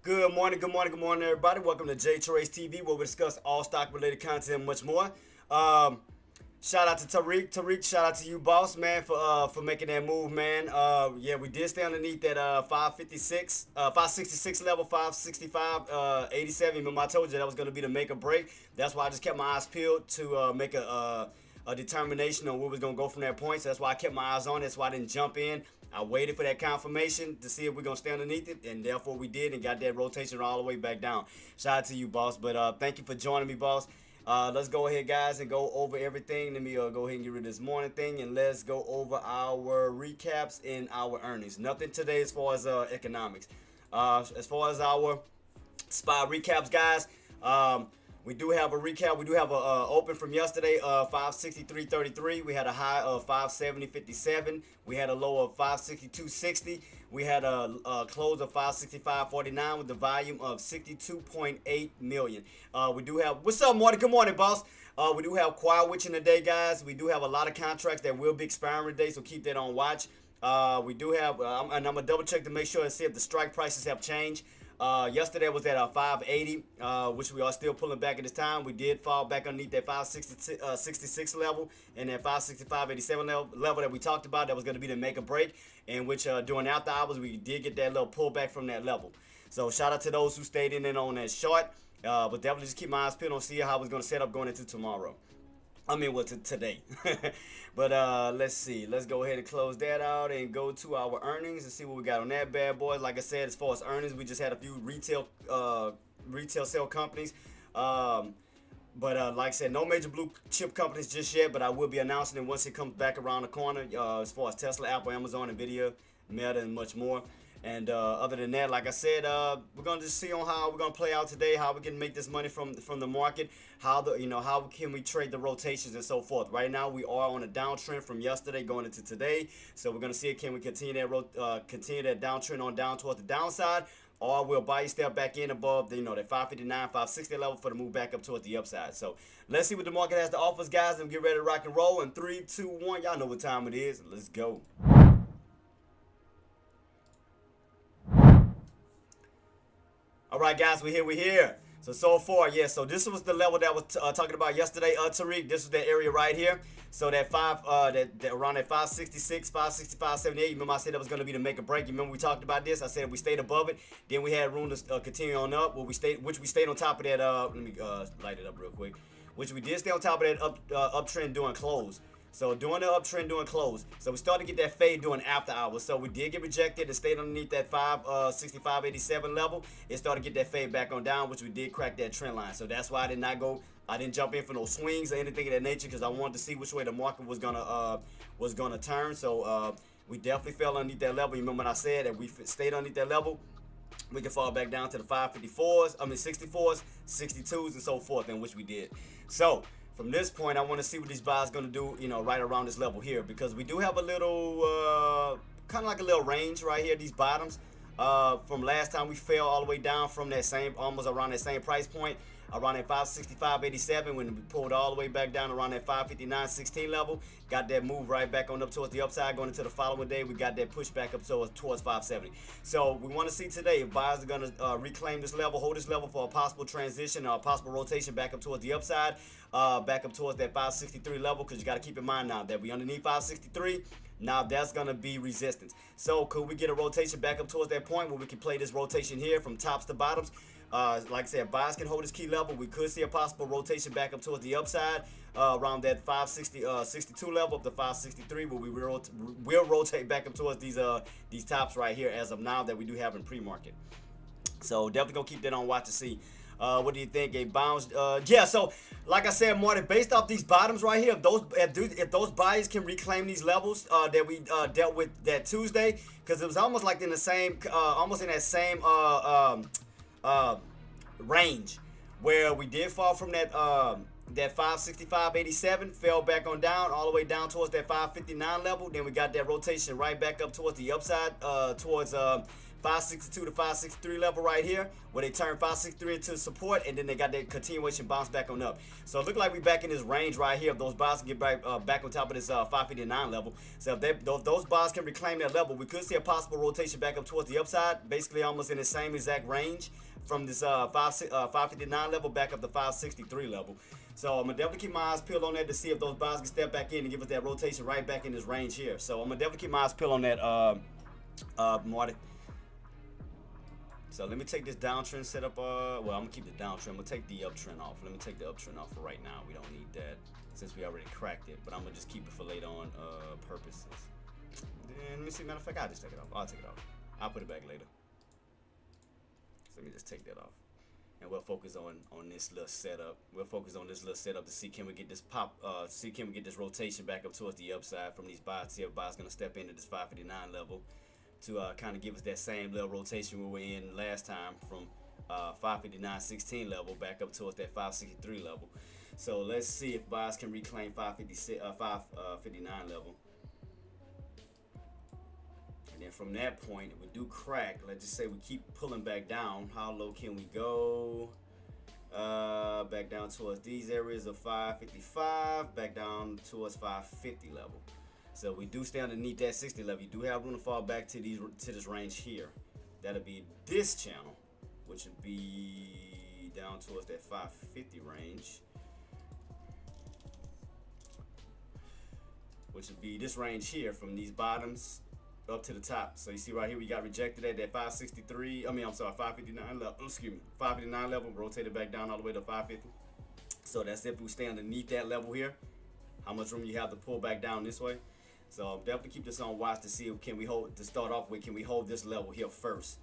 Good morning, everybody. Welcome to JTraedz TV, where we discuss all stock-related content and much more. Shout out to Tariq. Tariq, shout out to you, boss man, for making that move, man. Yeah, we did stay underneath that 556, 566 level, 565, 87. Remember, I told you that was gonna be the make or break. That's why I just kept my eyes peeled to make a determination on where we was gonna go from that point. So that's why I kept my eyes on it. That's why I didn't jump in. I waited for that confirmation to see if we're gonna stay underneath it, and therefore we did, and got that rotation all the way back down. Shout out to you, boss. But thank you for joining me, boss. Let's go ahead, guys, and go over everything. Let me go ahead and get rid of this morning thing, and let's go over our recaps and our earnings. Nothing today as far as economics. As far as our spot recaps, guys, we do have a recap. We do have a open from yesterday of 563.33. We had a high of 570.57. We had a low of 562.60. We had a close of 565.49 with the volume of 62.8 million. We do have, what's up, Marty? Good morning, boss. We do have quiet witching today, guys. We do have a lot of contracts that will be expiring today, so keep that on watch. We do have, and I'm gonna double check to make sure and see if the strike prices have changed. Yesterday was at 580, which we are still pulling back at this time. We did fall back underneath that 566 level and that 565.87 level that we talked about. That was going to be the make or break, in which during after hours we did get that little pullback from that level. So shout out to those who stayed in on that short. But definitely just keep my eyes peeled on see how it's going to set up going into tomorrow. I mean, well, today. But let's see. Let's go ahead and close that out and go to our earnings and see what we got on that bad boy. Like I said, as far as earnings, we just had a few retail sale companies. But like I said, no major blue chip companies just yet. But I will be announcing it once it comes back around the corner. As far as Tesla, Apple, Amazon, Nvidia, Meta, and much more. And other than that, like I said, we're gonna just see on how we're gonna play out today, how we can make this money from the market, how can we trade the rotations and so forth. Right now, we are on a downtrend from yesterday going into today, so we're gonna see can we continue that downtrend on down towards the downside, or we'll buy a step back in above the that 559, 560 level for the move back up towards the upside. So let's see what the market has to offer us, guys, and get ready to rock and roll. In 3, 2, 1, y'all know what time it is. Let's go. All right, guys, we're here. So far, yeah. So this was the level that I was talking about yesterday, Tariq. This was that area right here. So that around that 566, 565, 78. Remember I said that was going to be the make or break. You remember we talked about this? I said we stayed above it. Then we had room to continue on up. Which we stayed on top of that. Let me light it up real quick. Which we did stay on top of that uptrend during close. So during the uptrend, during close. So we started to get that fade during after hours. So we did get rejected and stayed underneath that 565.87 level. It started to get that fade back on down, which we did crack that trend line. So that's why I didn't jump in for no swings or anything of that nature, because I wanted to see which way the market was gonna turn. So we definitely fell underneath that level. You remember when I said that we stayed underneath that level, we can fall back down to the 554s, 64s, 62s, and so forth, in which we did. So from this point, I want to see what these buys going to do, right around this level here, because we do have a little, kind of like a little range right here, these bottoms. From last time, we fell all the way down from that almost around that same price point, around that 565.87, when we pulled all the way back down around that 559.16 level. Got that move right back on up towards the upside. Going into the following day, we got that push back up towards 570. So we want to see today if buyers are going to reclaim this level, hold this level for a possible transition or a possible rotation back up towards the upside, back up towards that 563 level, because you got to keep in mind now that we underneath 563. Now that's going to be resistance. So could we get a rotation back up towards that point where we can play this rotation here from tops to bottoms? Like I said, buyers can hold this key level. We could see a possible rotation back up towards the upside around that 62 level up to 563, where we will rotate back up towards these tops right here as of now that we do have in pre-market. So definitely gonna keep that on watch to see. What do you think? A bounce? Yeah. So, like I said, Marty, based off these bottoms right here, if those buyers can reclaim these levels that we dealt with that Tuesday, because it was almost like in the same, almost in that same range, where we did fall from that 565.87, fell back on down all the way down towards that 559 level. Then we got that rotation right back up towards the upside, towards 562 to 563 level right here, where they turn 563 into support, and then they got that continuation bounce back on up. So it look like we back in this range right here. If those bars can get back on top of this 559 level, so if those bars can reclaim that level, we could see a possible rotation back up towards the upside, basically almost in the same exact range from this 559 level back up to 563 level. So I'm gonna definitely keep my eyes peeled on that to see if those bars can step back in and give us that rotation right back in this range here. So I'm gonna definitely keep my eyes peeled on that, Marty. So let me take this downtrend setup. Well, I'm gonna keep the downtrend. I'm gonna take the uptrend off. Let me take the uptrend off for right now. We don't need that since we already cracked it. But I'm gonna just keep it for later on purposes. Then let me see. Matter of fact, I'll just take it off. I'll take it off. I'll put it back later. So let me just take that off. And we'll focus on this little setup. We'll focus on this little setup to see can we get this can we get this rotation back up towards the upside from these buys. See if buys gonna step into this 559 level to kind of give us that same little rotation we were in last time from 559.16 level back up towards that 563 level. So let's see if buys can reclaim 559 level. And then from that point, if we do crack, let's just say we keep pulling back down, how low can we go? Back down towards these areas of 555, back down towards 550 level. So we do stay underneath that 60 level. You do have room to fall back to this range here. That'll be this channel, which would be down towards that 550 range, which would be this range here from these bottoms up to the top. So you see right here we got rejected at that 563. I mean, I'm sorry, 559 level. Excuse me, 559 level. Rotated back down all the way to 550. So that's if we stay underneath that level here. How much room you have to pull back down this way. So definitely keep this on watch to see if can we hold, to start off with, can we hold this level here first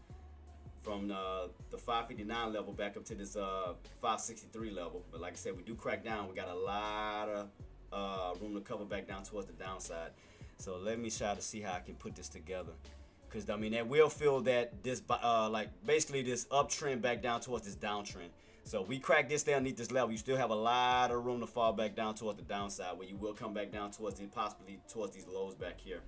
from the 559 level back up to this 563 level. But like I said, we do crack down. We got a lot of room to cover back down towards the downside. So let me try to see how I can put this together. Because I mean, that will feel that this like basically this uptrend back down towards this downtrend. So we crack this down underneath this level, you still have a lot of room to fall back down towards the downside, where you will come back down towards possibly towards these lows back here.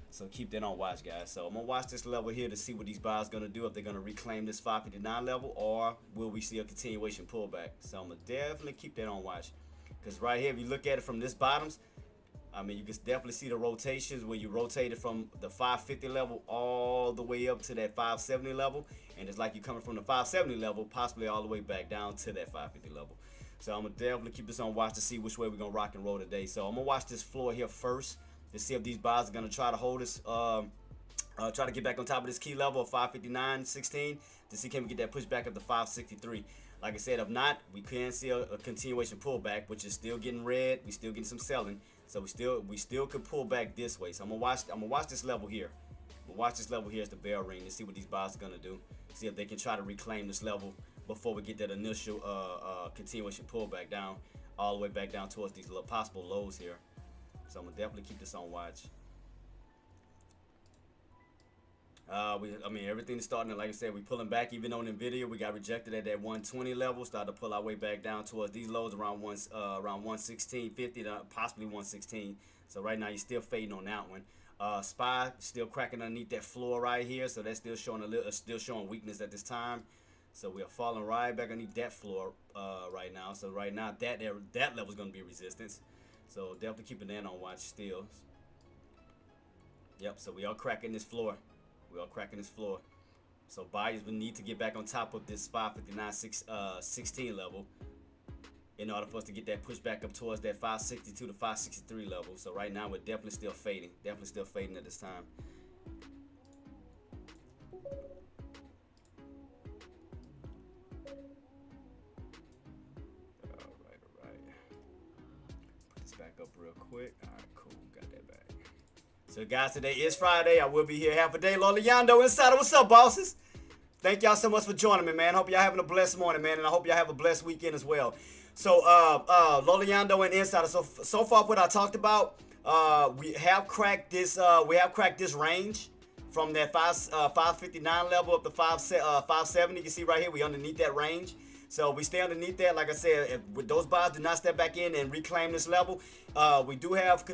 So keep that on watch, guys. So I'm gonna watch this level here to see what these buyers gonna do, if they're gonna reclaim this 559 level, or will we see a continuation pullback. So I'm gonna definitely keep that on watch, because right here, if you look at it from this bottoms, I mean, you can definitely see the rotations where you rotated from the 550 level all the way up to that 570 level. And it's like you're coming from the 570 level, possibly all the way back down to that 550 level. So I'm going to definitely keep this on watch to see which way we're going to rock and roll today. So I'm going to watch this floor here first to see if these buys are going to try to hold us, try to get back on top of this key level of 559.16 to see can we get that push back up to 563. Like I said, if not, we can see a continuation pullback, which is still getting red. We still getting some selling. So we still could pull back this way. So I'm gonna watch this level here. I'm gonna watch this level here as the bell ring to see what these buys are gonna do. See if they can try to reclaim this level before we get that initial continuation pullback down, all the way back down towards these possible lows here. So I'm gonna definitely keep this on watch. I mean, everything is starting, like I said, we pulling back. Even on NVIDIA, we got rejected at that 120 level, started to pull our way back down towards these lows around 116.50 to possibly 116. So right now you're still fading on that one. SPY still cracking underneath that floor right here, so that's still showing still showing weakness at this time. So we are falling right back underneath that floor right now. So right now that level is going to be resistance. So definitely keeping that on watch still. Yep. So we are cracking this floor. We are cracking this floor. So buyers will need to get back on top of this 559.16 level in order for us to get that push back up towards that 562 to 563 level. So right now we're definitely still fading. Definitely still fading at this time. Alright. Put this back up real quick. Alright, cool. Got that back. So guys, today is Friday. I will be here half a day. Loliando Insider. What's up, bosses? Thank y'all so much for joining me, man. Hope y'all having a blessed morning, man, and I hope y'all have a blessed weekend as well. So Loliando and Insider. So far what I talked about, we have cracked this range from that 559 level up to 570. You can see right here we underneath that range. So we stay underneath that. Like I said, if those buys do not step back in and reclaim this level, we do have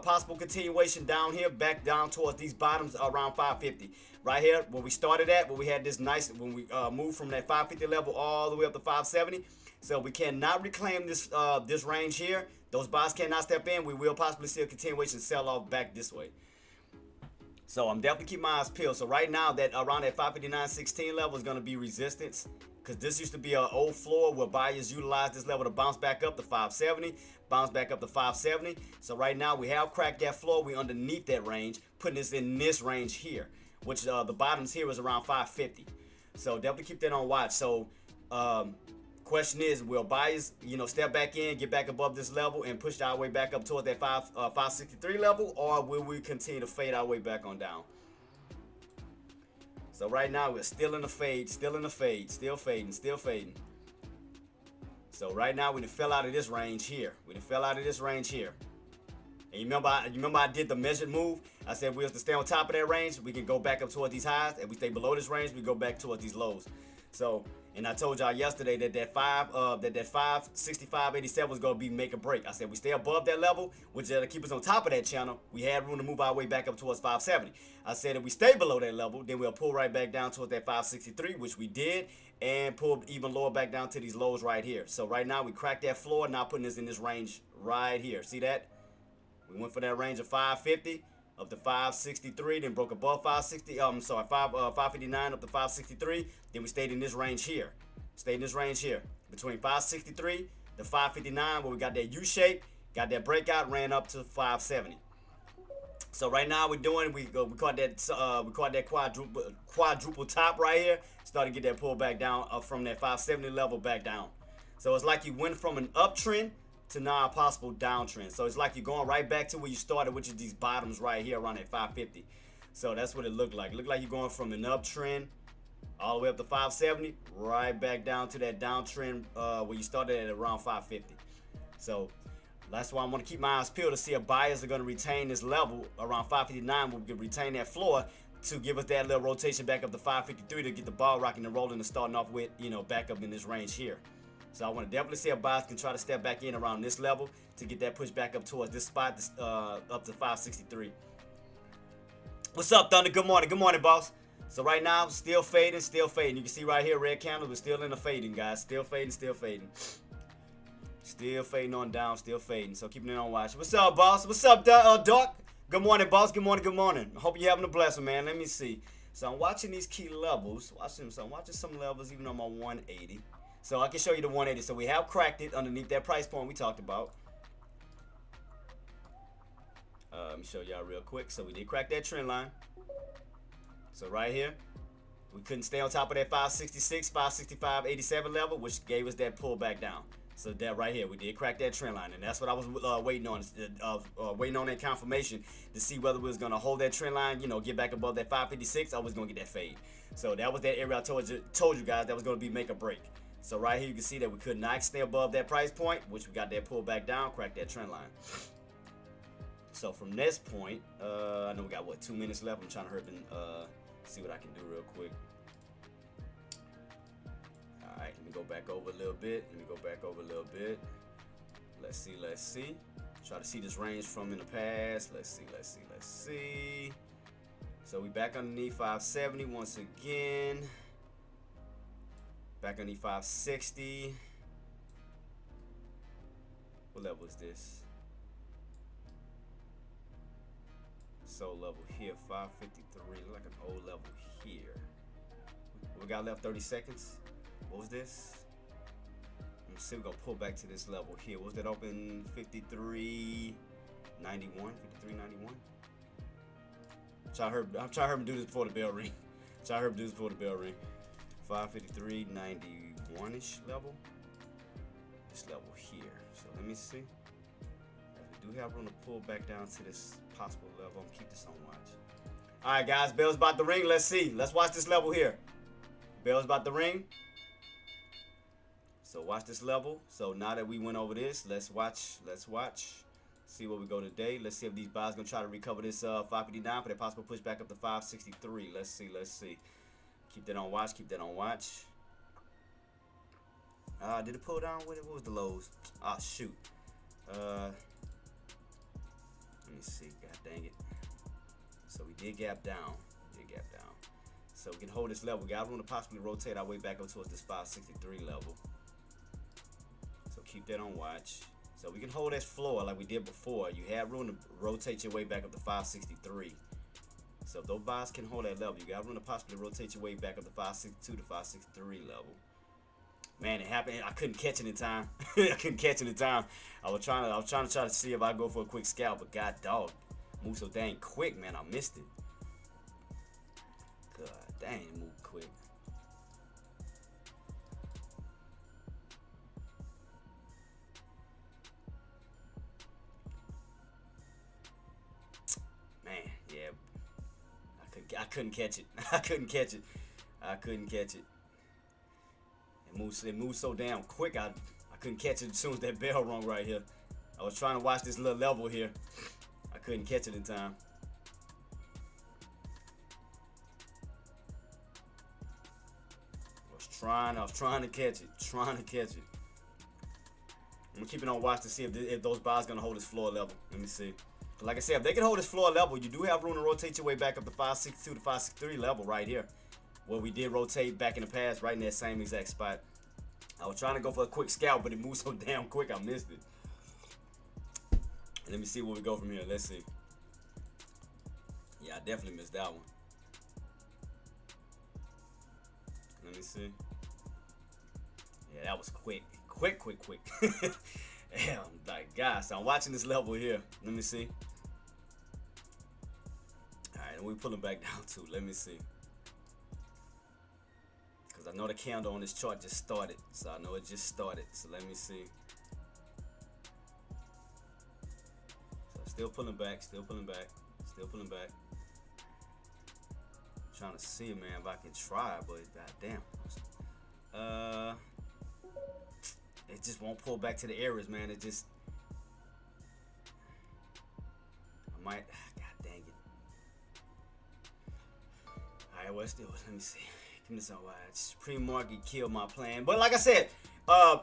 possible continuation down here, back down towards these bottoms around 550. right here where we started at, where we had this nice, when we moved from that 550 level all the way up to 570. So we cannot reclaim this this range here. Those buys cannot step in. We will possibly see a continuation sell off back this way. So I'm definitely keeping my eyes peeled. So right now, that around that 559.16 level is going to be resistance, because this used to be an old floor where buyers utilize this level to bounce back up to 570, bounce back up to 570. So right now we have cracked that floor. We underneath that range, putting this in this range here, which the bottoms here is around 550. So definitely keep that on watch. So question is, will buyers, step back in, get back above this level and push our way back up towards that 563 level, or will we continue to fade our way back on down? So right now we're still in the fade, still fading. So right now we done fell out of this range here. And you remember I did the measured move. I said we have to stay on top of that range. We can go back up toward these highs. If we stay below this range, we go back towards these lows. So, and I told y'all yesterday that that 565.87 was gonna be make or break. I said we stay above that level, which will keep us on top of that channel. We had room to move our way back up towards 570. I said if we stay below that level, then we'll pull right back down towards that 563, which we did, and pull even lower back down to these lows right here. So right now we cracked that floor, now putting this in this range right here. See that? We went for that range of 550 up to 563, then broke above 560. 559 up to 563. Then we stayed in this range here. Between 563 to 559, where we got that U shape, got that breakout, ran up to 570. So right now we caught that quadruple top right here. Started to get that pull back down up from that 570 level back down. So it's like you went from an uptrend to now a possible downtrend. So it's like you're going right back to where you started, which is these bottoms right here around at 550. So that's what it looked like. It looked like you're going from an uptrend all the way up to 570, right back down to that downtrend where you started at around 550. So that's why I want to keep my eyes peeled to see if buyers are going to retain this level around 559. We can retain that floor to give us that little rotation back up to 553 to get the ball rocking and rolling and starting off with, back up in this range here. So I want to definitely see if buyers can try to step back in around this level to get that push back up towards this spot, up to 563. What's up, Thunder? Good morning, boss. So right now, still fading. You can see right here, red candle, we're still in the fading, guys. Still fading. Still fading on down, still fading. So keeping it on watch. What's up, boss? What's up, Doc? Good morning, boss. Good morning. I hope you're having a blessing, man. Let me see. So I'm watching these key levels. I'm watching some levels even on my 180. So I can show you the 180. So we have cracked it underneath that price point we talked about. Let me show y'all real quick. So we did crack that trend line. So right here, we couldn't stay on top of that 566, 565.87 level, which gave us that pull back down. So that right here, we did crack that trend line, and that's what I was waiting on, waiting on that confirmation to see whether we was gonna hold that trend line, get back above that 556, or was gonna get that fade. So that was that area I told you guys that was gonna be make or break. So right here, you can see that we could not stay above that price point, which we got that pull back down, crack that trend line. So from this point, I know we got 2 minutes left. I'm trying to hurry see what I can do real quick. All right, let me go back over a little bit. Let's see. Try to see this range from in the past. Let's see. So we back underneath 570 once again. Back underneath 560. What level is this? So level here, 553, like an old level here. We got left 30 seconds. What was this? Let's see, we're gonna pull back to this level here. What was that open? 53.91, 53.91. I'm trying to hear him do this before the bell ring. 553.91-ish level. This level here. So let me see. We do have room to pull back down to this possible level. I'm gonna keep this on watch. All right, guys, bell's about to ring. Let's see. Let's watch this level here. Bell's about to ring. So watch this level. So now that we went over this, let's watch. See where we go today. Let's see if these buys gonna try to recover this 559 for that possible push back up to 563. Let's see. Keep that on watch. Did it pull down with it? What was the lows? Ah, shoot. Let me see. God dang it. So we did gap down. So we can hold this level. We got room to possibly rotate our way back up towards this 563 level. So keep that on watch. So we can hold this floor like we did before. You have room to rotate your way back up to 563. So if those buys can hold that level, you got room to possibly rotate your way back up to 562 to 563 level. Man, it happened. I couldn't catch it in time. I couldn't catch it in time. I was trying to see if I go for a quick scalp, but god dog, moved so dang quick, man. I missed it. God dang, it moved quick. Man, yeah. I couldn't catch it. I couldn't catch it. I couldn't catch it. It moved so damn quick. I couldn't catch it as soon as that bell rung right here. I was trying to watch this little level here. I couldn't catch it in time. I was trying to catch it. I'm gonna keep it on watch to see if those buys gonna hold this floor level. Let me see. Like I said, if they can hold this floor level, you do have room to rotate your way back up to 562 to 563 level right here, where we did rotate back in the past, right in that same exact spot. I was trying to go for a quick scalp, but it moved so damn quick I missed it. Let me see where we go from here. Let's see. Yeah, I definitely missed that one. Let me see. Yeah, that was quick. Quick. Damn, like, guys, so I'm watching this level here. Let me see. Alright, and we pulling back down too. Let me see. Because I know the candle on this chart just started. So I know it just started. So let me see. So still pulling back. Trying to see, man, if I can try, but goddamn. It just won't pull back to the areas, man. It just, I might, god dang it. Alright, well, still, let me see. Give me some watch. Pre-market killed my plan. But like I said,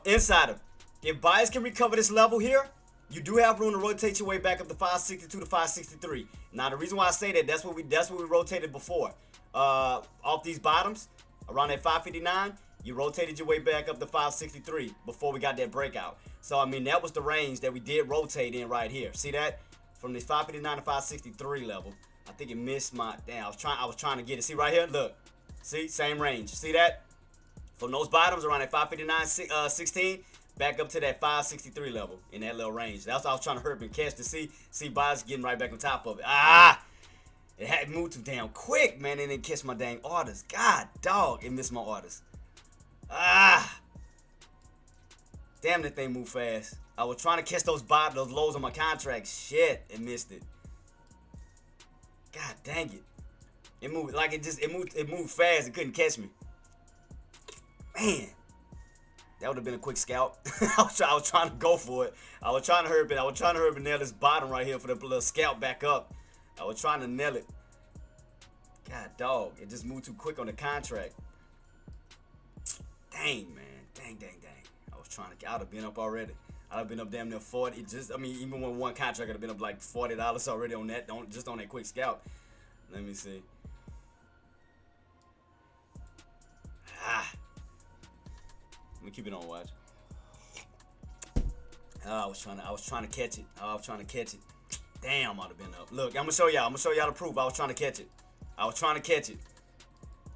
insider, if buyers can recover this level here, you do have room to rotate your way back up to 562 to 563. Now, the reason why I say that's what we rotated before. Off these bottoms, around that 559, you rotated your way back up to 563 before we got that breakout. So I mean, that was the range that we did rotate in right here. See that? From this 559 to 563 level. I think it missed my, damn, I was trying to get it. See right here? Look. See? Same range. See that? From those bottoms around that 559 16 back up to that 563 level in that little range. That's what I was trying to hurry up and catch to see buyers getting right back on top of it. It had moved too damn quick, man, and it catch my dang orders. God dog, it missed my orders. Damn, that thing moved fast. I was trying to catch those lows on my contract. Shit, it missed it. God dang it. It moved like it moved fast. It couldn't catch me. Man, that would have been a quick scalp. I was trying to go for it. I was trying to hurry up and nail this bottom right here for the little scalp back up. I was trying to nail it. God dog, it just moved too quick on the contract. Dang, man. Dang. I would have been up already. I'd have been up damn near 40. Even with one contract, I'd have been up like $40 already on that, just on that quick scalp. Let me see. Let me keep it on watch. I was trying to catch it. Damn, I'd have been up. Look, I'm gonna show y'all the proof. I was trying to catch it.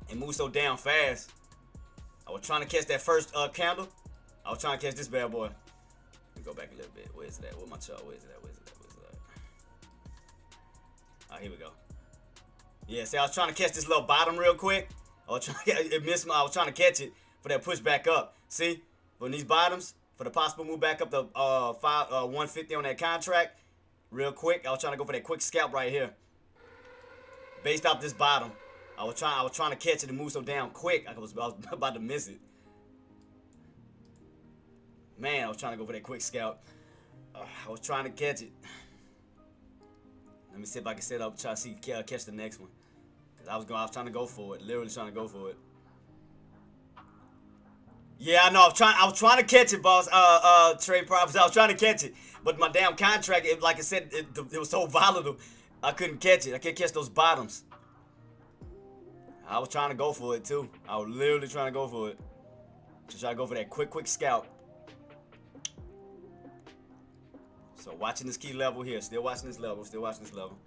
It moved so damn fast. I was trying to catch that first candle. I was trying to catch this bad boy. Let me go back a little bit. Where is it at? Where's my chart? Where is it at? Here we go. Yeah, see, I was trying to catch this little bottom real quick. I was trying to catch it for that push back up. See, from these bottoms, for the possible move back up to 150 on that contract, real quick. I was trying to go for that quick scalp right here, based off this bottom. I was trying to catch it and move so damn quick. I was about to miss it. Man, I was trying to go for that quick scalp. I was trying to catch it. Let me see if I can set up, try to see catch the next one. Cause I was trying to go for it, literally trying to go for it. Yeah, I know. I was trying to catch it, boss. Trade profits. I was trying to catch it, but my damn contract, like I said, it was so volatile. I couldn't catch it. I can't catch those bottoms. I was trying to go for it too. I was literally trying to go for it. Just try to go for that quick scalp. So watching this key level here. Still watching this level. Still watching this level.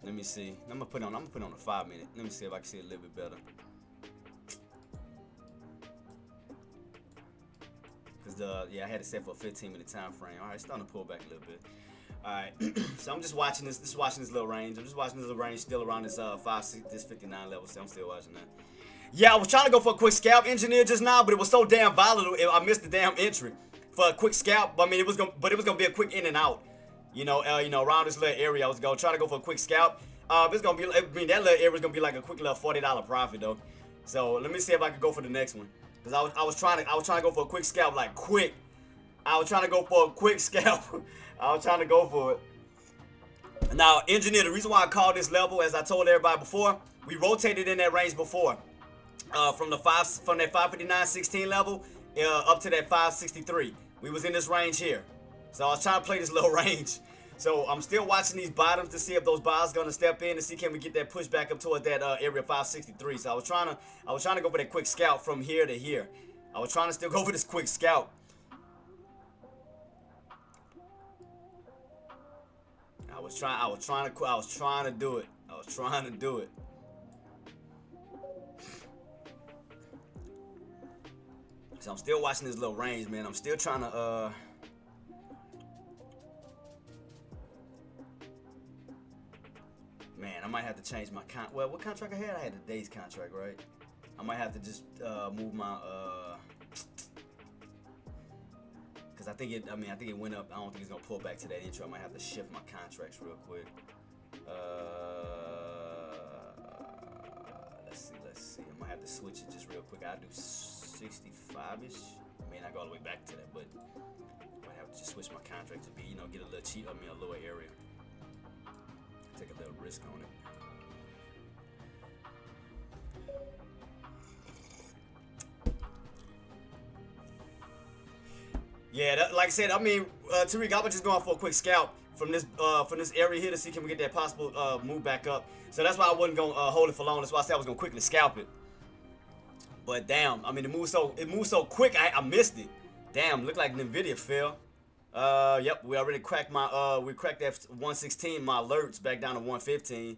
Let me see. I'm gonna put on a 5 minute. Let me see if I can see it a little bit better. Cause yeah, I had it set for a 15-minute time frame. All right, it's starting to pull back a little bit. All right, so I'm just watching this. Watching this little range. I'm just watching this little range still around this 59 level. So I'm still watching that. Yeah, I was trying to go for a quick scalp engineer just now, but it was so damn volatile. I missed the damn entry for a quick scalp. I mean, it was gonna be a quick in and out. You know, around this little area, I was gonna try to go for a quick scalp. It's gonna be. I mean, that little area is gonna be like a quick little $40 profit though. So let me see if I can go for the next one. Cause I was trying to go for a quick scalp, like quick. I was trying to go for a quick scalp. I was trying to go for it. Now, engineer, the reason why I called this level, as I told everybody before, we rotated in that range before. From that 559.16 level up to that 563. We was in this range here. So I was trying to play this little range. So I'm still watching these bottoms to see if those buys gonna step in to see can we get that push back up towards that area 563. So I was trying to go for that quick scalp from here to here. I was trying to still go for this quick scalp. I was trying to do it. So I'm still watching this little range, man. I'm still trying to man, I might have to change my well, what contract I had? I had the day's contract, right? I might have to just move my cause I think it went up. I don't think it's gonna pull back to that intro. I might have to shift my contracts real quick. Let's see. I might have to switch it just real quick. I'll do 65-ish. I may not go all the way back to that, but I might have to just switch my contract to be, get a little cheap. I mean, a lower area. Take a little risk on it. Yeah, like I said, I mean, Tariq, I was just going for a quick scalp from this area here to see can we get that possible move back up. So that's why I wasn't gonna hold it for long. That's why I said I was gonna quickly scalp it. But damn, I mean, it moved so quick. I missed it. Damn, looked like Nvidia fell. Yep, we already cracked we cracked that 116, my alerts back down to 115.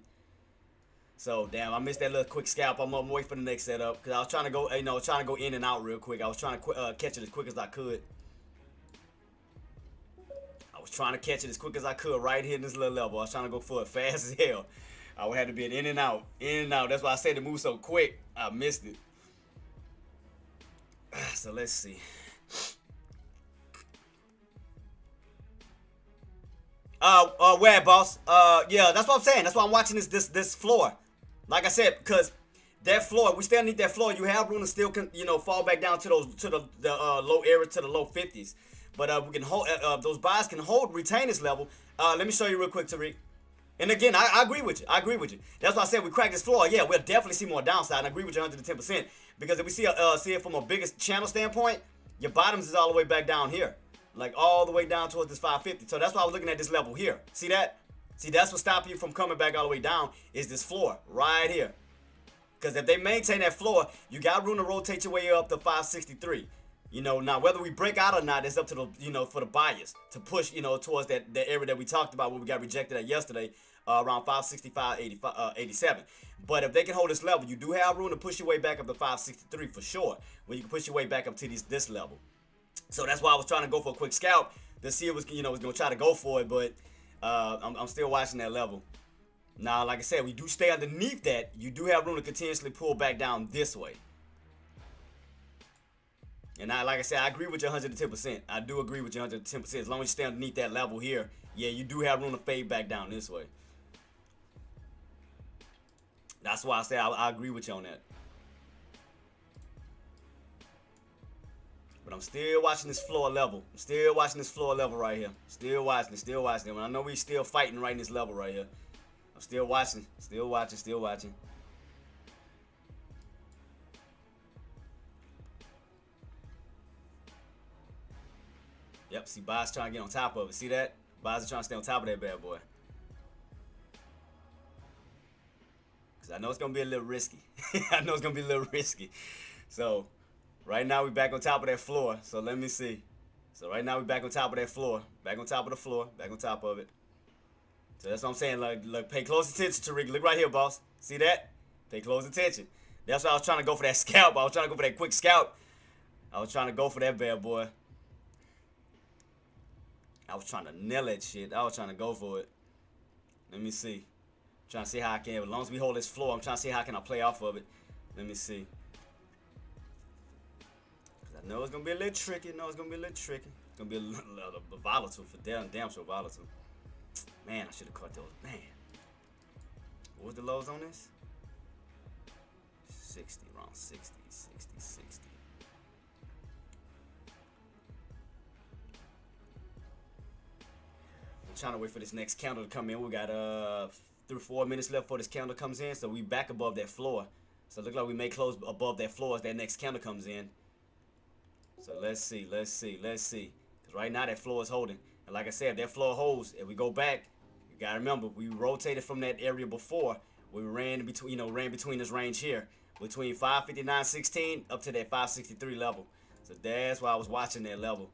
So damn, I missed that little quick scalp. I'm gonna wait for the next setup because I was trying to go, trying to go in and out real quick. I was trying to catch it as quick as I could. I was trying to catch it as quick as I could right here in this little level. I was trying to go for it fast as hell. I would have to be an in and out, in and out. That's why I said it moved so quick. I missed it. So let's see. Where, boss? Yeah, that's what I'm saying. That's why I'm watching this floor. Like I said, because that floor, we still need that floor. You have room to still, fall back down to the low area, to the low 50s. But we can hold. Those buys can retain this level. Let me show you real quick, Tariq. And again, I agree with you. That's why I said we crack this floor. Yeah, we'll definitely see more downside. And I agree with you 110%. Because if we see it from a biggest channel standpoint, your bottoms is all the way back down here. Like all the way down towards this 550. So that's why I was looking at this level here. See that? See, that's what stopped you from coming back all the way down is this floor right here. Because if they maintain that floor, you got room to rotate your way up to 563. Now whether we break out or not, it's up to the, for the buyers to push, towards that area that we talked about where we got rejected at yesterday, around 565, 87. But if they can hold this level, you do have room to push your way back up to 563 for sure. When you can push your way back up to this level. So that's why I was trying to go for a quick scalp to see it was, was gonna try to go for it, but I'm still watching that level. Now, like I said, we do stay underneath that. You do have room to continuously pull back down this way. And like I said, I agree with you 110%. I do agree with you 110%. As long as you stay underneath that level here, yeah, you do have room to fade back down this way. That's why I say I agree with you on that. But I'm still watching this floor level. I'm still watching this floor level right here. Still watching it. When I know we still fighting right in this level right here. I'm still watching. Yep, see, Bob's trying to get on top of it. See that? Bob's trying to stay on top of that bad boy. because I know it's gonna be a little risky. I know it's gonna be a little risky. So right now we back on top of that floor. So let me see. So right now we back on top of that floor, back on top of the floor, back on top of it. So that's what I'm saying. Like, look, pay close attention, Tariq. Look right here, boss. See that? Pay close attention. That's why I was trying to go for that scalp. I was trying to go for that quick scalp. I was trying to go for that bad boy. I was trying to nail that shit. I was trying to go for it. Let me see. I'm trying to see how I can. As long as we hold this floor, I'm trying to see how can I play off of it. Let me see. Cause I know it's gonna be a little tricky. It's gonna be a little tricky. It's gonna be a little volatile for damn sure volatile. Man, I should have caught those. Man. What was the lows on this? 60, around 60, 60, 60. I'm trying to wait for this next candle to come in. We got 3-4 minutes left before this candle comes in, so we back above that floor. So it looks like we may close above that floor as that next candle comes in. So let's see. Because right now that floor is holding. And like I said, if that floor holds, if we go back, you gotta remember we rotated from that area before. We ran between, ran between this range here, between 559.16 up to that 563 level. So that's why I was watching that level.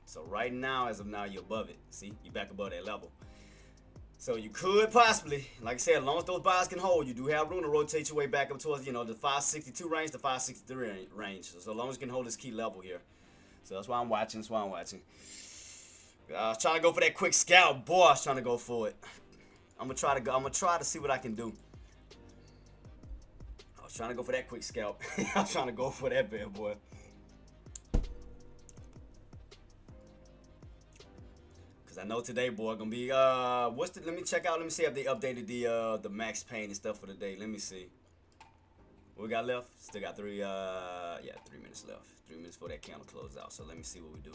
So right now, as of now, you're above it. See, you're back above that level. So you could possibly, like I said, as long as those buys can hold, you do have room to rotate your way back up towards, the 562 range, the 563 range. So as long as you can hold this key level here. So that's why I'm watching. I was trying to go for that quick scalp, boy. I was trying to go for it. I'm gonna try to see what I can do. I was trying to go for that quick scalp. I was trying to go for that bad boy. Cause I know today, boy, gonna be let me check out. Let me see if they updated the max pain and stuff for the day. Let me see. What we got left? Still got 3 minutes left. 3 minutes before that candle closes out. So let me see what we do.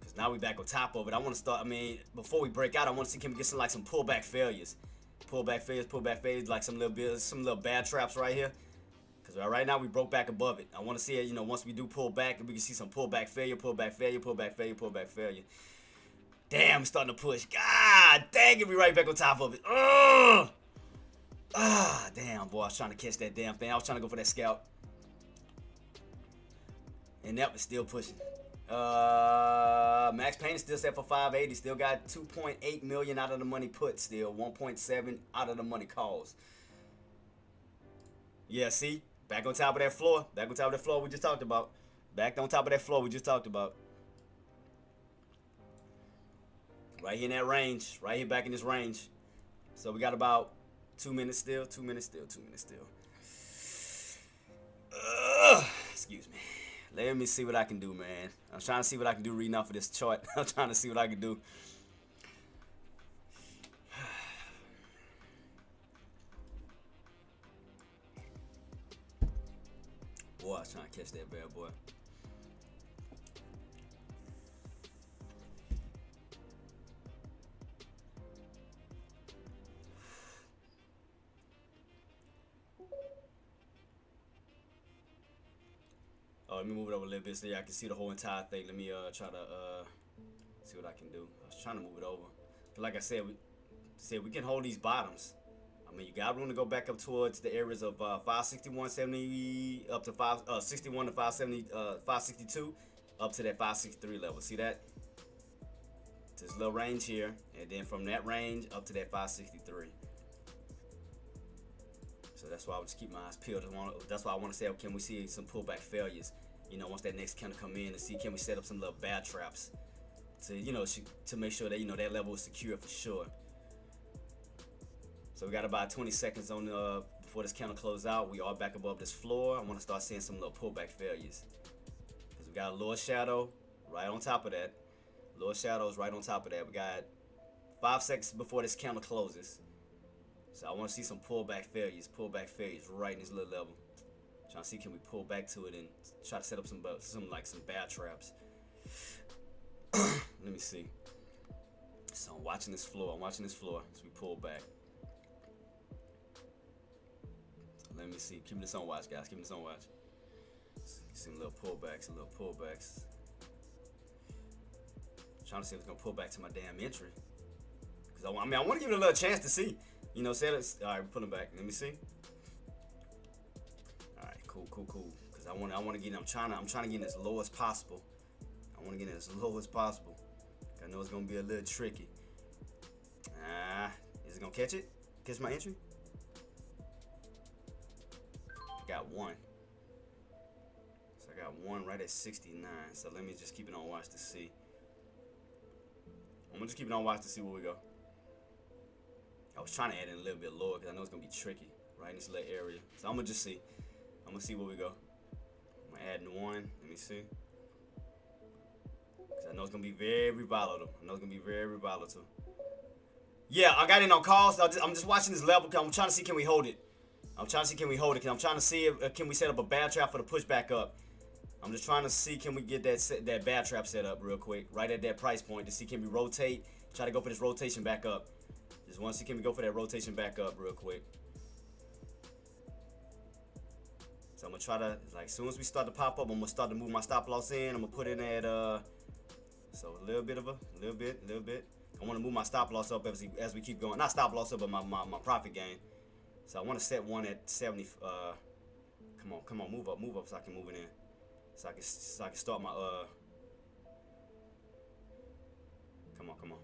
Cause now we back on top of it. I want to start. Before we break out, I want to see can we get some pullback failures, pullback failures, like some little bad traps right here. Cause right now we broke back above it. I want to see it. Once we do pull back, we can see some pullback failure. Damn, it's starting to push. God dang it, we right back on top of it. Ugh. Damn, boy, I was trying to catch that damn thing. I was trying to go for that scalp. And that was still pushing. Max pain is still set for 580. Still got 2.8 million out of the money put. Still 1.7 out of the money calls. Yeah, see? Back on top of that floor. Back on top of that floor we just talked about. Back on top of that floor we just talked about. Right here in that range. Right here back in this range. So we got about 2 minutes still. Excuse me. Let me see what I can do, man. I'm trying to see what I can do reading off of this chart. I'm trying to see what I can do. Boy, I was trying to catch that bad boy. Let me move it over a little bit so y'all can see the whole entire thing. Let me try to see what I can do. I was trying to move it over. But like I said, we can hold these bottoms. You got room to go back up towards the areas of 561.70 up to 561 to 570, 562 up to that 563 level. See that? This little range here, and then from that range up to that 563. So that's why I would just keep my eyes peeled. That's why I want to say, can we see some pullback failures? Once that next candle come in, and see can we set up some little bad traps to to make sure that that level is secure for sure. So we got about 20 seconds on before this candle closes out. We are back above this floor. I want to start seeing some little pullback failures. Because we got a lower shadow right on top of that. Lower shadows right on top of that. We got 5 seconds before this candle closes. So I want to see some pullback failures right in this little level. Trying to see can we pull back to it and try to set up some bad traps. Let me see. So I'm watching this floor as we pull back. Let me see. Keep this on watch, guys. Keep this on watch. Some little pullbacks. Trying to see if it's gonna pull back to my damn entry. Cause I mean, I want to give it a little chance to see. You know, say it. All right, we're pulling back. Let me see. All right, cool. Cause I want to get in. I'm trying to get in as low as possible. I want to get in as low as possible. I know it's gonna be a little tricky. Is it gonna catch it? Catch my entry? I got one. So I got one right at 69. So let me just keep it on watch to see. I'm gonna just keep it on watch to see where we go. I was trying to add in a little bit lower because I know it's gonna be tricky right in this little area. So I'm gonna just see. I'm gonna see where we go. I'm gonna add in one. Let me see. Because I know it's gonna be very volatile. Yeah, I got in on calls. I'm just watching this level. I'm trying to see can we hold it. Cause I'm trying to see if can we set up a bad trap for the pushback up. I'm just trying to see can we get that bad trap set up real quick, right at that price point to see can we rotate. Try to go for this rotation back up. Just want to see can we go for that rotation back up real quick. So I'm gonna try to, like, as soon as we start to pop up, I'm gonna start to move my stop loss in. I'm gonna put it at so a little bit. I want to move my stop loss up as we keep going. Not stop loss up, but my profit gain. So I want to set one at 70. Come on, move up, so I can move it in. So I can start my Come on.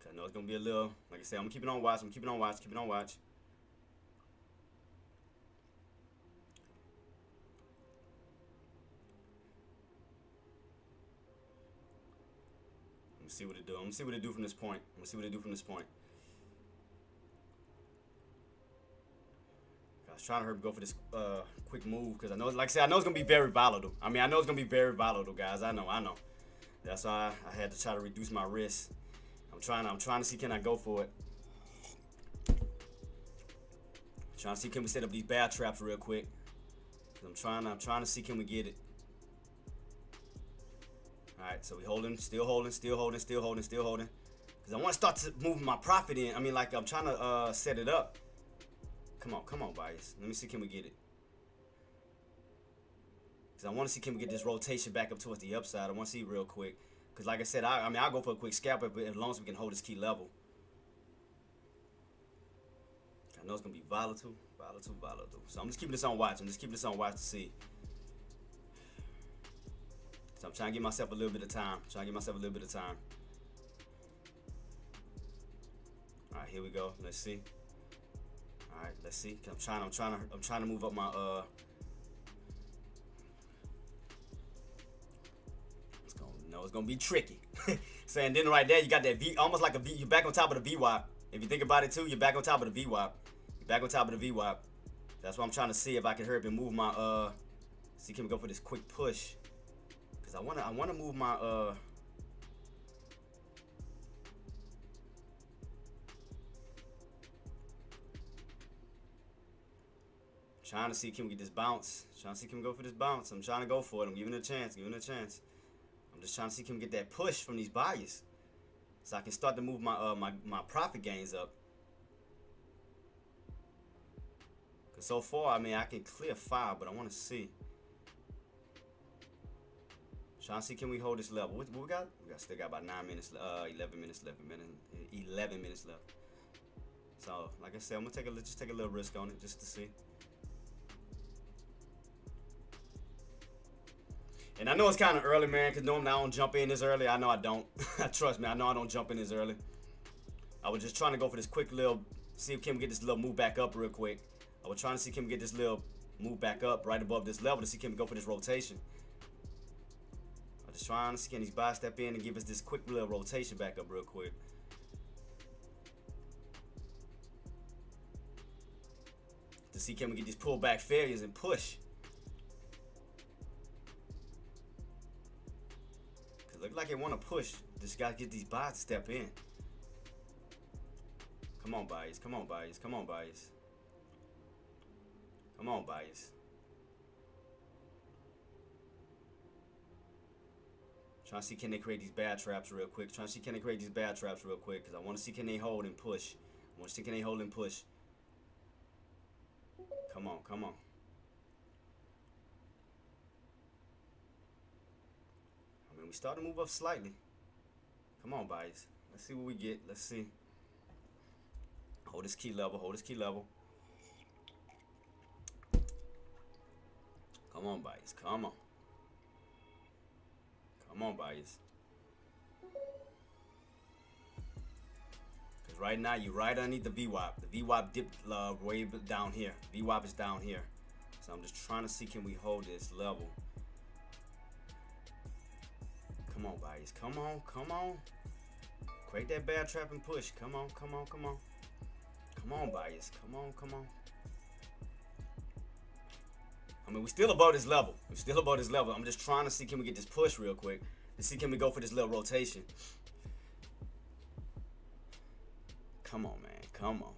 I know it's gonna be a little, like I said, I'm keeping on watch. Let me see what it do. I'm gonna see what it do from this point. I was trying to hurry go for this quick move because I know, like I said, I know it's gonna be very volatile. Guys. I know. That's why I had to try to reduce my risk. I'm trying to see can I go for it. Trying to see can we set up these bad traps real quick. I'm trying to see can we get it. All right, so we still holding. Cause I want to start to move my profit in. I mean, like I'm trying to set it up. Come on, buyers. Let me see can we get it. Cause I want to see can we get this rotation back up towards the upside. I want to see real quick. Cause like I said, I'll go for a quick scalp as long as we can hold this key level. I know it's gonna be volatile. So I'm just keeping this on watch. to see. So I'm trying to give myself a little bit of time. All right, here we go. Let's see. All right, let's see. I'm trying to move up my It's gonna be tricky. So and then right there you got that V, almost like a V. You're back on top of the VWAP. If you think about it too, you're back on top of the VWAP. That's what I'm trying to see if I can hurry up and move my see can we go for this quick push? Cause I wanna move my trying to see can we get this bounce. Trying to see can we go for this bounce. I'm trying to go for it. I'm giving it a chance. I'm just trying to see can we get that push from these buyers, so I can start to move my my profit gains up. Cause so far, I mean, I can clear 5, but I want to see. Trying to see can we hold this level. What we got? Still got about 9 minutes, 11 minutes left. So, like I said, I'm gonna just take a little risk on it just to see. And I know it's kind of early, man, because normally I don't jump in this early. I know I don't. Trust me, I know I don't jump in this early. I was just trying to go for this quick little, see if can we get this little move back up real quick. I was trying to see can we get this little move back up right above this level to see can we go for this rotation. I'm just trying to see can these buys step in and give us this quick little rotation back up real quick. To see can we get these pullback failures and push. Look like they want to push. Just got to get these buys to step in. Come on, buyers. Trying to see can they create these bad traps real quick. Because I want to see can they hold and push. Come on. starting to move up slightly. Come on, buyers. Let's see what we get. Let's see. Hold this key level. Hold this key level. Come on, buyers. Come on. Come on, buyers. Because right now, you're right underneath the VWAP. The VWAP dipped way down here. VWAP is down here. So I'm just trying to see, can we hold this level? Come on, buyers. Come on. Come on. Create that bear trap and push. Come on. Come on. Come on. Come on, buyers. Come on. Come on. I mean, we're still above this level. We're still above this level. I'm just trying to see, can we get this push real quick? To see, can we go for this little rotation? Come on, man. Come on.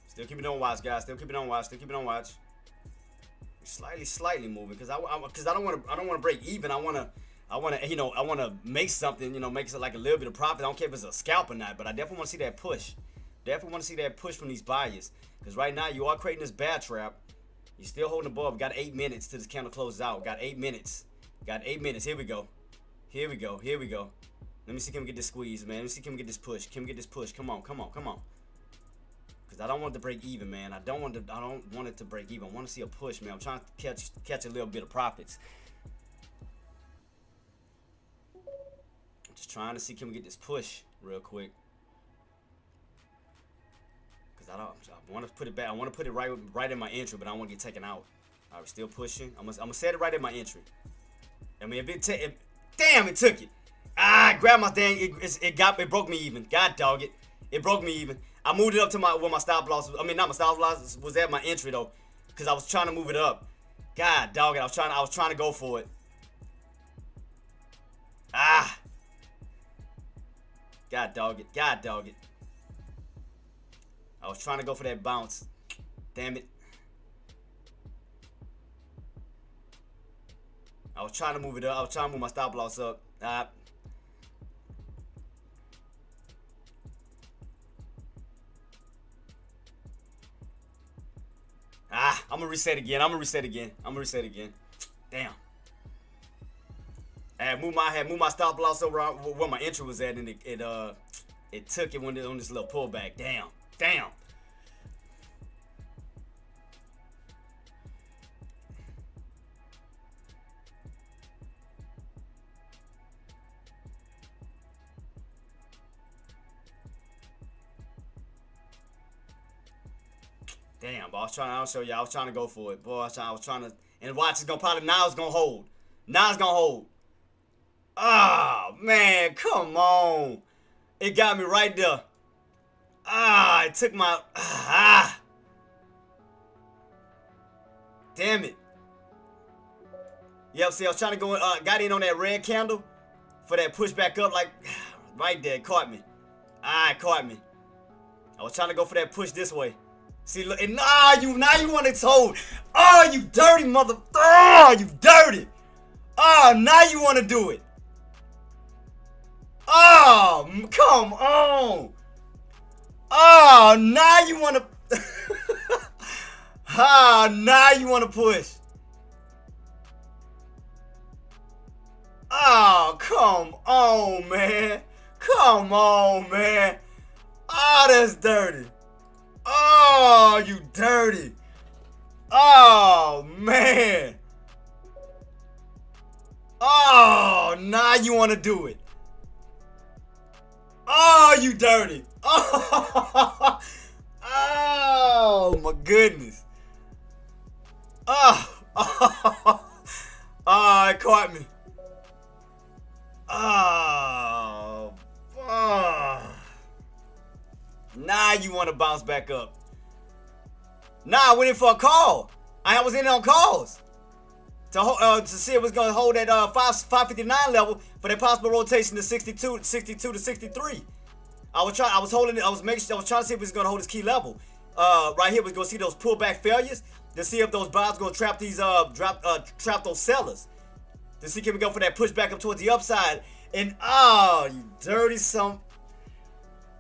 Still keep it on watch, guys. Still keep it on watch. Still keep it on watch. Slightly moving because I don't want to break even. I want to make something. Make it like a little bit of profit. I don't care if it's a scalp or not, but I definitely want to see that push. Definitely want to see that push from these buyers because right now you are creating this bear trap. You're still holding above. We got 8 minutes till this candle closes out. Got 8 minutes. Got 8 minutes. Here we go. Here we go. Here we go. Let me see, can we get this squeeze, man? Let me see, can we get this push? Can we get this push? Come on, come on, come on. Cause I don't want it to break even, man. I don't want it to break even. I want to see a push, man. I'm trying to catch a little bit of profits. I'm just trying to see, can we get this push real quick? Cause I want to put it back. I want to put it right in my entry, but I don't want to get taken out. All right, we're still pushing. I'm gonna set it right in my entry. I mean, damn, it took it. I grabbed my thing. It broke me even. God dog it. It broke me even. I moved it up to where my stop loss was. I mean, not my stop loss was at my entry though, because I was trying to move it up. God dog it. I was trying to go for it. Ah. God dog it. God dog it. I was trying to go for that bounce. Damn it. I was trying to move it up. I was trying to move my stop loss up. I'm gonna reset again. I'm gonna reset again. Damn. I had moved my stop loss over where my entry was at, and it took it when it on this little pullback. Damn. Damn. Damn, but I'll show you. I was trying to go for it. Boy, I was trying to, and watch, it's gonna probably, now it's gonna hold. Now it's gonna hold. Ah, man, come on. It got me right there. It took my, Damn it. Yep, see, I was trying to go, got in on that red candle for that push back up, like, right there, it caught me. It caught me. I was trying to go for that push this way. See, look, and now you want it hold. Oh, you dirty mother. Oh, you dirty. Oh, now you want to do it. Oh, come on. Oh, now you want to. Now you want to push. Oh, come on, man. Come on, man. Oh, that's dirty. Oh, you dirty. Oh, man. Oh, now you want to do it. Oh, you dirty. Oh, oh my goodness. Oh, it caught me. Oh, now you want to bounce back up. Nah, I went in for a call. I was in on calls to see if it was going to hold that 559 level for that possible rotation to 62 to 63. I was trying to see if it was gonna hold its key level. Right here, we're gonna see those pullback failures to see if those buyers gonna trap these trap those sellers. To see can we go for that push back up towards the upside. And oh, you dirty some.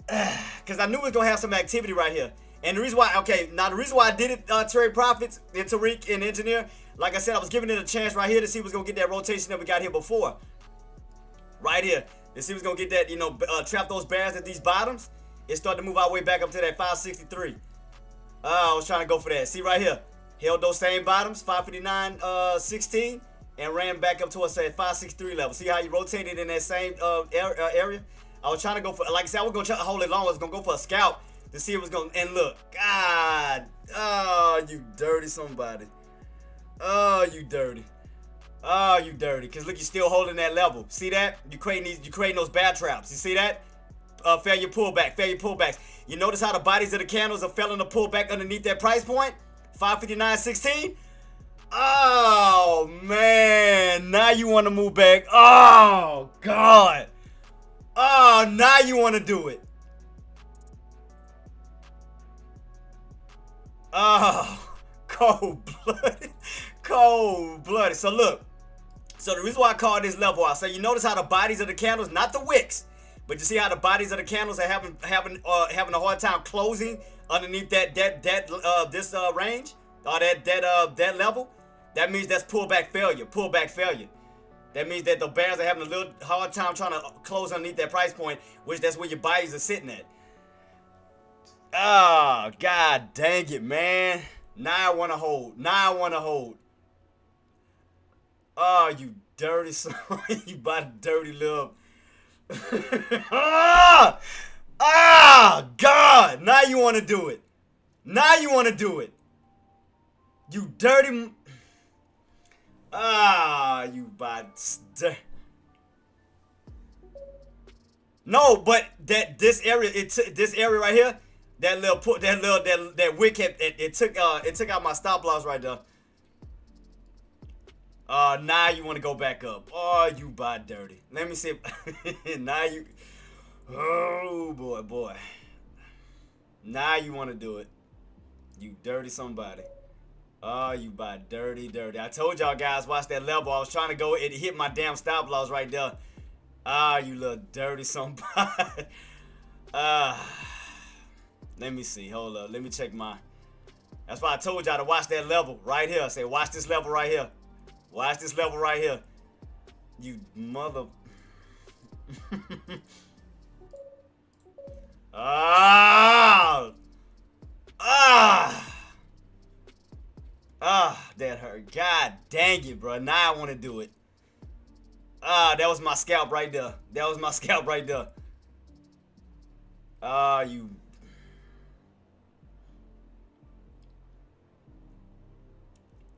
Because I knew we was gonna have some activity right here. And the reason why, the reason why I did it, trade profits in Tariq and Engineer, like I said, I was giving it a chance right here to see what's gonna get that rotation that we got here before. Right here. To see what's gonna get that, trap those bears at these bottoms. It started to move our way back up to that 563. I was trying to go for that. See right here. Held those same bottoms, 559.16, and ran back up towards that 563 level. See how you rotated in that same area? I was trying to go for, like I said, I was going to try to hold it long. I was going to go for a scalp to see if it was going to, and look. God. Oh, you dirty somebody. Oh, you dirty. Oh, you dirty. Because look, you're still holding that level. See that? You creating those bad traps. You see that? Failure pullbacks. You notice how the bodies of the candles are failing to pull back underneath that price point? 559.16. Oh, man. Now you want to move back. Oh, God. Oh, now you want to do it. Oh, cold-blooded. Cold-blooded. So, look. So, the reason why I call this level out. So, you notice how the bodies of the candles, not the wicks, but you see how the bodies of the candles are having a hard time closing underneath this range or that level. That means that's pullback failure. That means that the bears are having a little hard time trying to close underneath that price point, which that's where your buyers are sitting at. Oh, God dang it, man. Now I want to hold. Oh, you dirty son. You bought dirty little. God. Now you want to do it. You dirty. You bought. No, but this area right here, that wick it took out my stop loss right there. Now you want to go back up. Oh, you bought dirty. Let me see if now you. Oh boy. Now you want to do it. You dirty somebody. Oh, you bought dirty. I told y'all guys, watch that level. I was trying to go. It hit my damn stop loss right there. You little dirty somebody. Let me see. Hold up. Let me check my. That's why I told y'all to watch that level right here. I say, watch this level right here. Watch this level right here. You mother. That hurt. God dang it, bro. Now I want to do it. That was my scalp right there. You.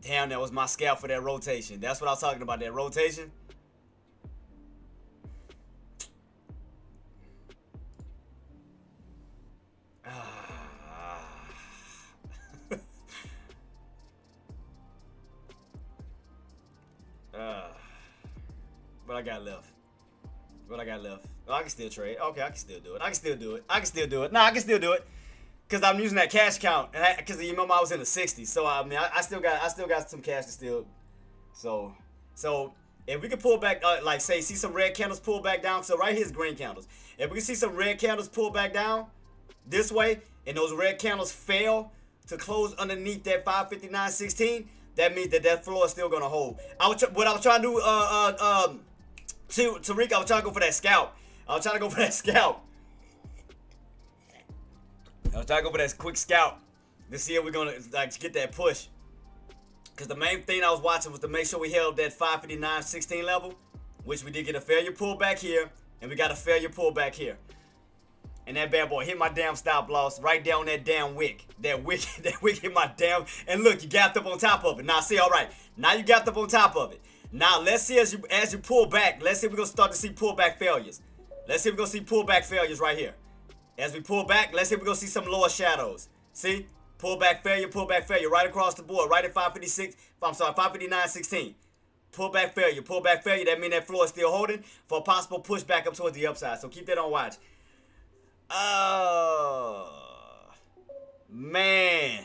Damn, that was my scalp for that rotation. That's what I was talking about, that rotation. What I got left? Oh, I can still trade. Okay, I can still do it. Nah, I can still do it. Cause I'm using that cash count, and cause you remember I was in the 60s, so I mean I still got some cash to steal. So if we can pull back, like say see some red candles pull back down. So right here's green candles. If we can see some red candles pull back down this way, and those red candles fail to close underneath that 559.16, that means that floor is still gonna hold. What I was trying to do, Tariq, I was trying to go for that scalp. I was trying to go for that quick scalp to see if we're gonna get that push. Cause the main thing I was watching was to make sure we held that 559.16 level, which we did get a failure pullback here, and we got a failure pullback here. And that bad boy hit my damn stop loss right down that damn wick. That wick hit my damn. And look, you gapped up on top of it. Now see, all right. Now you gapped up on top of it. Now let's see as you pull back. Let's see if we're gonna start to see pullback failures. Let's see if we're gonna see pullback failures right here. As we pull back, let's see if we're gonna see some lower shadows. See? Pullback failure right across the board, right at 559.16. Pullback failure. That means that floor is still holding for a possible push back up towards the upside. So keep that on watch. Oh, man.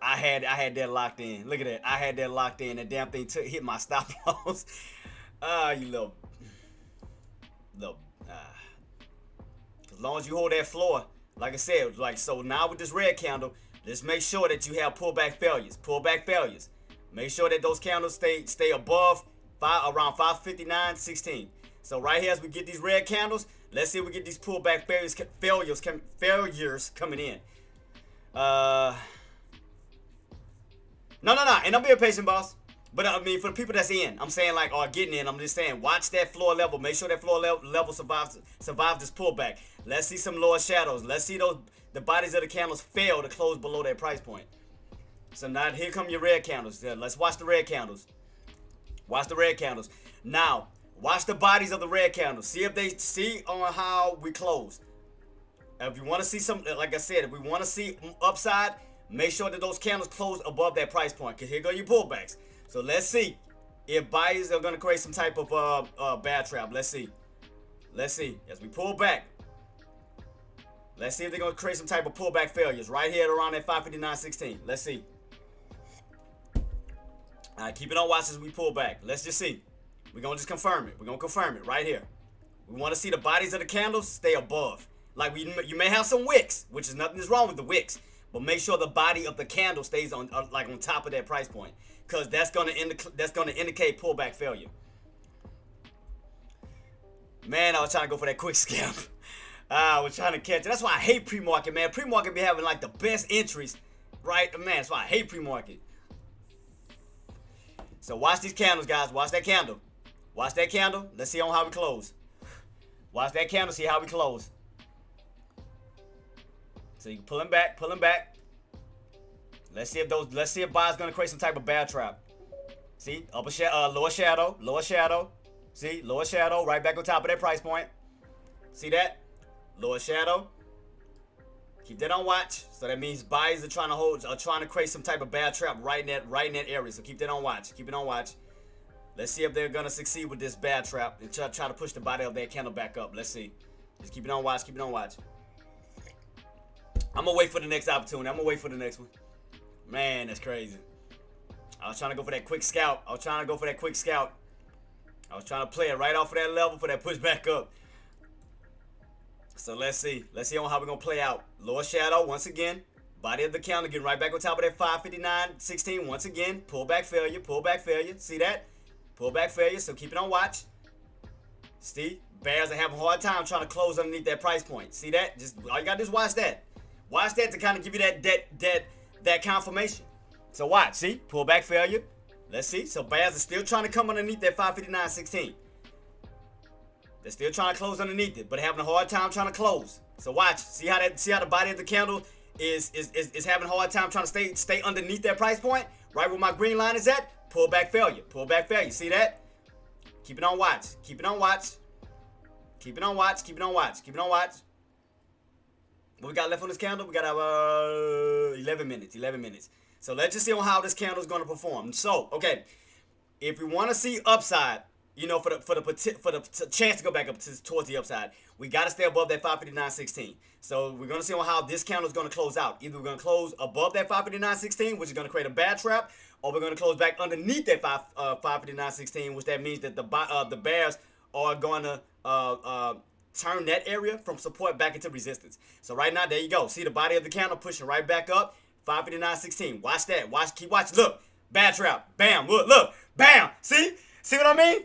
I had that locked in. Look at that. I had that locked in. That damn thing hit my stop loss. You little. As long as you hold that floor, like I said, like so now with this red candle, let's make sure that you have pullback failures. Pullback failures. Make sure that those candles stay above around 559.16. So right here, as we get these red candles, let's see if we get these pullback failures coming in. No. And I'm being patient, boss. But I mean, for the people that's in, I'm saying like, or getting in, I'm just saying, watch that floor level. Make sure that floor level survives this pullback. Let's see some lower shadows. Let's see the bodies of the candles fail to close below that price point. So now here come your red candles. Let's watch the red candles. Watch the red candles. Now, watch the bodies of the red candles. See if they see on how we close. If you want to see some, like I said, if we want to see upside, make sure that those candles close above that price point. Because here go your pullbacks. So let's see if buyers are going to create some type of bad trap. Let's see. Let's see. As we pull back. Let's see if they're going to create some type of pullback failures. Right here around that 559.16. Let's see. Alright, keep it on watch as we pull back. Let's just see. We're going to just confirm it. We're going to confirm it right here. We want to see the bodies of the candles stay above. Like you may have some wicks, which is nothing is wrong with the wicks. But make sure the body of the candle stays on like on top of that price point. Because that's going to indicate pullback failure. Man, I was trying to go for that quick scalp. I was trying to catch it. That's why I hate pre-market, man. Pre-market be having like the best entries. Right? Man, that's why I hate pre-market. So watch these candles, guys. Watch that candle. Watch that candle. Let's see on how we close. Watch that candle. See how we close. So you pull him back. Pull him back. Let's see if buyer's gonna create some type of bad trap. See, lower shadow. See, lower shadow, right back on top of that price point. See that? Lower shadow. Keep that on watch. So that means buyers are trying to create some type of bad trap right in that area. So keep that on watch. Keep it on watch. Let's see if they're gonna succeed with this bad trap and try to push the body of that candle back up. Let's see. Just keep it on watch. Keep it on watch. I'm gonna wait for the next opportunity. I'm gonna wait for the next one. Man, that's crazy. I was trying to go for that quick scout. I was trying to play it right off of that level for that push back up. So let's see. Let's see on how we're going to play out. Lower shadow once again. Body of the candle getting right back on top of that 559.16 once again. Pullback failure. Pullback failure. See that? Pullback failure. So keep it on watch. See? Bears are having a hard time trying to close underneath that price point. See that? Just all you got to do is watch that. Watch that to kind of give you that confirmation. So watch. See? Pullback failure. Let's see. So bears are still trying to come underneath that 559.16. They're still trying to close underneath it, but having a hard time trying to close. So watch. See how the body of the candle is having a hard time trying to stay underneath that price point? Right where my green line is at? Pullback failure. Pullback failure. See that? Keep it on watch. Keep it on watch. Keep it on watch. Keep it on watch. Keep it on watch. What we got left on this candle? We got 11 minutes. 11 minutes. So let's just see on how this candle is going to perform. So, okay, if we want to see upside, you know, for the chance to go back up towards the upside, we got to stay above that 559.16. So we're going to see on how this candle is going to close out. Either we're going to close above that 559.16, which is going to create a bad trap, or we're going to close back underneath that 559.16, which that means that the bears are going to turn that area from support back into resistance. So right now, there you go. See the body of the candle pushing right back up. 559.16. Watch that. Keep watching. Look. Bad trap. Bam. Look. Bam. See what I mean?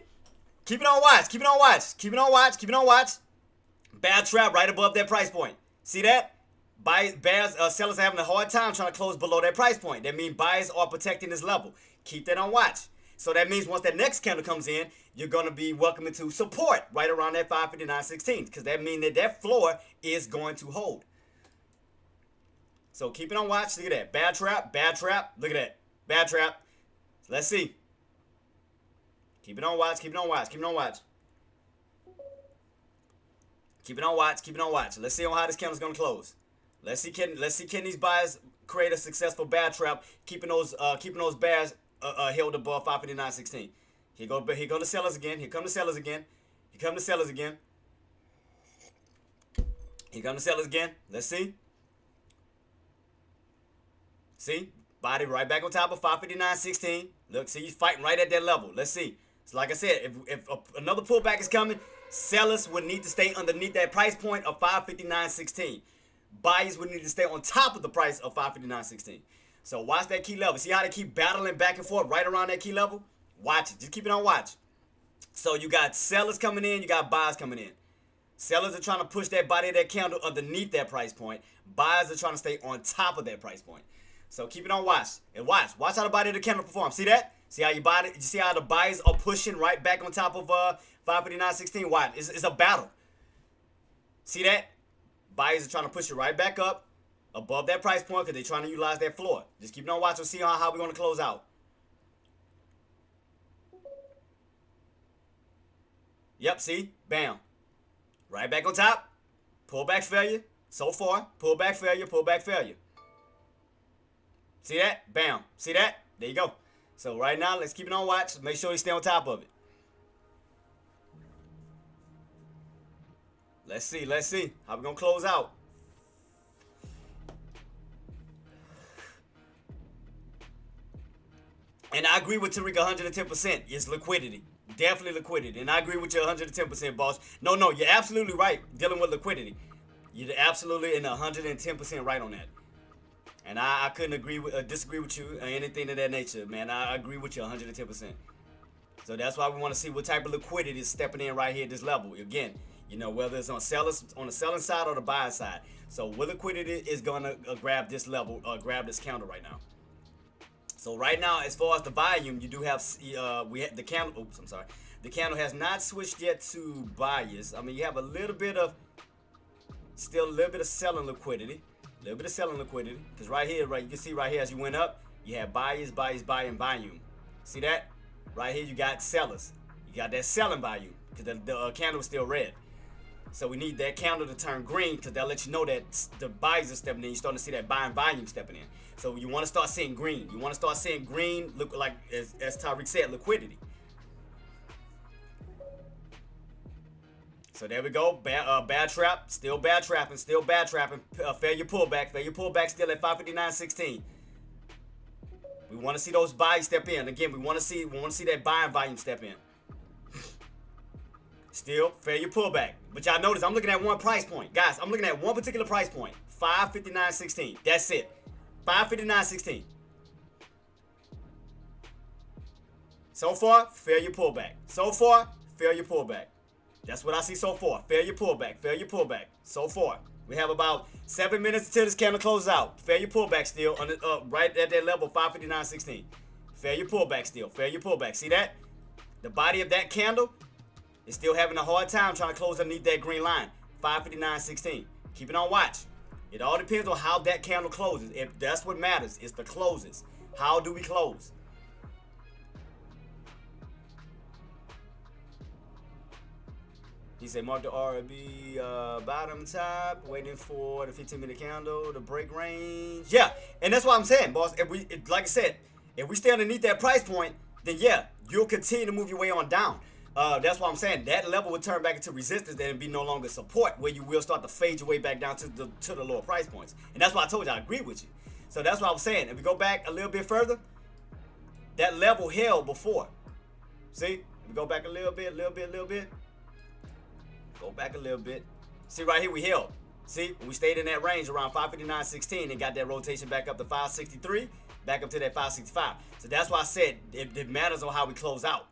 Keep it on watch. Keep it on watch. Keep it on watch. Keep it on watch. Bad trap right above that price point. See that? Sellers are having a hard time trying to close below that price point. That means buyers are protecting this level. Keep that on watch. So that means once that next candle comes in, you're going to be welcome to support right around that 559.16, because that means that floor is going to hold. So keep it on watch. Look at that. Bad trap. Bad trap. Look at that. Bad trap. Let's see. Keep it on watch. Keep it on watch. Keep it on watch. Keep it on watch. Keep it on watch. Let's see on how this candle's going to close. Let's see can these buyers create a successful bad trap, keeping those bears held above 559.16. Here go the sellers again. Here come the sellers again. Here come the sellers again. Here come the sellers again. Let's see. See? Body right back on top of 559.16. Look, see, he's fighting right at that level. Let's see. So like I said, if another pullback is coming, sellers would need to stay underneath that price point of 559.16. Buyers would need to stay on top of the price of 559.16. So watch that key level. See how they keep battling back and forth right around that key level? Watch it. Just keep it on watch. So you got sellers coming in, you got buyers coming in. Sellers are trying to push that body of that candle underneath that price point. Buyers are trying to stay on top of that price point. So keep it on watch. And watch how the body of the candle performs. See that? See how you see how the buyers are pushing right back on top of 559.16? Watch. It's a battle. See that? Buyers are trying to push it right back up above that price point because they're trying to utilize that floor. Just keep it on watch. We'll see how we're going to close out. Yep, see? Bam. Right back on top. Pullback failure. So far. Pullback failure. Pullback failure. See that? Bam. See that? There you go. So right now, let's keep it on watch. Make sure you stay on top of it. Let's see. Let's see. How we going to close out? And I agree with Tariq 110%. It's liquidity. Definitely liquidity. And I agree with you 110%, boss. No, you're absolutely right dealing with liquidity. You're absolutely and 110% right on that. And I couldn't disagree with you or anything of that nature, man. I agree with you 110%. So that's why we want to see what type of liquidity is stepping in right here at this level. Again, you know, whether it's on the selling side or the buying side. So what liquidity is going to grab this level, grab this counter right now. So right now, as far as the volume, you do have we have the candle. Oops, I'm sorry. The candle has not switched yet to buyers. I mean, you have a little bit of selling liquidity. A little bit of selling liquidity, because right here, you can see right here as you went up, you have buyers, buying volume. See that? Right here, you got sellers. You got that selling volume, because the candle is still red. So we need that candle to turn green, because that'll let you know that the buyers are stepping in. You're starting to see that buying volume stepping in. So you want to start seeing green. You want to start seeing green, look like, as Tariq said, liquidity. So there we go. Bad trap. Still bad trapping. Failure pullback still at 559.16. We want to see those buys step in. Again, we want to see that buying volume step in. Still failure pullback. But y'all notice I'm looking at one price point. Guys, I'm looking at one particular price point. 559.16. That's it. 559.16. So far, failure pullback. That's what I see so far. Failure pullback. So far, we have about 7 minutes until this candle closes out. Failure pullback still on the right at that level, 559.16. Failure pullback. See that? The body of that candle is still having a hard time trying to close underneath that green line, 559.16. Keep it on watch. It all depends on how that candle closes. If that's what matters, it's the closes. How do we close? He said, mark the RB bottom top, waiting for the 15-minute candle to break range. Yeah, and that's what I'm saying, boss. Like I said, if we stay underneath that price point, then yeah, you'll continue to move your way on down. That's what I'm saying. That level will turn back into resistance and be no longer support, where you will start to fade your way back down to the lower price points. And that's why I told you I agree with you. So that's what I was saying. If we go back a little bit further, that level held before. See? We go back a little bit. Go back a little bit. See right here, we held. See, we stayed in that range around 559.16 and got that rotation back up to 563, back up to that 565. So that's why I said it matters on how we close out.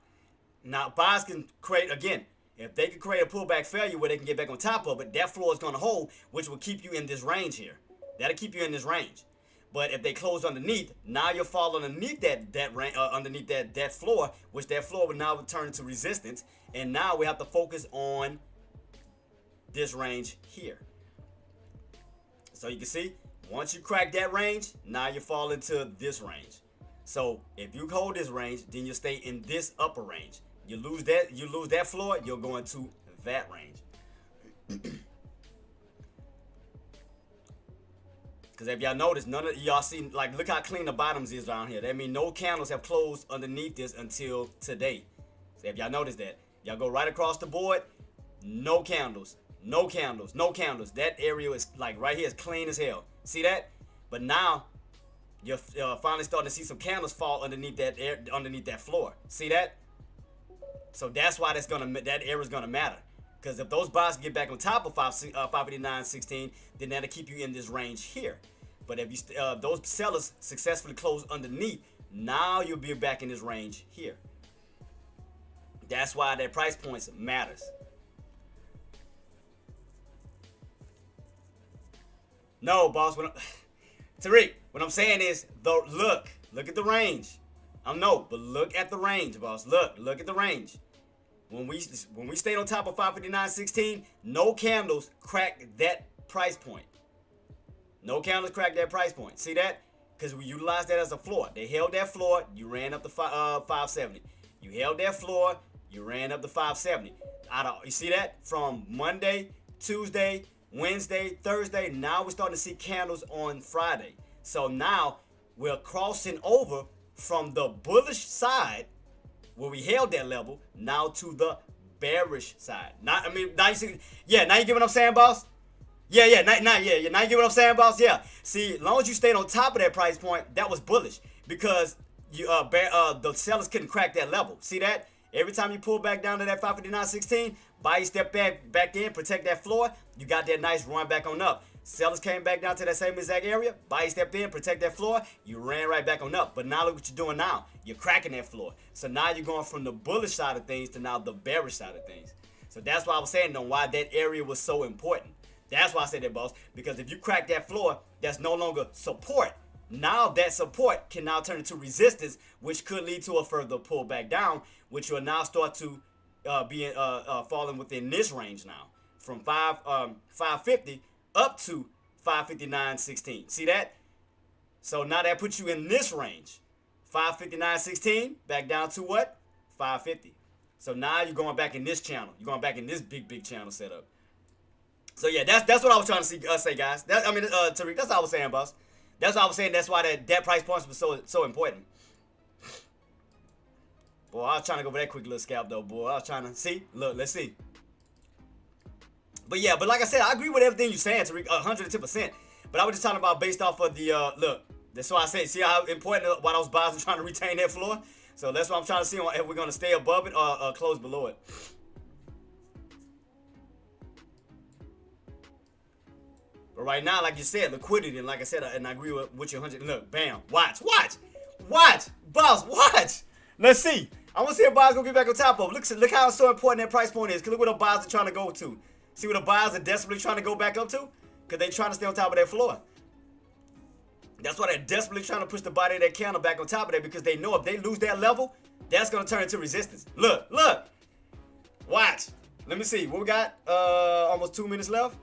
Now, buyers can create, again, if they can create a pullback failure where they can get back on top of it, that floor is going to hold, which will keep you in this range here. That'll keep you in this range. But if they close underneath, now you'll fall underneath that floor, which that floor will now turn into resistance. And now we have to focus on this range here. So you can see, once you crack that range, now you fall into this range. So if you hold this range, then you stay in this upper range. You lose that floor, you'll go into that range. Because if y'all notice, none of y'all see, like, look how clean the bottoms is down here. That means no candles have closed underneath this until today. So if y'all notice that, y'all go right across the board, no candles. No candles, no candles. That area is like right here is clean as hell. See that? But now you're finally starting to see some candles fall underneath that floor. See that? So that's why that area is gonna matter. Because if those buys get back on top of 559.16, then that'll keep you in this range here. But if those sellers successfully close underneath, now you'll be back in this range here. That's why that price points matters. No, boss. Tariq, what I'm saying is, look at the range. But look at the range, boss. Look at the range. When we stayed on top of 559.16, no candles cracked that price point. No candles cracked that price point. See that? Because we utilized that as a floor. They held that floor. You ran up to 570. You held that floor. You ran up to 570. You see that? From Monday, Tuesday, Wednesday, Thursday. Now we're starting to see candles on Friday. So now we're crossing over from the bullish side where we held that level now to the bearish side. Now you get what I'm saying, boss? Now you get what I'm saying, boss? Yeah. See, as long as you stayed on top of that price point, that was bullish because the sellers couldn't crack that level. See that? Every time you pull back down to that 559.16, buy your step back in, protect that floor, you got that nice run back on up. Sellers came back down to that same exact area, buy your step in, protect that floor, you ran right back on up. But now look what you're doing now. You're cracking that floor. So now you're going from the bullish side of things to now the bearish side of things. So that's why I was saying why that area was so important. That's why I said that, boss. Because if you crack that floor, that's no longer support. Now that support can now turn into resistance, which could lead to a further pullback down, which will now start to be falling within this range now, from 550 up to 559.16. See that? So now that puts you in this range, 559.16 back down to what? 550. So now you're going back in this channel. You're going back in this big channel setup. So yeah, that's what I was trying to say, guys. Tariq, that's what I was saying, boss. That's what I was saying. That's why that price point was so important. Boy, I was trying to go for that quick little scalp though, boy. I was trying to see. Look, let's see. But yeah, but like I said, I agree with everything you're saying, Tariq, 110%. But I was just talking about based off of the look. That's why I said, see how important why those buys are trying to retain that floor. So that's what I'm trying to see if we're gonna stay above it or close below it. But right now, like you said, liquidity, and like I said, and I agree with you 100. Look, bam, watch, boss, watch. Let's see. I want to see if buyers gonna get back on top of. Look how so important that price point is. Cause look what the buyers are trying to go to. See what the buyers are desperately trying to go back up to? Cause they trying to stay on top of that floor. That's why they're desperately trying to push the body of that candle back on top of that, because they know if they lose that level, that's gonna turn into resistance. Look, watch. Let me see. What we got? Almost 2 minutes left.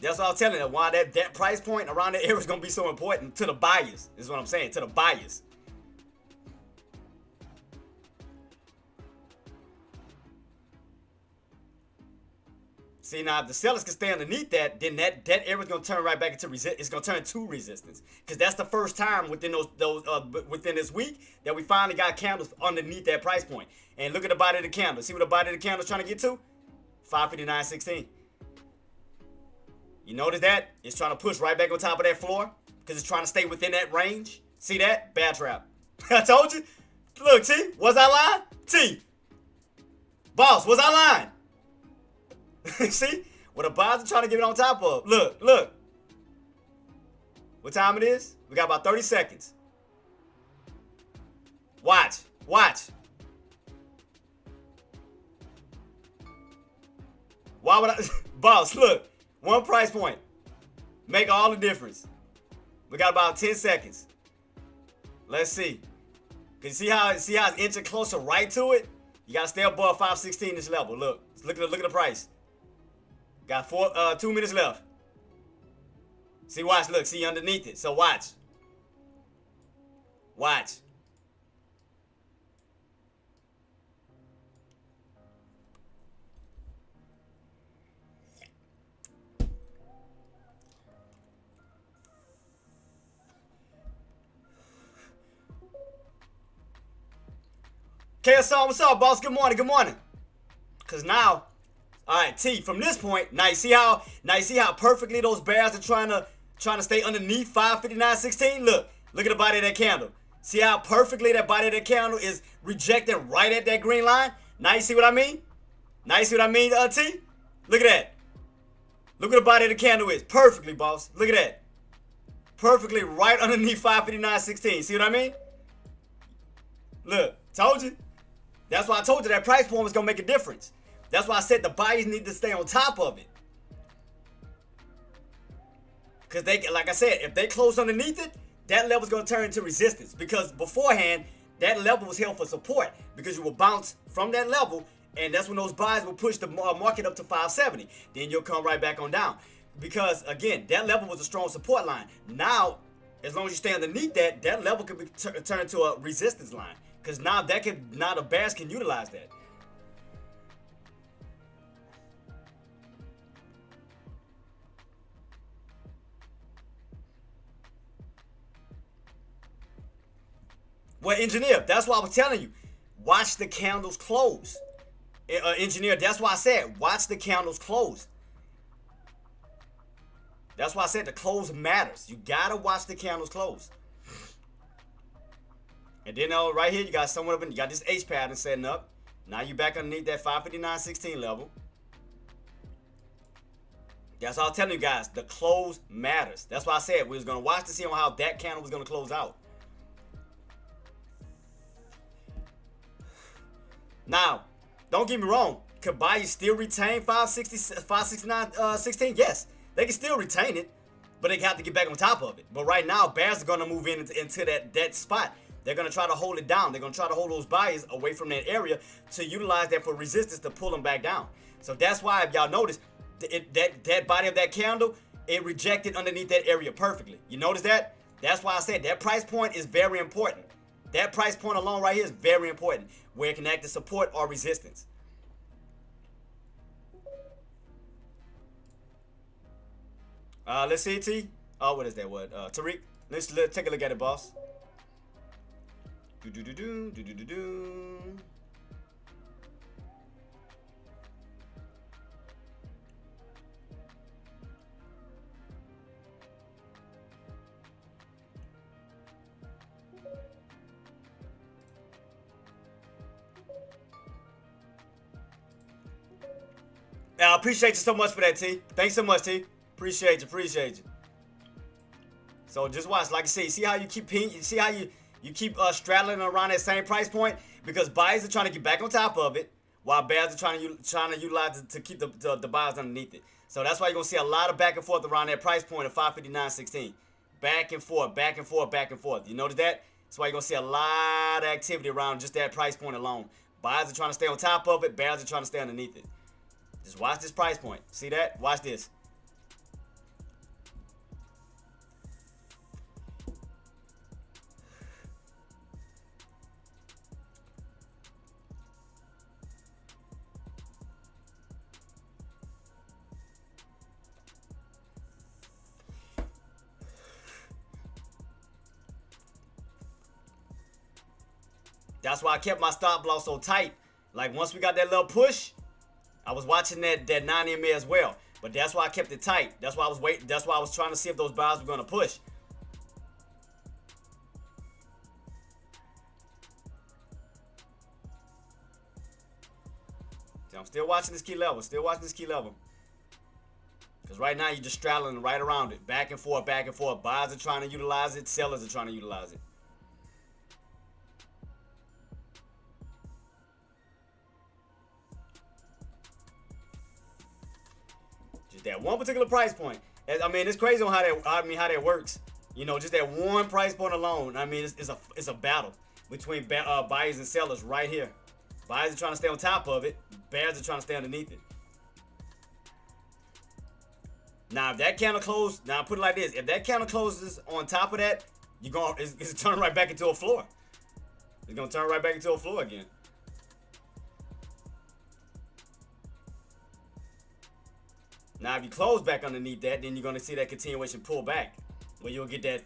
That's what I was telling you. Why that price point around that area is gonna be so important to the buyers. Is what I'm saying. To the buyers. See, now if the sellers can stay underneath that, then that area is gonna turn right back into resistance. It's gonna turn to resistance, because that's the first time within within this week that we finally got candles underneath that price point. And look at the body of the candle. See what the body of the candle is trying to get to? 559.16. You notice that? It's trying to push right back on top of that floor because it's trying to stay within that range. See that? Bad trap. I told you. Look, T, was I lying? T. Boss, was I lying? See? What the buyers are trying to get it on top of. Look. What time it is? We got about 30 seconds. Watch. Why would I? Boss, look. One price point. Make all the difference. We got about 10 seconds. Let's see. Can you see how it's inching closer right to it? You gotta stay above 516 this level. Look at the price. Got 2 minutes left. See, watch, look, see underneath it. So watch. KSR, what's up, boss? Good morning. Because now, All right, T. From this point, now you see how perfectly those bears are trying to stay underneath 559.16. Look at the body of that candle. See how perfectly that body of that candle is rejecting right at that green line. Now you see what I mean? T. Look at that. Look what the body of the candle is. Perfectly, boss. Look at that. Perfectly right underneath 559.16. See what I mean? Look, told you. That's why I told you that price point was going to make a difference. That's why I said the buyers need to stay on top of it. Because like I said, if they close underneath it, that level is going to turn into resistance. Because beforehand, that level was held for support. Because you will bounce from that level, and that's when those buyers will push the market up to 570. Then you'll come right back on down. Because, again, that level was a strong support line. Now, as long as you stay underneath that, that level could be turned into a resistance line. Because now the bears can utilize that. Well, engineer, that's why I was telling you, watch the candles close. Engineer, that's why I said, watch the candles close. That's why I said the close matters. You gotta watch the candles close. And then right here, you got someone up in, you got this H pattern setting up. Now you back underneath that 559.16 level. That's all I'm telling you guys. The close matters. That's why I said we was gonna watch to see on how that candle was gonna close out. Now, don't get me wrong. Could buyers still retain 569.16? Yes, they can still retain it, but they have to get back on top of it. But right now, bears are gonna move into that spot. They're gonna try to hold it down. They're gonna try to hold those buyers away from that area to utilize that for resistance to pull them back down. So that's why, if y'all notice, that body of that candle, it rejected underneath that area perfectly. You notice that? That's why I said that price point is very important. That price point alone right here is very important, where it can act as support or resistance. Let's see, T. Oh, what is that? What? Tariq. Let's take a look at it, boss. I appreciate you so much for that, T. Thanks so much, T. Appreciate you. So just watch, like I say, see how you keep straddling around that same price point, because buyers are trying to get back on top of it, while bears are trying to utilize it to keep the buyers underneath it. So that's why you're gonna see a lot of back and forth around that price point of 559.16. Back and forth. You notice that? That's why you're gonna see a lot of activity around just that price point alone. Buyers are trying to stay on top of it, bears are trying to stay underneath it. Just watch this price point. See that? Watch this. That's why I kept my stop loss so tight. Like, once we got that little push, I was watching that 9 MA as well. But that's why I kept it tight. That's why I was waiting. That's why I was trying to see if those buyers were going to push. See, I'm still watching this key level. Because right now, you're just straddling right around it. Back and forth. Buyers are trying to utilize it. Sellers are trying to utilize it. That one particular price point. I mean, it's crazy on how that works. You know, just that one price point alone. I mean, it's a battle between buyers and sellers right here. Buyers are trying to stay on top of it. Bears are trying to stay underneath it. Now, if that candle closes, now put it like this: if that candle closes on top of that, it's turning right back into a floor. It's gonna turn right back into a floor again. Now, if you close back underneath that, then you're going to see that continuation pull back, where you'll get that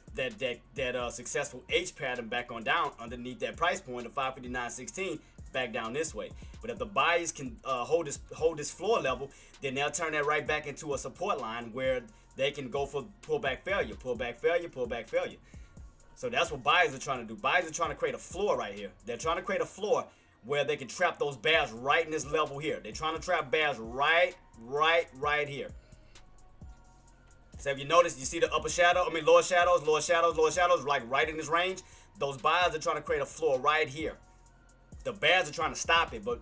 successful H pattern back on down underneath that price point of 559.16, back down this way. But if the buyers can hold this floor level, then they'll turn that right back into a support line where they can go for pullback failure, pullback failure, pullback failure. So that's what buyers are trying to do. Buyers are trying to create a floor right here. They're trying to create a floor where they can trap those bears right in this level here. They're trying to trap bears right here. So if you notice, you see the lower shadows, like right in this range. Those buyers are trying to create a floor right here. The bears are trying to stop it, but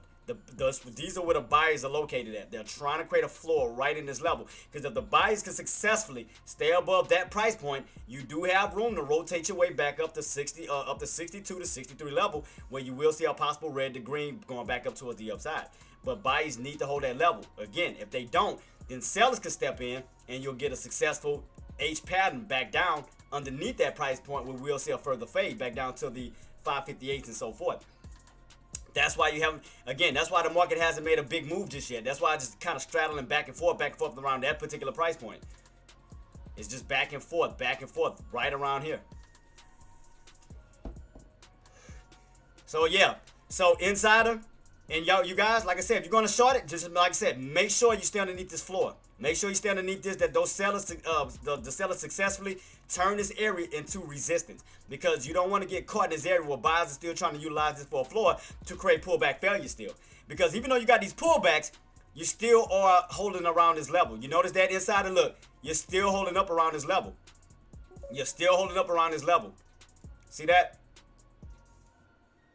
these are where the buyers are located at. They're trying to create a floor right in this level. Because if the buyers can successfully stay above that price point, you do have room to rotate your way back up to 62 to 63 level, where you will see a possible red to green going back up towards the upside. But buyers need to hold that level. Again, if they don't, then sellers can step in and you'll get a successful H pattern back down underneath that price point, where we'll see a further fade back down to the 558s and so forth. That's why that's why the market hasn't made a big move just yet. That's why I just kind of straddling back and forth around that particular price point. It's just back and forth, right around here. So yeah, so insider, and you guys, like I said, if you're gonna short it, just like I said, make sure you stay underneath this floor. Make sure you stay underneath this, that those sellers, the sellers successfully turn this area into resistance. Because you don't want to get caught in this area where buyers are still trying to utilize this for a floor to create pullback failure still. Because even though you got these pullbacks, you still are holding around this level. You notice that insider, look, you're still holding up around this level. You're still holding up around this level. See that?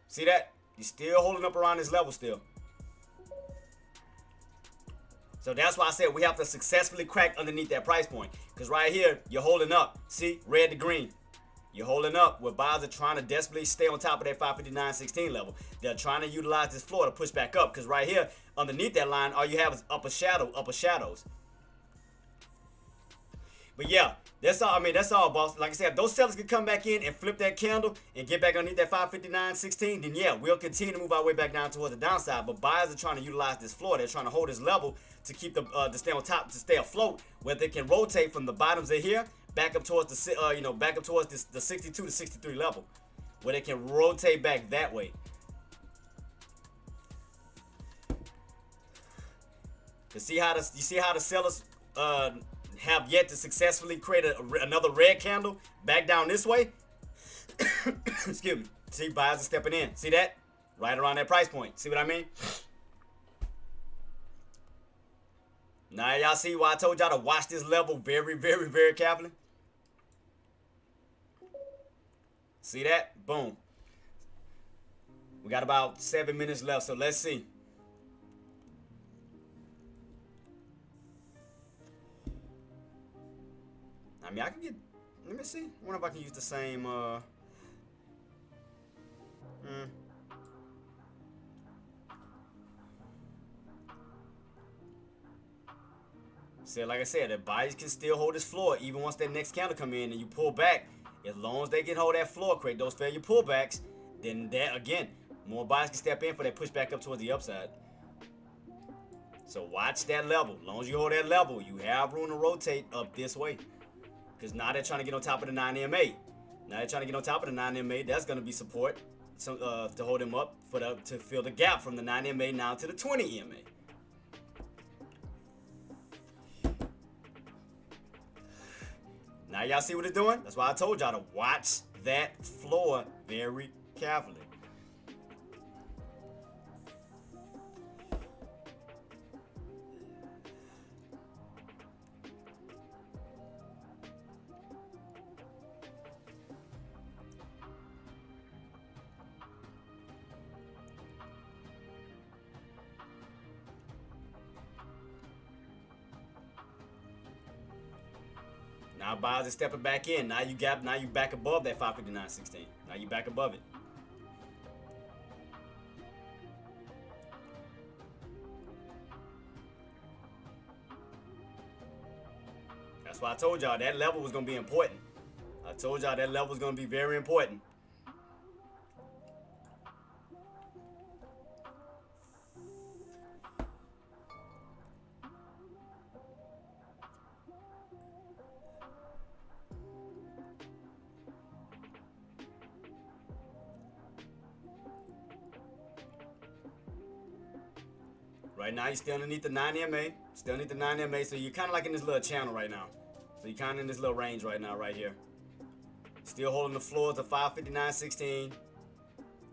See that? You're still holding up around this level still. So that's why I said we have to successfully crack underneath that price point. Because right here, you're holding up. See, red to green. You're holding up where buyers are trying to desperately stay on top of that 559.16 level. They're trying to utilize this floor to push back up. Because right here, underneath that line, all you have is upper shadows. But yeah, that's all. I mean, that's all, boss. Like I said, if those sellers can come back in and flip that candle and get back underneath that 559.16, then yeah, we'll continue to move our way back down towards the downside. But buyers are trying to utilize this floor. They're trying to hold this level to keep to stay on top, to stay afloat, where they can rotate from the bottoms of here back up towards the back up towards the 62 to 63 level, where they can rotate back that way. You see how the sellers have yet to successfully create another red candle back down this way. Excuse me. See, buyers are stepping in. See that? Right around that price point. See what I mean? Now y'all see why I told y'all to watch this level very, very, very carefully. See that? Boom. We got about 7 minutes left, so let's see. I mean, I can get, let me see. I wonder if I can use the same, See, like I said, the buyers can still hold this floor even once that next candle come in and you pull back. As long as they can hold that floor, create those failure pullbacks, then that, again, more buyers can step in for that push back up towards the upside. So watch that level. As long as you hold that level, you have room to rotate up this way. Because now they're trying to get on top of the 9 EMA. Now they're trying to get on top of the 9 EMA. That's going to be support to hold them up to fill the gap from the 9 EMA now to the 20 EMA. Now y'all see what it's doing? That's why I told y'all to watch that floor very carefully. Now buyers are stepping back in. Now you back above that 559.16. Now you back above it. That's why I told y'all that level was gonna be important. I told y'all that level was gonna be very important. Right now, you're still underneath the 9 EMA. Still underneath the 9 EMA, so you're kind of like in this little channel right now. So you're kind of in this little range right now, right here. Still holding the floors of 559.16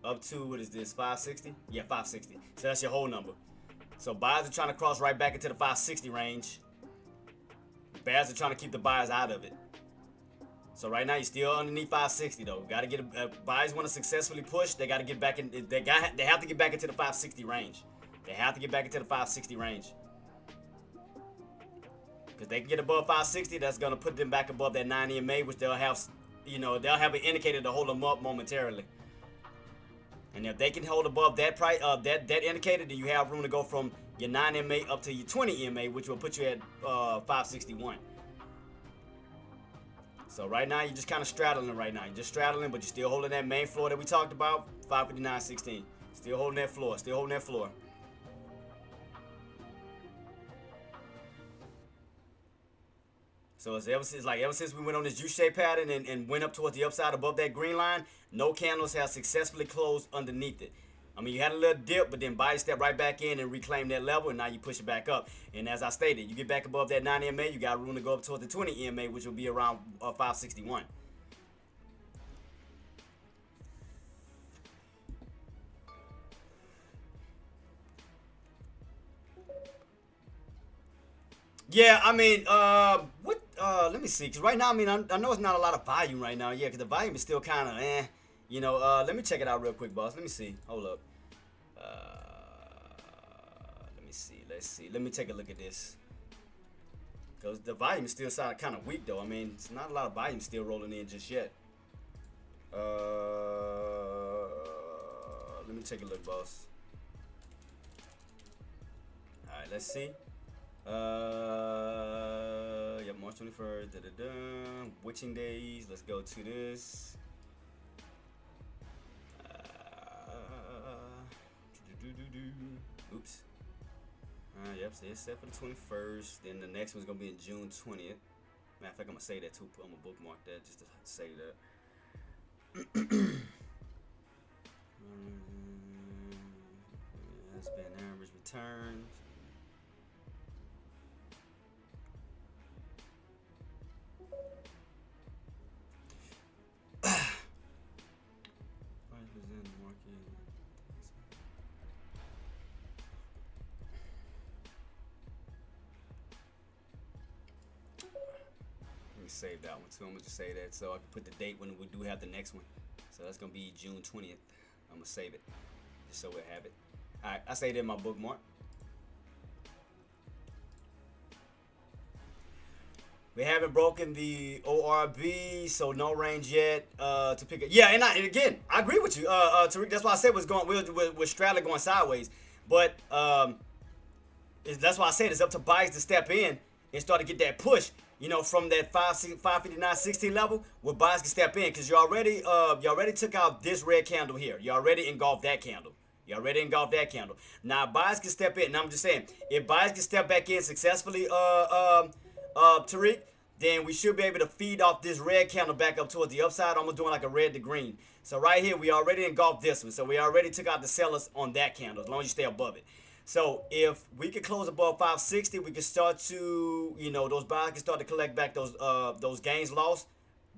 up to, what is this, 560? Yeah, 560. So that's your whole number. So buyers are trying to cross right back into the 560 range. Bears are trying to keep the buyers out of it. So right now you're still underneath 560 though. Got to get buyers want to successfully push. They got to get back in. They have to get back into the 560 range. They have to get back into the 560 range. Because they can get above 560, that's gonna put them back above that 9 EMA, which they'll have, they'll have an indicator to hold them up momentarily. And if they can hold above that price, that indicator, then you have room to go from your 9 EMA up to your 20 EMA, which will put you at 561. So right now, you're just kind of straddling it right now. You're just straddling, but you're still holding that main floor that we talked about, 559.16. Still holding that floor. Still holding that floor. So it's ever since we went on this U-shaped pattern and went up towards the upside above that green line, no candles have successfully closed underneath it. I mean, you had a little dip, but then buyers step right back in and reclaim that level, and now you push it back up. And as I stated, you get back above that 9 EMA, you got room to go up towards the 20 EMA, which will be around 561. Yeah, I mean, let me see, because right now, I mean, I know it's not a lot of volume right now, yeah, because the volume is still kind of, let me check it out real quick, boss. Let me see. Hold up. Let's see. Let me take a look at this. Because the volume still sound kind of weak, though. I mean, it's not a lot of volume still rolling in just yet. Let me take a look, boss. All right, let's see. Yeah, March 21st. Witching days. Let's go to this. Oops. Yep, so it's set for the 21st. Then the next one's gonna be in June 20th. Matter of fact, I'm gonna say that too. I'm gonna bookmark that just to say that. That's been average returns. Save that one too. I'm gonna just say that so I can put the date when we do have the next one. So that's gonna be June 20th. I'm gonna save it just so we'll have it. All right, I saved it in my bookmark. We haven't broken the ORB, so no range yet to pick it. Yeah, and again, I agree with you, Tariq. That's why I said we're straddling going sideways, but that's why I said it's up to buyers to step in and start to get that push. From that 559.16 level, where buyers can step in, because you already took out this red candle here. You already engulfed that candle. Now buyers can step in. Now I'm just saying, if buyers can step back in successfully, Tariq, then we should be able to feed off this red candle back up towards the upside, almost doing like a red to green. So right here, we already engulfed this one. So we already took out the sellers on that candle, as long as you stay above it. So if we can close above 560, we can start to, those buyers can start to collect back those gains lost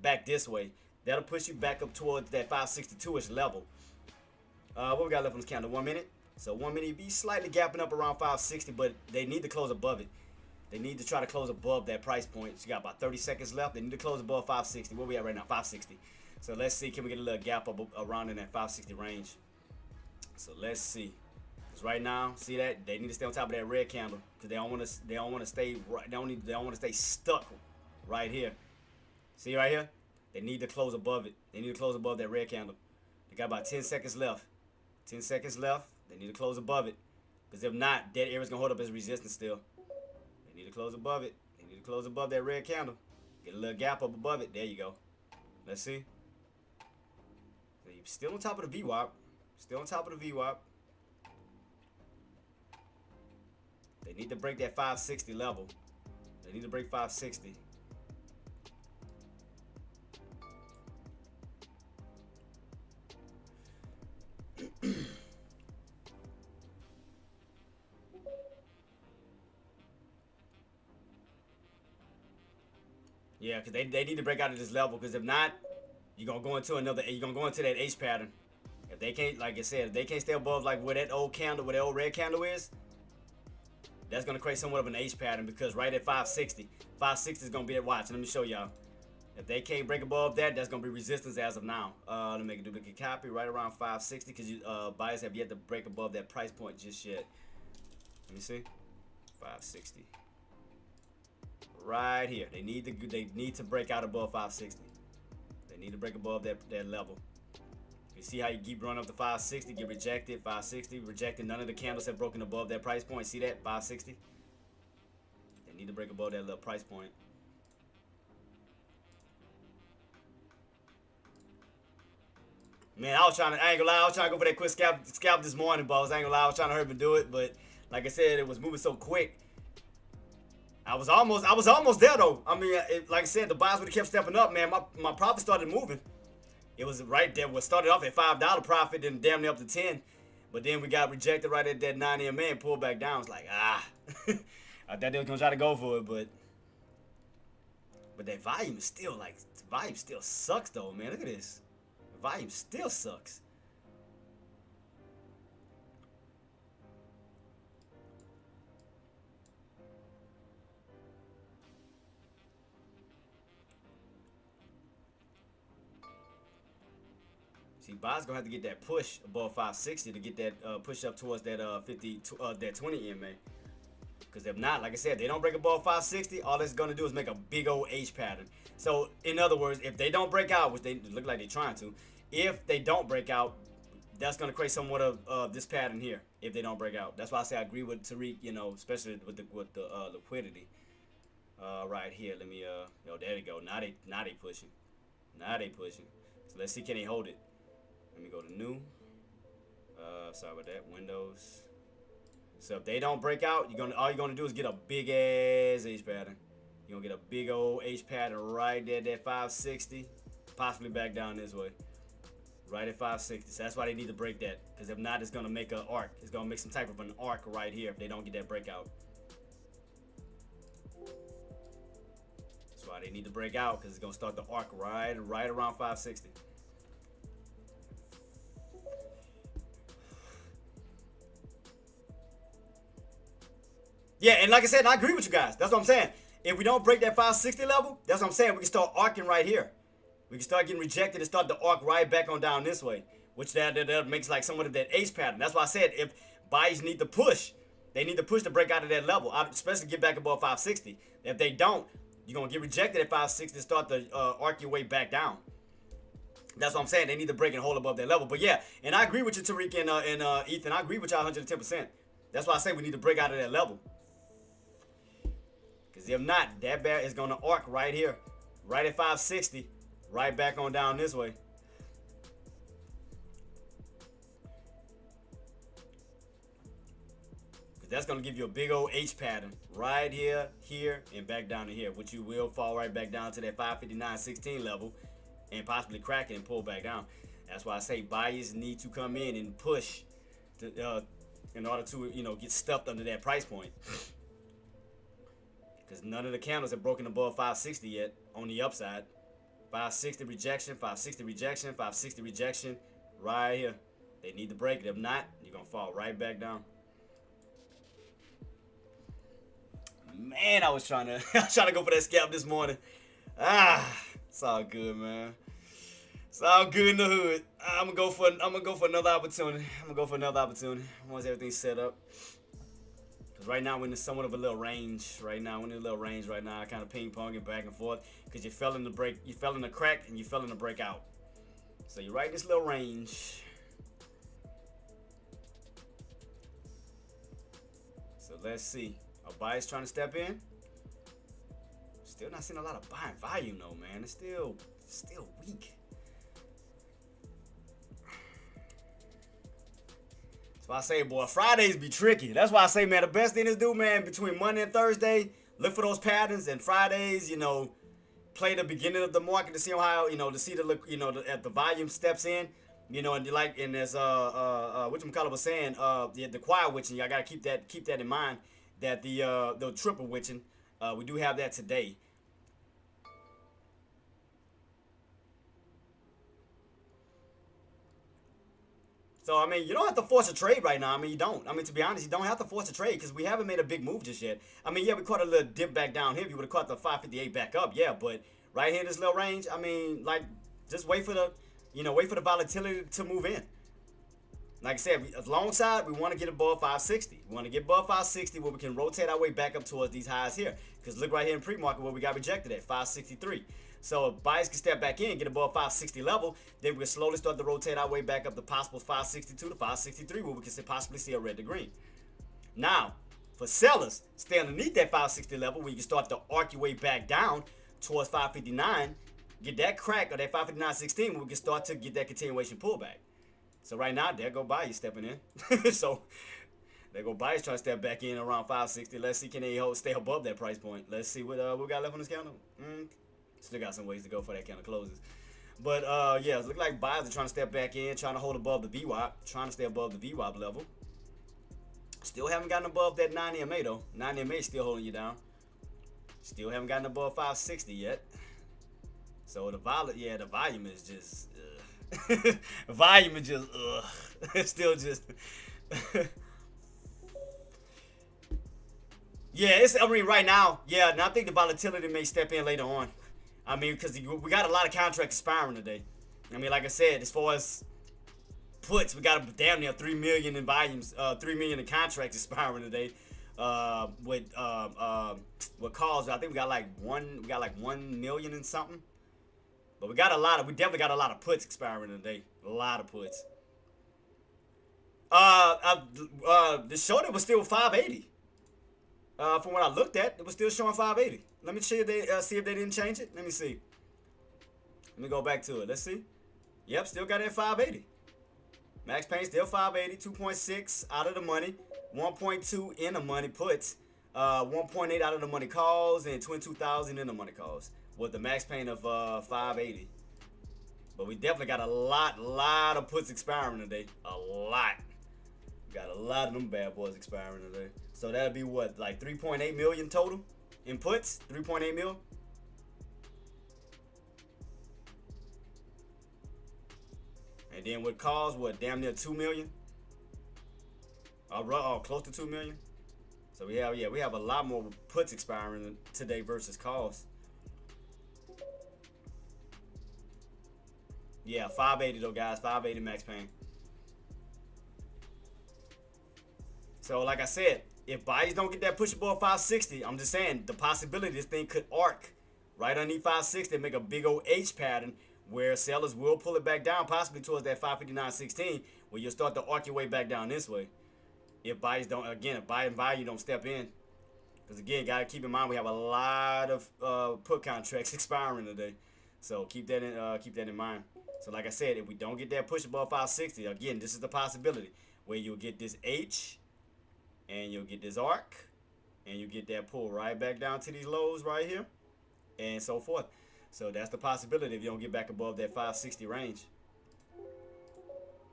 back this way. That'll push you back up towards that 562-ish level. What we got left on this candle? 1 minute. So 1 minute, you'd be slightly gapping up around 560, but they need to close above it. They need to try to close above that price point. So you got about 30 seconds left. They need to close above 560. Where we at right now? 560. So let's see, can we get a little gap up around in that 560 range? So let's see. Right now, see that they need to stay on top of that red candle because they don't want to stay right. They don't want to stay stuck right here. See right here, they need to close above it. They need to close above that red candle. They got about 10 seconds left. 10 seconds left. They need to close above it because if not, that area's gonna hold up as resistance still. They need to close above it. They need to close above that red candle. Get a little gap up above it. There you go. Let's see. So you're still on top of the VWAP. Still on top of the VWAP. They need to break that 560 level. They need to break 560. Yeah, because they need to break out of this level. Because if not, you're gonna go into that H pattern. If they can't, like I said, if they can't stay above like where that old red candle is, that's gonna create somewhat of an H pattern. Because right at 560, 560 is gonna be at watch. Let me show y'all. If they can't break above that, that's gonna be resistance as of now. Let me make a duplicate copy right around 560 because buyers have yet to break above that price point just yet. Let me see, 560. Right here, they need to break out above 560. They need to break above that level. You see how you keep running up to 560, get rejected, 560, rejected. None of the candles have broken above that price point. See that? 560. They need to break above that little price point. Man, I ain't gonna lie, I was trying to go for that quick scalp this morning, boss. I ain't gonna lie, I was trying to hurry and do it, but like I said, it was moving so quick. I was almost there though. I mean, like I said, the buys would have kept stepping up, man. My profit started moving. It was right there. We started off at $5 profit, then damn near up to 10, but then we got rejected right at that 9 EMA and pulled back down. It's like I thought they was gonna try to go for it, but that volume is still like still sucks though, man. Look at this. The volume still sucks. See, buyers gonna have to get that push above 560 to get that push up towards that that 20 EMA. Because if not, like I said, they don't break above 560. All it's gonna do is make a big old H pattern. So in other words, if they don't break out, which they look like they're trying to, if they don't break out, that's gonna create somewhat of this pattern here. If they don't break out, that's why I say I agree with Tariq. You know, especially with the liquidity. Right here, let me there they go. Now they pushing. Now they pushing. So let's see, can they hold it? Let me go to new. Sorry about that. Windows. So if they don't break out, all you're gonna do is get a big ass H pattern. You're gonna get a big old H pattern right there, that 560, possibly back down this way. Right at 560. So that's why they need to break that. Because if not, it's gonna make an arc. It's gonna make some type of an arc right here if they don't get that breakout. That's why they need to break out, because it's gonna start the arc right around 560. Yeah, and like I said, I agree with you guys. That's what I'm saying. If we don't break that 560 level, that's what I'm saying. We can start arcing right here. We can start getting rejected and start the arc right back on down this way, which that makes like somewhat of that H pattern. That's why I said if buyers need to push, they need to push to break out of that level, especially get back above 560. If they don't, you're going to get rejected at 560 and start to arc your way back down. That's what I'm saying. They need to break and hold above that level. But yeah, and I agree with you, Tariq and Ethan. I agree with y'all 110%. That's why I say we need to break out of that level. Because if not, that bear is going to arc right here, right at 560, right back on down this way. Because that's going to give you a big old H pattern right here, here, and back down to here, which you will fall right back down to that 559.16 level and possibly crack it and pull back down. That's why I say buyers need to come in and push to, in order to, get stuffed under that price point. Because none of the candles have broken above 560 yet on the upside. 560 rejection, 560 rejection, 560 rejection, right here. They need to break it. If not, you're going to fall right back down. Man, I was trying to go for that scalp this morning. It's all good, man. It's all good in the hood. I'm gonna go for another opportunity. Once everything's set up. Cause right now we're in somewhat of a little range. I kind of ping ponging back and forth. Cause you fell in the crack, and you fell in the breakout. So you're right in this little range. So let's see. Are buyers trying to step in? Still not seeing a lot of buying volume though, man. It's still weak. That's why I say, boy, Fridays be tricky. That's why I say, man, the best thing to do, man, between Monday and Thursday, look for those patterns, and Fridays, play the beginning of the market to see how, to see the volume steps in, and there's whatchamacallit was saying, the quiet witching. Y'all gotta keep that in mind, that the triple witching, we do have that today. So, I mean, you don't have to force a trade right now. I mean, you don't. I mean, to be honest, you don't have to force a trade because we haven't made a big move just yet. I mean, yeah, we caught a little dip back down here. If you would have caught the 558 back up, yeah, but right here in this little range, I mean, like, just wait for the, wait for the volatility to move in. Like I said, alongside, we want to get above 560. We want to get above 560 where we can rotate our way back up towards these highs here. Because look right here in pre-market where we got rejected at, 563. So if buyers can step back in, get above 560 level, then we can slowly start to rotate our way back up to possible 562 to 563 where we can possibly see a red to green. Now, for sellers, stay underneath that 560 level where you can start to arc your way back down towards 559, get that crack or that 559.16 where we can start to get that continuation pullback. So right now, there go buyers stepping in. So there go buyers trying to step back in around 560. Let's see, can they stay above that price point? Let's see what we got left on this candle. Still got some ways to go for that candle closes. But yeah, it looks like buyers are trying to step back in, trying to hold above the VWAP, trying to stay above the VWAP level. Still haven't gotten above that 9 EMA though. 9 EMA is still holding you down. Still haven't gotten above 560 yet. So the volume is just volume is just it's still just yeah, I mean right now, yeah, and I think the volatility may step in later on. I mean, because we got a lot of contracts expiring today. I mean, like I said, as far as puts, we got damn near 3 million in volumes, 3 million in contracts expiring today. With calls, I think we got like 1 million and something. But we definitely got a lot of puts expiring today. A lot of puts. The short was still 580. From what I looked at, it was still showing 580. Let me see if they didn't change it. Let me see. Let me go back to it. Let's see. Yep, still got it at 580. Max Pain still 580, 2.6 out of the money, 1.2 in the money puts, 1.8 out of the money calls, and 22,000 in the money calls with the max pain of 580. But we definitely got a lot of puts expiring today. A lot. We got a lot of them bad boys expiring today. So that'll be what, like 3.8 million total in puts? 3.8 mil? And then with calls, what, damn near 2 million? Close to 2 million. So we have a lot more puts expiring today versus calls. Yeah, 580 though, guys. 580 max pain. So like I said, if buyers don't get that push above 560, I'm just saying the possibility this thing could arc right underneath 560 and make a big old H pattern where sellers will pull it back down, possibly towards that 559.16, where you'll start to arc your way back down this way. If buyers don't, again, if buy and value don't step in. Because again, gotta keep in mind we have a lot of put contracts expiring today. So keep that in mind. So like I said, if we don't get that push above 560, again, this is the possibility where you'll get this H and you'll get this arc and you get that pull right back down to these lows right here and so forth. So that's the possibility if you don't get back above that 560 range.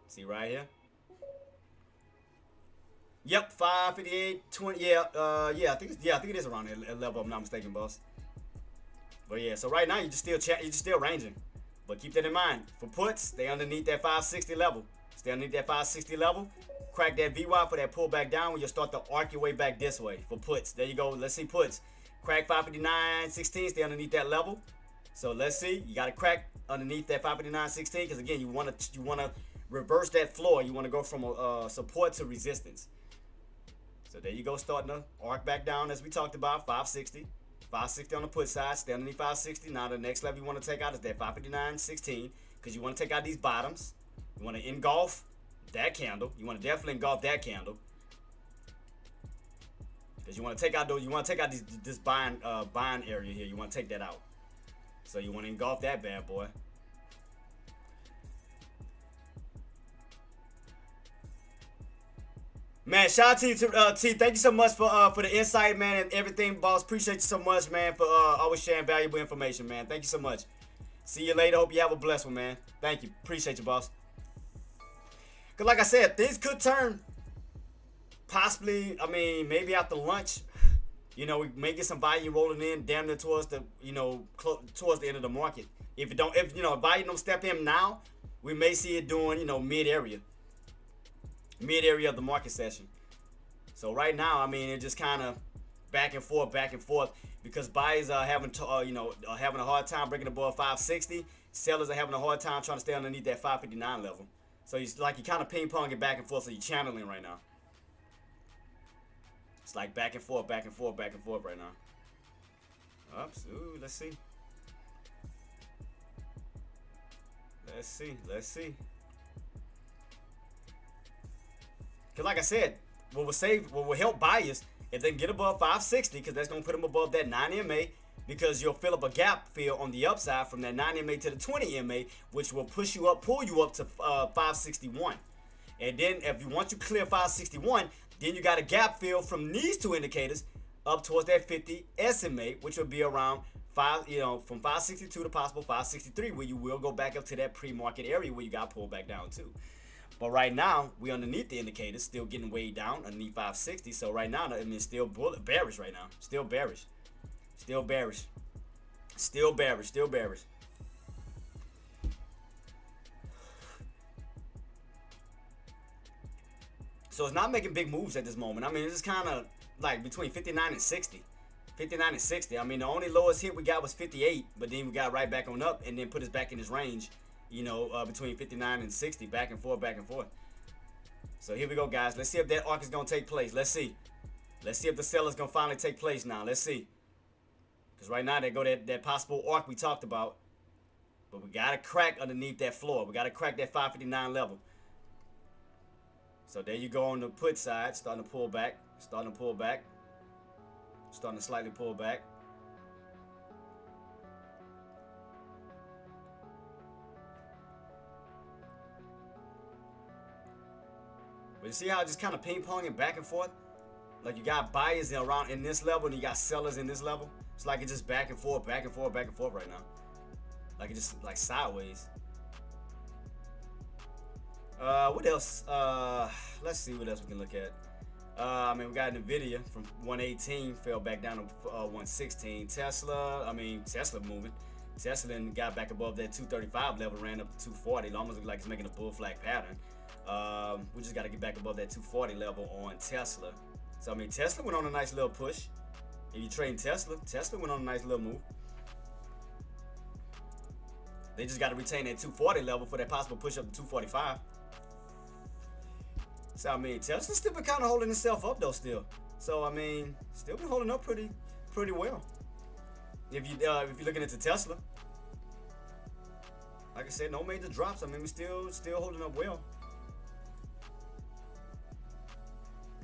See right here? Yep, 558, 20. Yeah, I think it is around that level. If I'm not mistaken, boss. But yeah, so right now you're just still ranging. But keep that in mind. For puts, stay underneath that 560 level. Stay underneath that 560 level. Crack that VWAP for that pullback down when you start to arc your way back this way. For puts, there you go. Let's see puts. Crack 559.16. Stay underneath that level. So let's see. You got to crack underneath that 559.16 because again, you want to reverse that floor. You want to go from support to resistance. So there you go, starting to arc back down as we talked about, 560. 560 on the put side, stay underneath 560. Now the next level you want to take out is that 559.16 because you want to take out these bottoms. You want to engulf that candle. You want to definitely engulf that candle because you want to take out this buying area here. You want to take that out. So you want to engulf that bad boy. Man, shout out to you, T. Thank you so much for the insight, man, and everything, boss. Appreciate you so much, man, for always sharing valuable information, man. Thank you so much. See you later. Hope you have a blessed one, man. Thank you. Appreciate you, boss. Because like I said, things could turn possibly, I mean, maybe after lunch. You know, we may get some volume rolling in damn near towards the, towards the end of the market. If volume don't step in now, we may see it doing, mid area. mid area of the market session. So right now, I mean, it just kind of back and forth, because buyers are having having a hard time breaking above 560. Sellers are having a hard time trying to stay underneath that 559 level. So you're kind of ping ponging back and forth. So you're channeling right now. It's like back and forth right now. Oops. Ooh, let's see. Let's see. Because like I said, what will help buyers if they can get above 560, because that's going to put them above that 9 MA, because you'll fill up a gap fill on the upside from that 9 MA to the 20 MA, which will pull you up to 561. And then if you want to clear 561, then you got a gap fill from these two indicators up towards that 50 SMA, which will be around from 562 to possible 563, where you will go back up to that pre-market area where you got pulled back down to. But right now, we underneath the indicators, still getting way down underneath 560. So right now, I mean, still bearish right now. Still bearish. So it's not making big moves at this moment. I mean, it's just kind of like between 59 and 60. 59 and 60. I mean, the only lowest hit we got was 58, but then we got right back on up and then put us back in this range, between 59 and 60, back and forth. So here we go, guys. Let's see if that arc is going to take place. Let's see if the seller's going to finally take place now. Let's see. Because right now, they go that possible arc we talked about. But we got to crack underneath that floor. We got to crack that 559 level. So there you go on the put side. Starting to pull back. Starting to slightly pull back. But you see how it's just kind of ping-ponging back and forth? Like you got buyers around in this level and you got sellers in this level. It's like it's just back and forth right now. Like it's just like sideways. What else? Let's see what else we can look at. I mean, we got Nvidia from 118, fell back down to 116. Tesla moving. Tesla then got back above that 235 level, ran up to 240. It almost looks like it's making a bull flag pattern. We just got to get back above that 240 level on Tesla. So, I mean, Tesla went on a nice little push. If you're trading Tesla went on a nice little move. They just got to retain that 240 level for that possible push up to 245. So, I mean, Tesla's still been kind of holding itself up, though, still. So, I mean, still been holding up pretty well. If you're looking into Tesla, like I said, no major drops. I mean, we're still holding up well.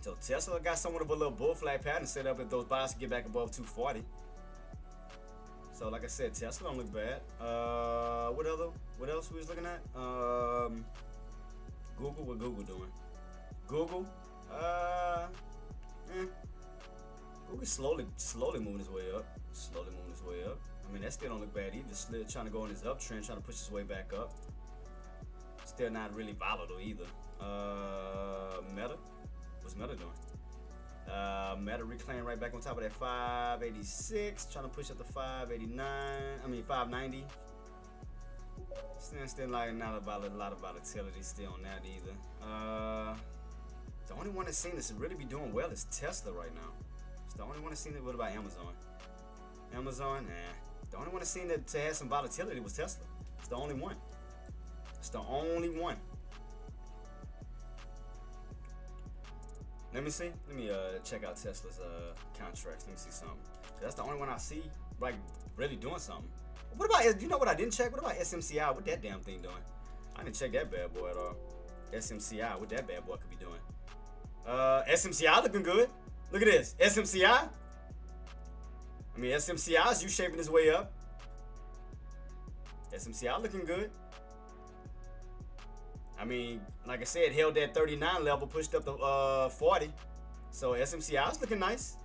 So, Tesla got somewhat of a little bull flag pattern set up if those buyers can get back above 240. So, like I said, Tesla don't look bad. What else we was looking at? Google, what Google doing? Google, Google's slowly moving its way up. I mean, that still don't look bad either. Still trying to go on this uptrend, trying to push its way back up. Still not really volatile either. Meta, what's Meta doing? Meta reclaiming right back on top of that 586, trying to push up to 590. Still like not a lot of volatility still on that either. The only one that seems to really be doing well is Tesla right now. It's the only one that seems to. What about Amazon? Nah. The only one that seemed to have some volatility was Tesla. It's the only one. Let me see. Let me check out Tesla's contracts. Let me see something. That's the only one I see like really doing something. What about, you know what I didn't check? What about SMCI? What that damn thing doing? I didn't check that bad boy at all. SMCI, what that bad boy could be doing. SMCI looking good. Look at this. SMCI. I mean, SMCI is U-shaping his way up. SMCI looking good. I mean, like I said, held that 39 level, pushed up to 40. So SMCI is looking nice.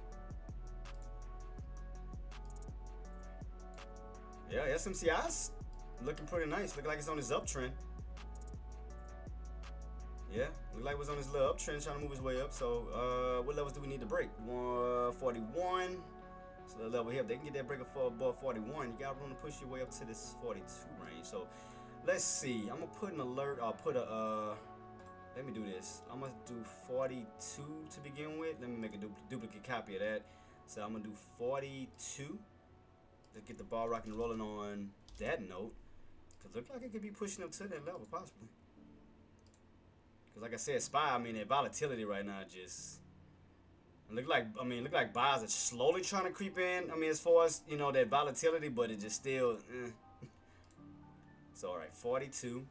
Yeah, SMCI's looking pretty nice. Look like it's on his uptrend. Yeah, look like it was on his little uptrend, trying to move his way up. So, what levels do we need to break? 41. So the level here, if they can get that break above 41, you got room to push your way up to this 42 range. So, let's see. I'm gonna put an alert. I'll put a let me do this. I'm gonna do 42 to begin with. Let me make a duplicate copy of that. So I'm gonna do 42 to get the ball rocking and rolling on that note. Cause look like it could be pushing up to that level possibly. Cause like I said, SPY, I mean that volatility right now just look like buyers are slowly trying to creep in. I mean as far as you know that volatility, but it just still. So all right, 42.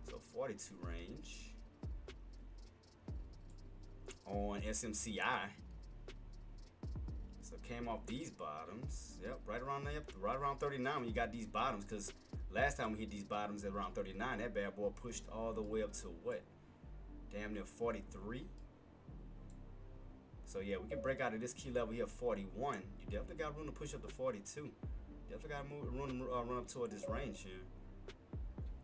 So 42 range on SMCI. So came off these bottoms. Yep, right around there, right around 39 when you got these bottoms. Because last time we hit these bottoms at around 39, that bad boy pushed all the way up to what? Damn near 43. So yeah, we can break out of this key level here, 41. You definitely got room to push up to 42. Definitely got room to run up toward this range here.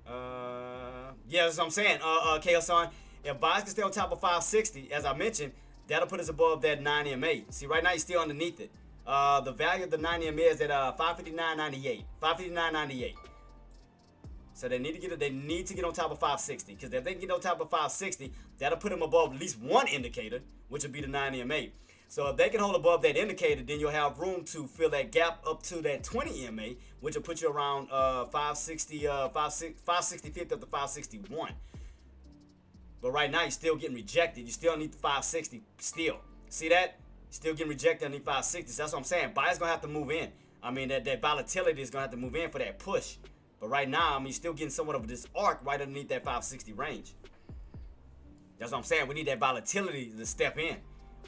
Yeah, that's what I'm saying. K-Son, if buyers can stay on top of 560, as I mentioned, that'll put us above that 9 EMA. See, right now you're still underneath it. The value of the 9 EMA is at 559.98. 559.98. So they need to get on top of 560. Because if they can get on top of 560, that'll put them above at least one indicator, which would be the 9 EMA. So if they can hold above that indicator, then you'll have room to fill that gap up to that 20 EMA, which will put you around 560, 560.50 up to 561. But right now, you're still getting rejected. You still need the 560 still. See that? Still getting rejected underneath 560. So that's what I'm saying. Buyers going to have to move in. I mean, that volatility is going to have to move in for that push. But right now, I mean, you're still getting somewhat of this arc right underneath that 560 range. That's what I'm saying. We need that volatility to step in.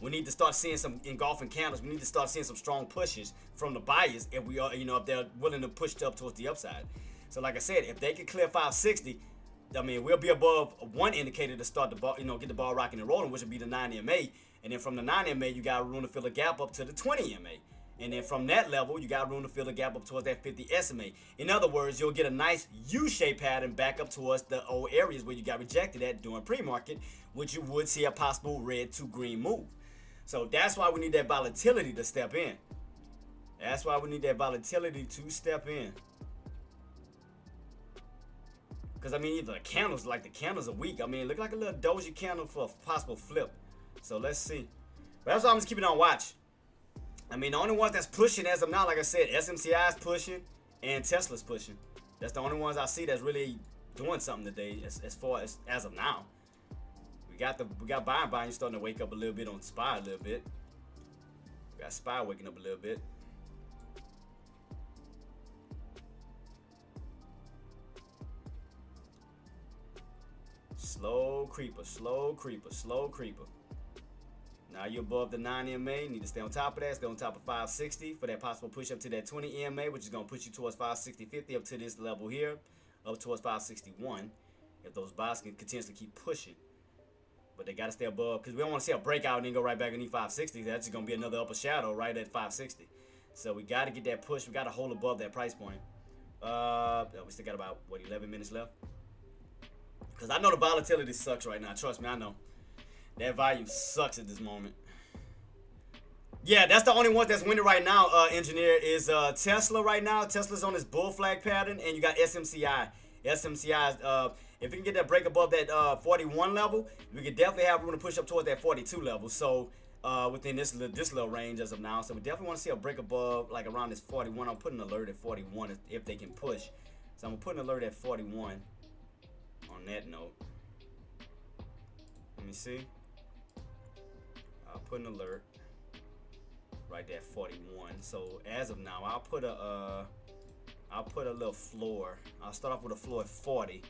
We need to start seeing some engulfing candles. We need to start seeing some strong pushes from the buyers if we are, if they're willing to push up towards the upside. So like I said, if they can clear 560, I mean, we'll be above one indicator to start the ball, get the ball rocking and rolling, which would be the 9 EMA. And then from the 9 EMA, you got room to fill a gap up to the 20 EMA. And then from that level, you got room to fill a gap up towards that 50 SMA. In other words, you'll get a nice U-shaped pattern back up towards the old areas where you got rejected at during pre-market, which you would see a possible red to green move. So that's why we need that volatility to step in. That's why we need that volatility to step in. Because, I mean, the candles are weak. I mean, it look like a little doji candle for a possible flip. So let's see. But that's why I'm just keeping on watch. I mean, the only ones that's pushing as of now, like I said, SMCI is pushing and Tesla's pushing. That's the only ones I see that's really doing something today as far as of now. We got buying starting to wake up a little bit on SPY a little bit. We got SPY waking up a little bit. Slow creeper, slow creeper, slow creeper. Now you're above the 9 EMA. You need to stay on top of that. Stay on top of 560 for that possible push up to that 20 EMA, which is going to push you towards 560.50 up to this level here, up towards 561. If those buys can continuously keep pushing. But they got to stay above because we don't want to see a breakout and then go right back underneath 560. That's just going to be another upper shadow right at 560. So we got to get that push. We got to hold above that price point. We still got about, 11 minutes left? Because I know the volatility sucks right now. Trust me, I know. That volume sucks at this moment. Yeah, that's the only one that's winning right now, engineer, is Tesla right now. Tesla's on this bull flag pattern, and you got SMCI. SMCI, if we can get that break above that 41 level, we could definitely have room to push up towards that 42 level. So within this little range as of now. So we definitely want to see a break above, like around this 41. I'm putting an alert at 41 if they can push. So I'm putting an alert at 41 on that note. Let me see. I'll put an alert right there at 41. So as of now, I'll put a little floor. I'll start off with a floor at 40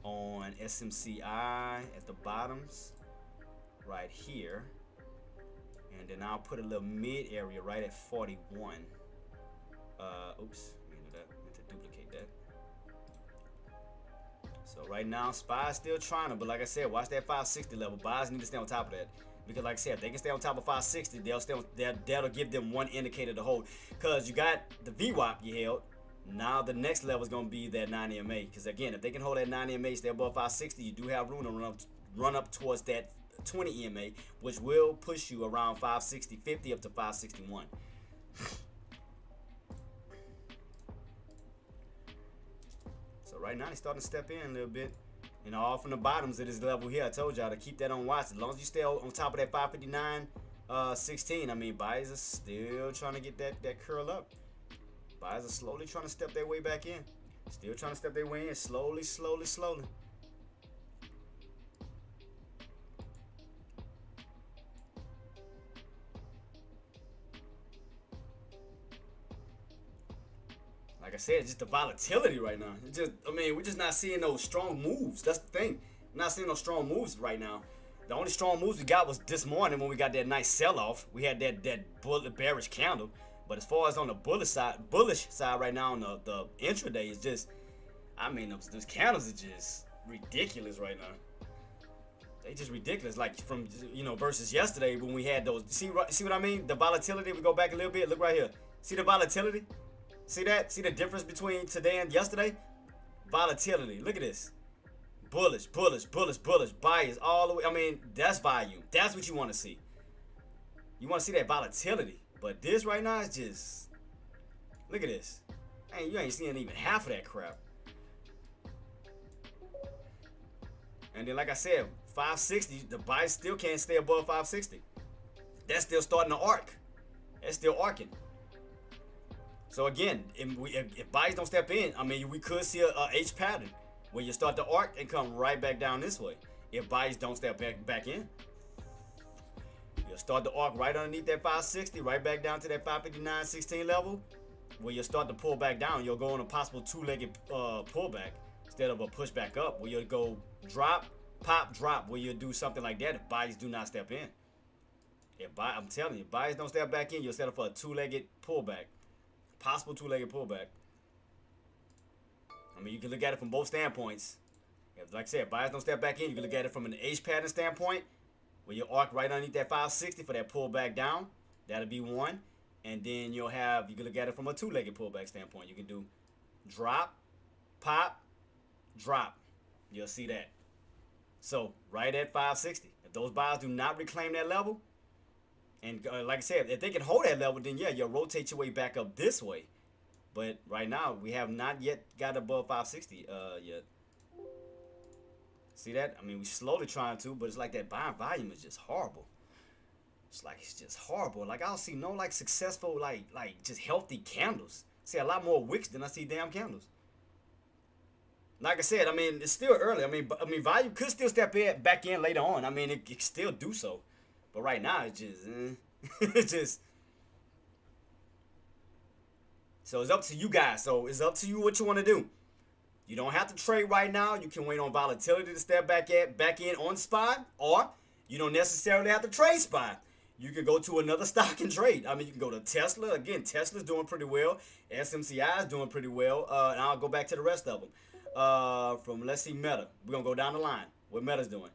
on SMCI at the bottoms right here, and then I'll put a little mid area right at 41. Oops, let me do that. I meant to duplicate that. So right now, SPY is still trying to, but like I said, watch that 560 level. Buyers need to stay on top of that. Because like I said, if they can stay on top of 560, that'll give them one indicator to hold. Because you got the VWAP you held. Now the next level is going to be that 9 EMA. Because again, if they can hold that 9 EMA, stay above 560, you do have room to run up towards that 20 EMA, which will push you around 560.50 up to 561. So right now, they're starting to step in a little bit. And all from the bottoms of this level here. I told y'all to keep that on watch. As long as you stay on top of that 559.16, I mean, buyers are still trying to get that curl up. Buyers are slowly trying to step their way back in. Still trying to step their way in. Slowly, slowly, slowly. Like I said, just the volatility right now. It's just, I mean, we're just not seeing those strong moves. That's the thing. We're not seeing those strong moves right now. The only strong moves we got was this morning when we got that nice sell-off. We had that bearish candle. But as far as on the bullish side right now on the intraday, it's just, I mean, those candles are just ridiculous right now. They just ridiculous. Like from, you know, versus yesterday when we had those. See what I mean? The volatility. We go back a little bit. Look right here. See the volatility? See that? See the difference between today and yesterday? Volatility. Look at this. Bullish, bullish, bullish, bullish. Buyers all the way. I mean, that's volume. That's what you want to see. You want to see that volatility. But this right now is just, look at this. Hey, you ain't seeing even half of that crap. And then, like I said, 560, the buy still can't stay above 560. That's still starting to arc. That's still arcing. So again, if buys don't step in, I mean, we could see a H pattern where you start to arc and come right back down this way. If buys don't step back in, you'll start to arc right underneath that 560, right back down to that 559.16 level, where you'll start to pull back down. You'll go on a possible two-legged pullback instead of a push back up, where you'll go drop, pop, drop, where you'll do something like that if buys do not step in. I'm telling you, if buys don't step back in, you'll settle for a two-legged pullback. Possible two-legged pullback. I mean, you can look at it from both standpoints. Like I said, buyers don't step back in. You can look at it from an H pattern standpoint, where you arc right underneath that 560 for that pullback down. That'll be one. And then you can look at it from a two-legged pullback standpoint. You can do drop, pop, drop. You'll see that. So right at 560. If those buyers do not reclaim that level, and like I said, if they can hold that level, then yeah, you'll rotate your way back up this way. But right now, we have not yet got above 560 yet. See that? I mean, we slowly trying to, but it's like that buying volume is just horrible. It's just horrible. Like I don't see no like successful like just healthy candles. See a lot more wicks than I see damn candles. Like I said, I mean, it's still early. I mean, volume could still step back in later on. I mean, it can still do so. But right now, it's just, it's just. So it's up to you guys. So it's up to you what you want to do. You don't have to trade right now. You can wait on volatility to step back in on spot, or you don't necessarily have to trade spot. You can go to another stock and trade. I mean, you can go to Tesla. Again, Tesla's doing pretty well. SMCI is doing pretty well. And I'll go back to the rest of them. Let's see, Meta. We're going to go down the line. What Meta's doing?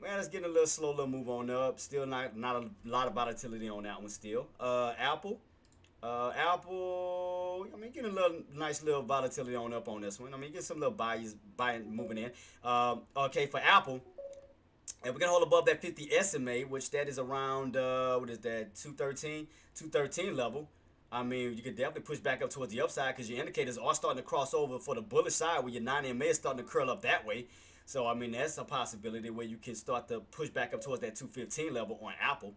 Man, it's getting a little slow little move on up. Still not a lot of volatility on that one still. Apple. Apple, I mean, getting a little nice little volatility on up on this one. I mean, get some little buying moving in. Okay, for Apple, and we're going to hold above that 50 SMA, which that is around, what is that, 213 level. I mean, you could definitely push back up towards the upside because your indicators are starting to cross over for the bullish side where your 9 MA is starting to curl up that way. So, I mean, that's a possibility where you can start to push back up towards that 215 level on Apple.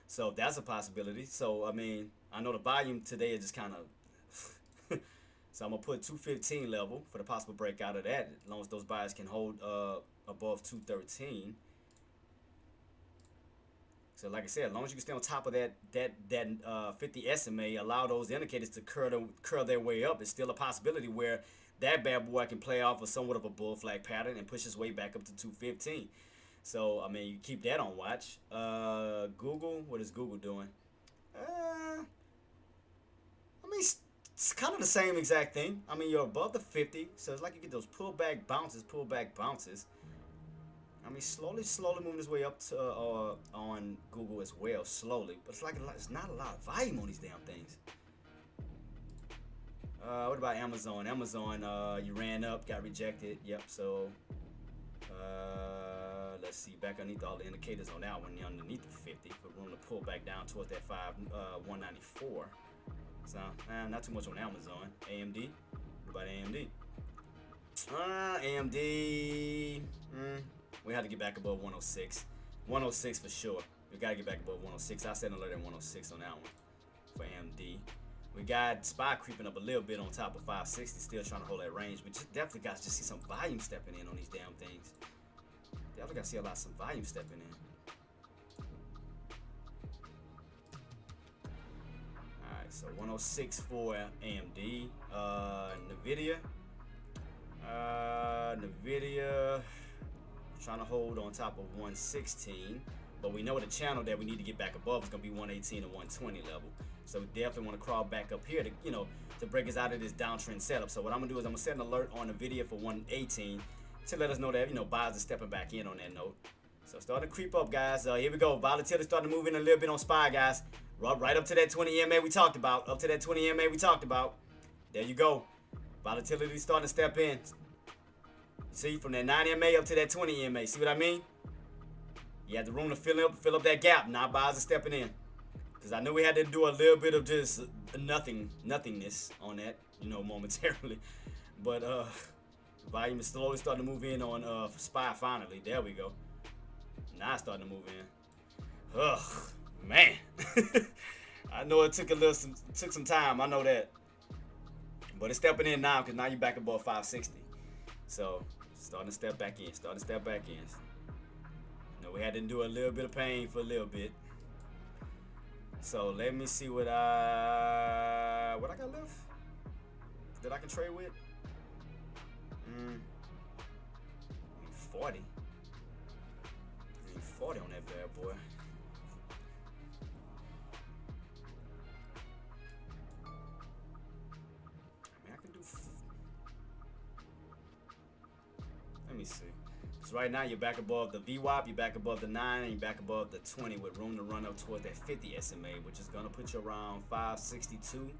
So, that's a possibility. So, I mean, I know the volume today is just kind of... So, I'm going to put 215 level for the possible breakout of that, as long as those buyers can hold above 213. So, like I said, as long as you can stay on top of that 50 SMA, allow those indicators to curl their way up, it's still a possibility where that bad boy can play off of somewhat of a bull flag pattern and push his way back up to 215. So, I mean, you keep that on watch. Google, what is Google doing? I mean, it's kind of the same exact thing. I mean, you're above the 50, so it's like you get those pullback bounces. I mean, slowly moving his way up to on Google as well, slowly. But it's not a lot of volume on these damn things. What about Amazon? Amazon, you ran up, got rejected. Yep. So, let's see. Back underneath all the indicators on that one, underneath the 50, for room to pull back down towards that 194. So, not too much on Amazon. AMD. What about AMD? AMD. We had to get back above 106. 106 for sure. We gotta get back above 106. I set an alert at 106 on that one for AMD. We got SPY creeping up a little bit on top of 560, still trying to hold that range. We just definitely got to see some volume stepping in on these damn things. Definitely got to see a lot of some volume stepping in. Alright, so 106 for AMD. NVIDIA. NVIDIA trying to hold on top of 116. But we know the channel that we need to get back above is going to be 118 and 120 level. So we definitely want to crawl back up here to, to break us out of this downtrend setup. So what I'm going to do is I'm going to set an alert on the video for 118 to let us know that, buyers are stepping back in on that note. So starting to creep up, guys. Here we go. Volatility starting to move in a little bit on SPY, guys. Right up to that 20 EMA we talked about. Up to that 20 EMA we talked about. There you go. Volatility starting to step in. See, from that 9 EMA up to that 20 EMA. See what I mean? You had the room to fill up that gap. Now buyers are stepping in. Because I know we had to do a little bit of just nothingness on that, momentarily. But volume is slowly starting to move in on SPY finally. There we go. Now it's starting to move in. Ugh, man. I know it took some time. I know that. But it's stepping in now because now you're back above 560. So starting to step back in. We had to do a little bit of pain for a little bit. So let me see what I got left that I can trade with. 40. 40 on that bad boy. I can do. Let me see. So right now you're back above the VWAP, you're back above the 9, and you're back above the 20 with room to run up towards that 50 SMA, which is gonna put you around 562,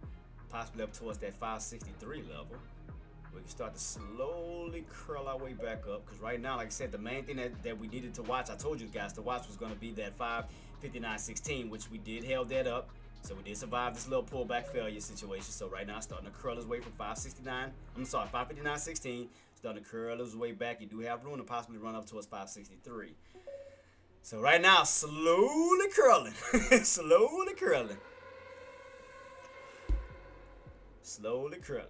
possibly up towards that 563 level. We can start to slowly curl our way back up, because right now, like I said, the main thing that we needed to watch, I told you guys to watch, was gonna be that 559.16, which we did held that up. So we did survive this little pullback failure situation. So right now, it's starting to curl its way from 559.16. Starting to curl his way back. You do have room to possibly run up towards 563. So right now, slowly curling. Slowly curling. Slowly curling.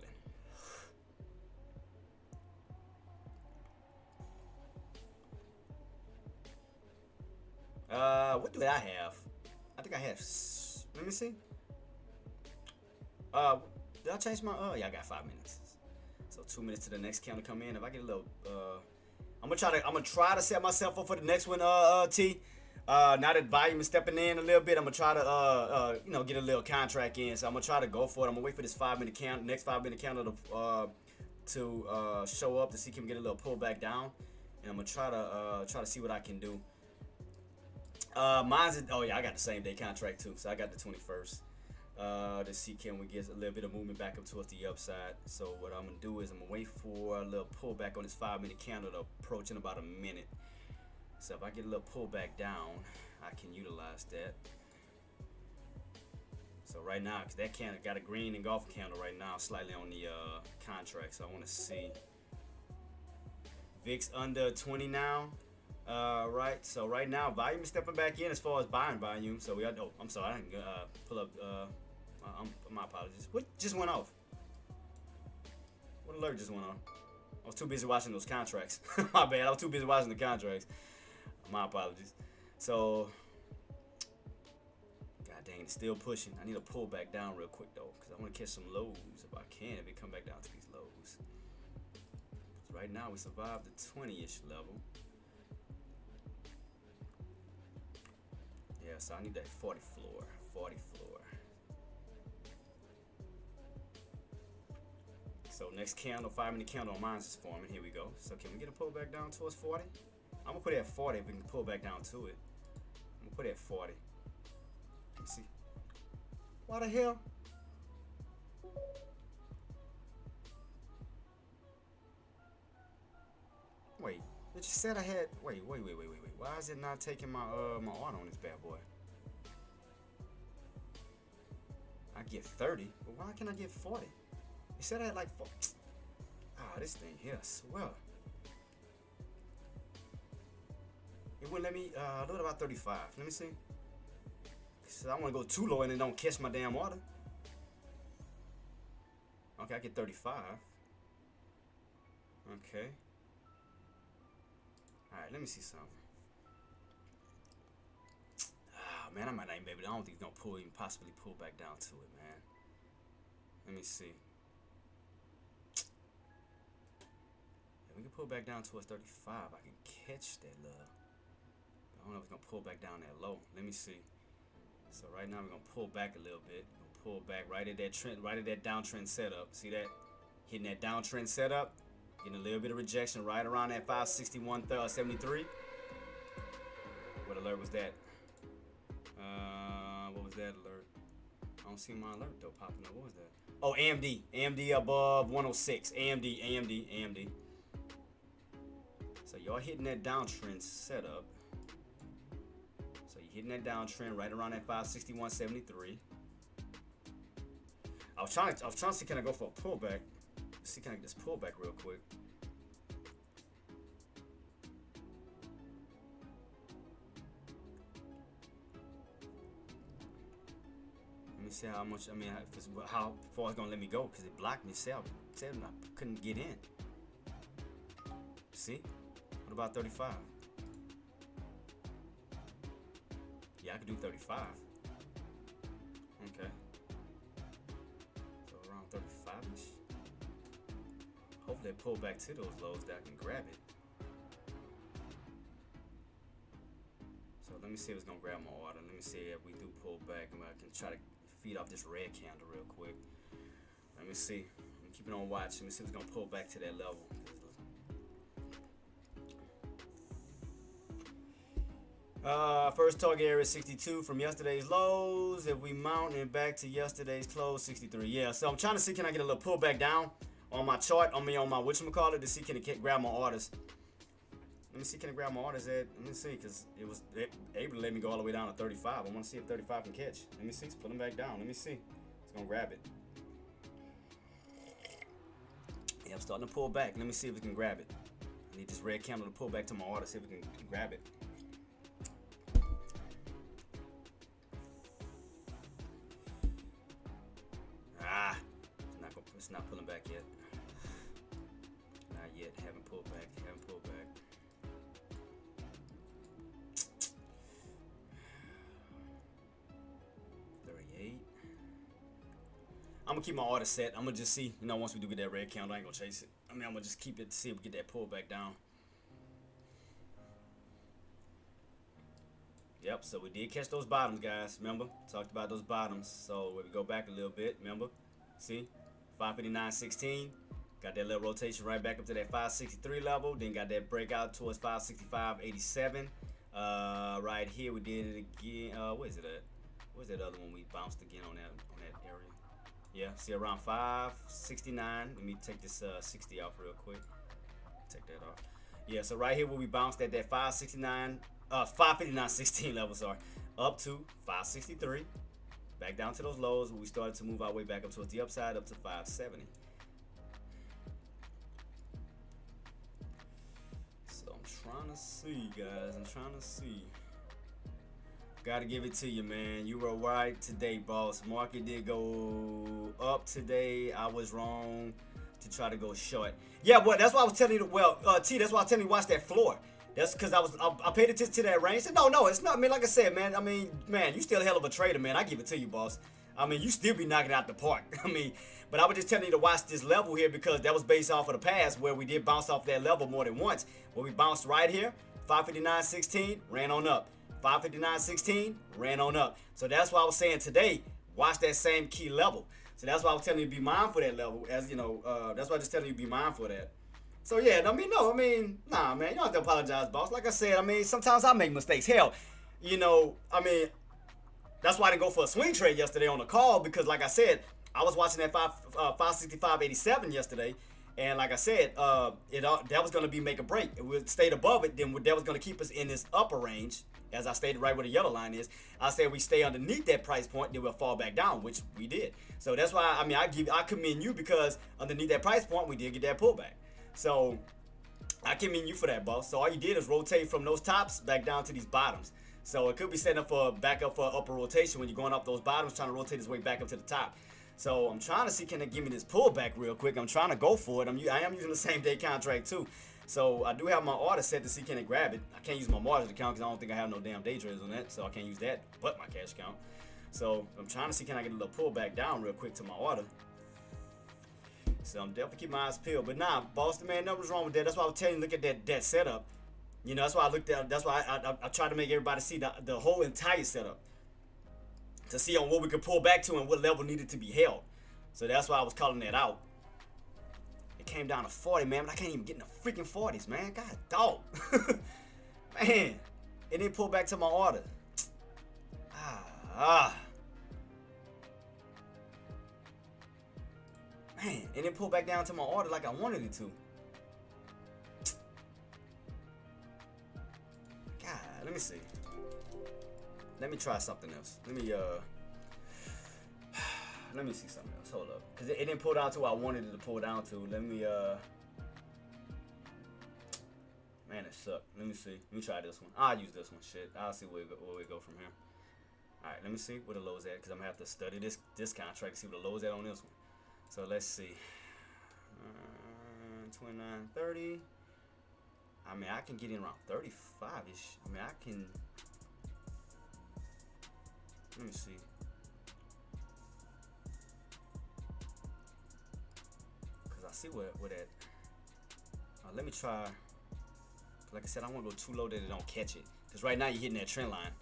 What do I have? I think I have, let me see. Did I change my, yeah, I got 5 minutes. So 2 minutes to the next count to come in. If I get a little, I'm gonna try to set myself up for the next one, T. Now that volume is stepping in a little bit, I'm gonna try to, get a little contract in. So I'm gonna try to go for it. I'm gonna wait for this 5 minute count, next 5 minute counter to show up to see can we get a little pullback down, and I'm gonna try to see what I can do. Mine's is, oh yeah, I got the same day contract too, so I got the 21st. To see can we get a little bit of movement back up towards the upside. So what I'm gonna do is I'm gonna wait for a little pullback on this 5 minute candle to approach in about a minute. So if I get a little pullback down, I can utilize that. So right now, because that candle got a green engulf candle right now, slightly on the contract. So I want to see VIX under 20 now. Right. So right now, volume is stepping back in as far as buying volume. So we are. Oh, I'm sorry. I didn't pull up. My apologies. What just went off? What alert just went off? I was too busy watching those contracts. My bad. I was too busy watching the contracts. My apologies. So, god dang, it's still pushing. I need to pull back down real quick though, because I want to catch some lows if I can. If it come back down to these lows. So right now we survived the 20-ish level. Yeah, so I need that 40 floor. 40 floor. So next candle, 5 minute candle on mine is forming. Here we go. So can we get a pull back down towards 40? I'm gonna put it at 40 if we can pull back down to it. I'm gonna put it at 40. Let's see. Why the hell? Wait, it just said I had. Wait. Why is it not taking my my order on this bad boy? I get 30, but why can't I get 40? It said I had like 4. Ah, this thing here, I swear. It wouldn't let me, look about 35. Let me see. So I want to go too low and it don't catch my damn order. Okay, I get 35. Okay. Alright, let me see something. Man, I might not even be able to, I don't think it's gonna pull, even possibly pull back down to it, man. Let me see. If we can pull back down towards 35, I can catch that love. I don't know if it's gonna pull back down that low. Let me see. So right now we're gonna pull back a little bit. Pull back right at that trend, right at that downtrend setup. See that? Hitting that downtrend setup, getting a little bit of rejection right around that 561.73. What alert was that? What was that alert? I don't see my alert though popping up. What was that? Oh, AMD above 106. AMD. So y'all hitting that downtrend setup. So you're hitting that downtrend right around that 561.73. I was trying to see, can I go for a pullback? See, can I get this pullback real quick? Let me see how much, I mean, how far it's gonna let me go, because it blocked me. Said I couldn't get in. See? What about 35? Yeah, I could do 35. Okay. 35-ish. Hopefully they pull back to those lows that I can grab it. So let me see if it's gonna grab my order. Let me see if we do pull back and I can try to feed off this red candle real quick. Let me see. I'm keeping on watch. Let me see if it's gonna pull back to that level. First target area 62 from yesterday's lows. If we mount and back to yesterday's close, 63. Yeah, so I'm trying to see, can I get a little pullback down on my chart, on my whatchamacallit, to see can it grab my orders. Let me see, can it grab my orders at, let me see, because it was able to let me go all the way down to 35. I want to see if 35 can catch. Let me see, it's pulling back down. Let me see. It's going to grab it. Yeah, I'm starting to pull back. Let me see if it can grab it. I need this red candle to pull back to my order, see if it can grab it. It's not pulling back yet. Not yet. Haven't pulled back. 38. I'm gonna keep my order set. I'm gonna just see. You know, once we do get that red candle, I ain't gonna chase it. I mean, I'm gonna just keep it to see if we get that pull back down. Yep. So we did catch those bottoms, guys. Remember, talked about those bottoms. So when we go back a little bit, remember, see. 559.16, got that little rotation right back up to that 563 level, then got that breakout towards 565.87. Right here we did it again. Where is it at? Where's that other one we bounced again on that area? Yeah, see around 569. Let me take this 60 off real quick. Take that off. Yeah, so right here where we bounced at that 559.16 level, sorry, up to 563. Back down to those lows where we started to move our way back up towards the upside, up to 570. So I'm trying to see, guys. I'm trying to see. Gotta give it to you, man. You were right today, boss. Market did go up today. I was wrong to try to go short. Yeah, but that's why I was telling you. Well, T, that's why I was telling you to watch that floor. That's because I paid attention to that range. I said, no, it's not. I mean, like I said, man. I mean, man, you still a hell of a trader, man. I give it to you, boss. I mean, you still be knocking out the park. I mean, but I was just telling you to watch this level here because that was based off of the past where we did bounce off that level more than once. Where we bounced right here, 559.16, ran on up. 559.16, ran on up. So that's why I was saying today, watch that same key level. So that's why I was telling you to be mindful of that level. As you know, that's why I just telling you to be mindful of that. So yeah, nah, man, you don't have to apologize, boss. Like I said, I mean, sometimes I make mistakes. Hell, you know, I mean, that's why I didn't go for a swing trade yesterday on the call because, like I said, I was watching that 565.87 yesterday, And like I said, that was going to be make or break. If we stayed above it, then that was going to keep us in this upper range. As I stated right where the yellow line is, I said we stay underneath that price point, then we'll fall back down, which we did. So that's why I commend you, because underneath that price point we did get that pullback. So I commend you for that, boss. So all you did is rotate from those tops back down to these bottoms. So it could be setting up for back up for upper rotation when you're going up those bottoms, trying to rotate its way back up to the top. So I'm trying to see, can it give me this pullback real quick? I'm trying to go for it. I am using the same day contract too. So I do have my order set to see, can it grab it. I can't use my margin account because I don't think I have no damn day traders on that. So I can't use that but my cash account. So I'm trying to see, can I get a little pullback down real quick to my order. So I'm definitely keeping my eyes peeled. But nah, Boston, man, nothing's wrong with that. That's why I was telling you, look at that setup. You know, that's why I looked at, that's why I tried to make everybody see the whole entire setup, to see on what we could pull back to and what level needed to be held. So that's why I was calling that out. It came down to 40, man, but I can't even get in the freaking 40s, man. God dog. Man, it didn't pull back to my order. Man, it didn't pull back down to my order like I wanted it to. God, let me see. Let me try something else. Let me see something else. Hold up. Because it didn't pull down to what I wanted it to pull down to. Let me, man, it sucked. Let me see. Let me try this one. I'll use this one. Shit. I'll see where we go from here. Alright, let me see where the low's at. Because I'm going to have to study this contract to see where the low's at on this one. So let's see. 29.30. I mean, I can get in around 35-ish. I mean, I can... Let me see. Because I see where that... let me try... Like I said, I want to go too low that it don't catch it. Because right now you're hitting that trend line.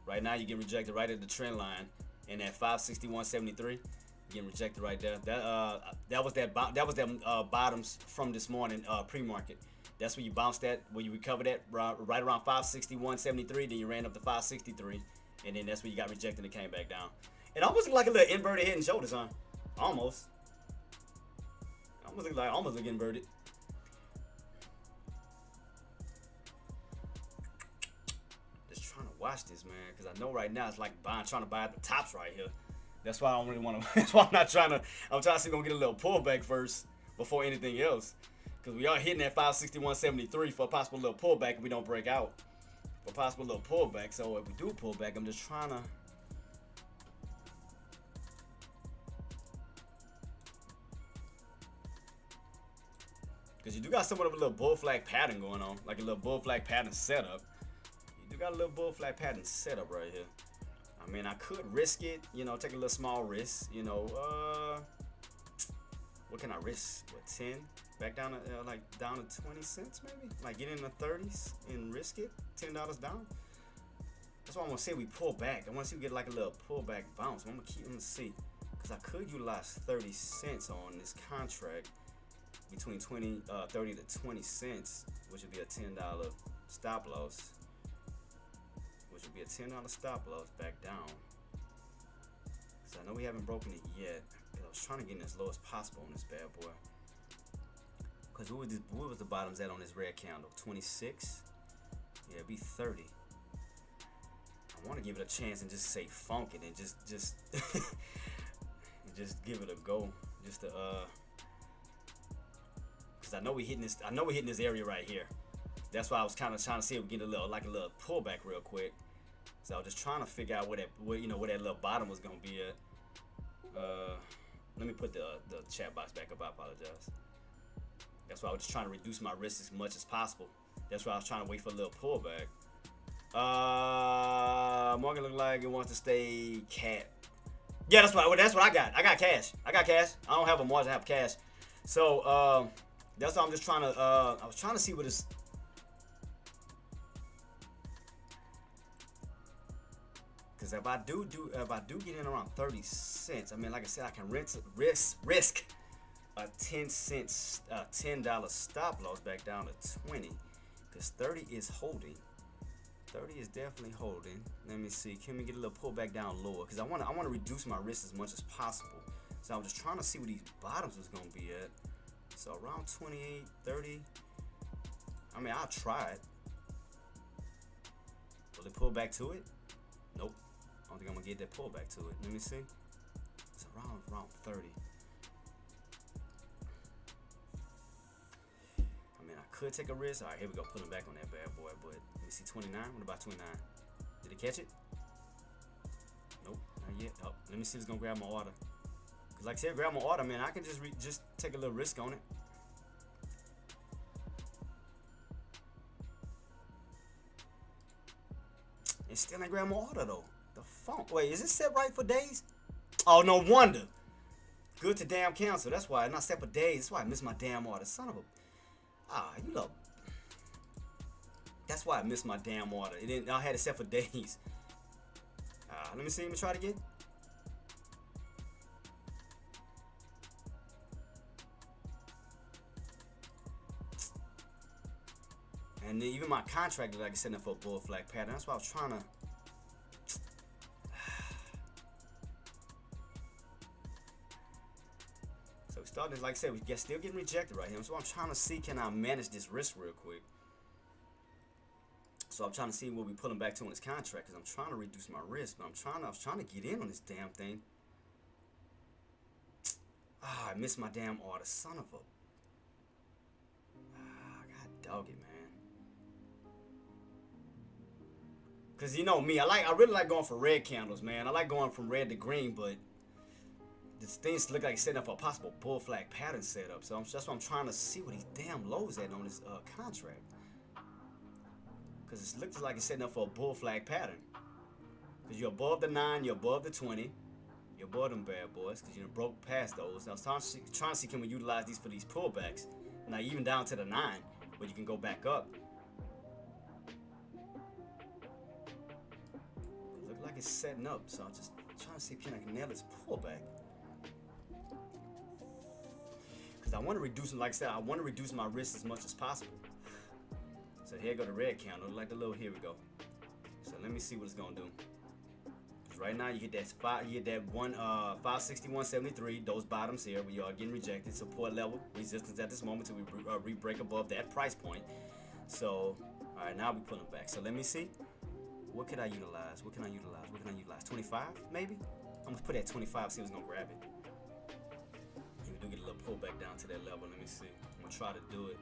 Right now you get rejected right at the trend line. And at 561.73, you're getting rejected right there. That was them bottoms from this morning pre-market. That's where you bounced at, where you recovered at right around 561.73. Then you ran up to 563, and then that's where you got rejected and came back down. It almost looked like a little inverted head and shoulders, huh? Almost. Almost look inverted. Just trying to watch this, man, because I know right now it's like trying to buy at the tops right here. That's why I don't really want to. That's why I'm not trying to. I'm trying to see if we're gonna get a little pullback first before anything else. Because we are hitting at 561.73 for a possible little pullback if we don't break out. For a possible little pullback. So if we do pull back, I'm just trying to... Because you do got somewhat of a little bull flag pattern going on. Like a little bull flag pattern setup. You do got a little bull flag pattern setup right here. I mean, I could risk it. You know, take a little small risk. You know, what can I risk? What, 10? Back down to down to 20 cents maybe? Like get in the 30s and risk it? $10 down? That's why I want to say we pull back. I want to see if we get like a little pullback bounce. I'm going to see. Because I could utilize 30 cents on this contract between 30 to 20 cents, which would be a $10 stop loss. Which would be a $10 stop loss back down. So I know we haven't broken it yet. I was trying to get in as low as possible on this bad boy. Because what was the bottoms at on this red candle? 26? Yeah, it'd be 30. I want to give it a chance and just say funk it and just just give it a go. Just to because I know we're hitting this area right here. That's why I was kind of trying to see if we get a little pullback real quick. So I was just trying to figure out where that little bottom was gonna be at. Let me put the chat box back up. I apologize. That's why I was just trying to reduce my risk as much as possible. That's why I was trying to wait for a little pullback. Morgan look like it wants to stay cat. Yeah, that's what I got. I got cash. I don't have a margin. I have cash. So that's why I'm just trying to. I was trying to see what this. Because if I do get in around 30 cents, I mean, like I said, I can risk a $10 stop loss back down to 20. Because 30 is holding. 30 is definitely holding. Let me see. Can we get a little pullback down lower? Because I want to reduce my risk as much as possible. So I'm just trying to see where these bottoms was gonna be at. So around 28, 30. I mean, I'll try it. Will it pull back to it? Nope. I don't think I'm gonna get that pull back to it. Let me see. It's around 30. I mean, I could take a risk. All right, here we go. Pulling back on that bad boy. But let me see, 29. What about 29? Did it catch it? Nope, not yet. Oh, let me see if it's gonna grab my order. Cause like I said, grab my order, man. I can just take a little risk on it. It still ain't grab my order though. The phone. Wait, is it set right for days? Oh, no wonder. Good to damn cancel. That's why it's not set for days. That's why I missed my damn order. Son of a. Ah, you know. That's why I missed my damn order. It didn't. I had it set for days. Let me see. Let me try it again. And then even my contract is like it's setting up for a bull flag pattern. That's why I was trying to. So we started, like I said, we still getting rejected right here. So I'm trying to see, can I manage this risk real quick? So I'm trying to see what we pulling back to on this contract, because I'm trying to reduce my risk, but I was trying to get in on this damn thing. Ah, I missed my damn order, son of a. God dog it, man. Cause you know me, I really like going for red candles, man. I like going from red to green, but this things look like it's setting up for a possible bull flag pattern setup. So that's why I'm trying to see what these damn lows at on this contract. Cause it looks like it's setting up for a bull flag pattern. Cause you're above the 9, you're above the 20, you're above them bad boys. Cause you broke past those. Now I was trying to see can we utilize these for these pullbacks. Now even down to the 9, where you can go back up. Like it's setting up, so I'm just trying to see if I can nail this pullback. Because I want to reduce, like I said, I want to reduce my risk as much as possible. So here go the red candle, like the little, here we go. So let me see what it's gonna do. Because right now you get that spot, you get that 561.73, those bottoms here where you are getting rejected, support level, resistance at this moment till we break above that price point. So, all right, now we're pulling back. So let me see. What could I utilize? What can I utilize? What can I utilize? 25, maybe? I'm gonna put it at 25, see if it's gonna grab it. If we do get a little pullback down to that level, let me see. I'm gonna try to do it.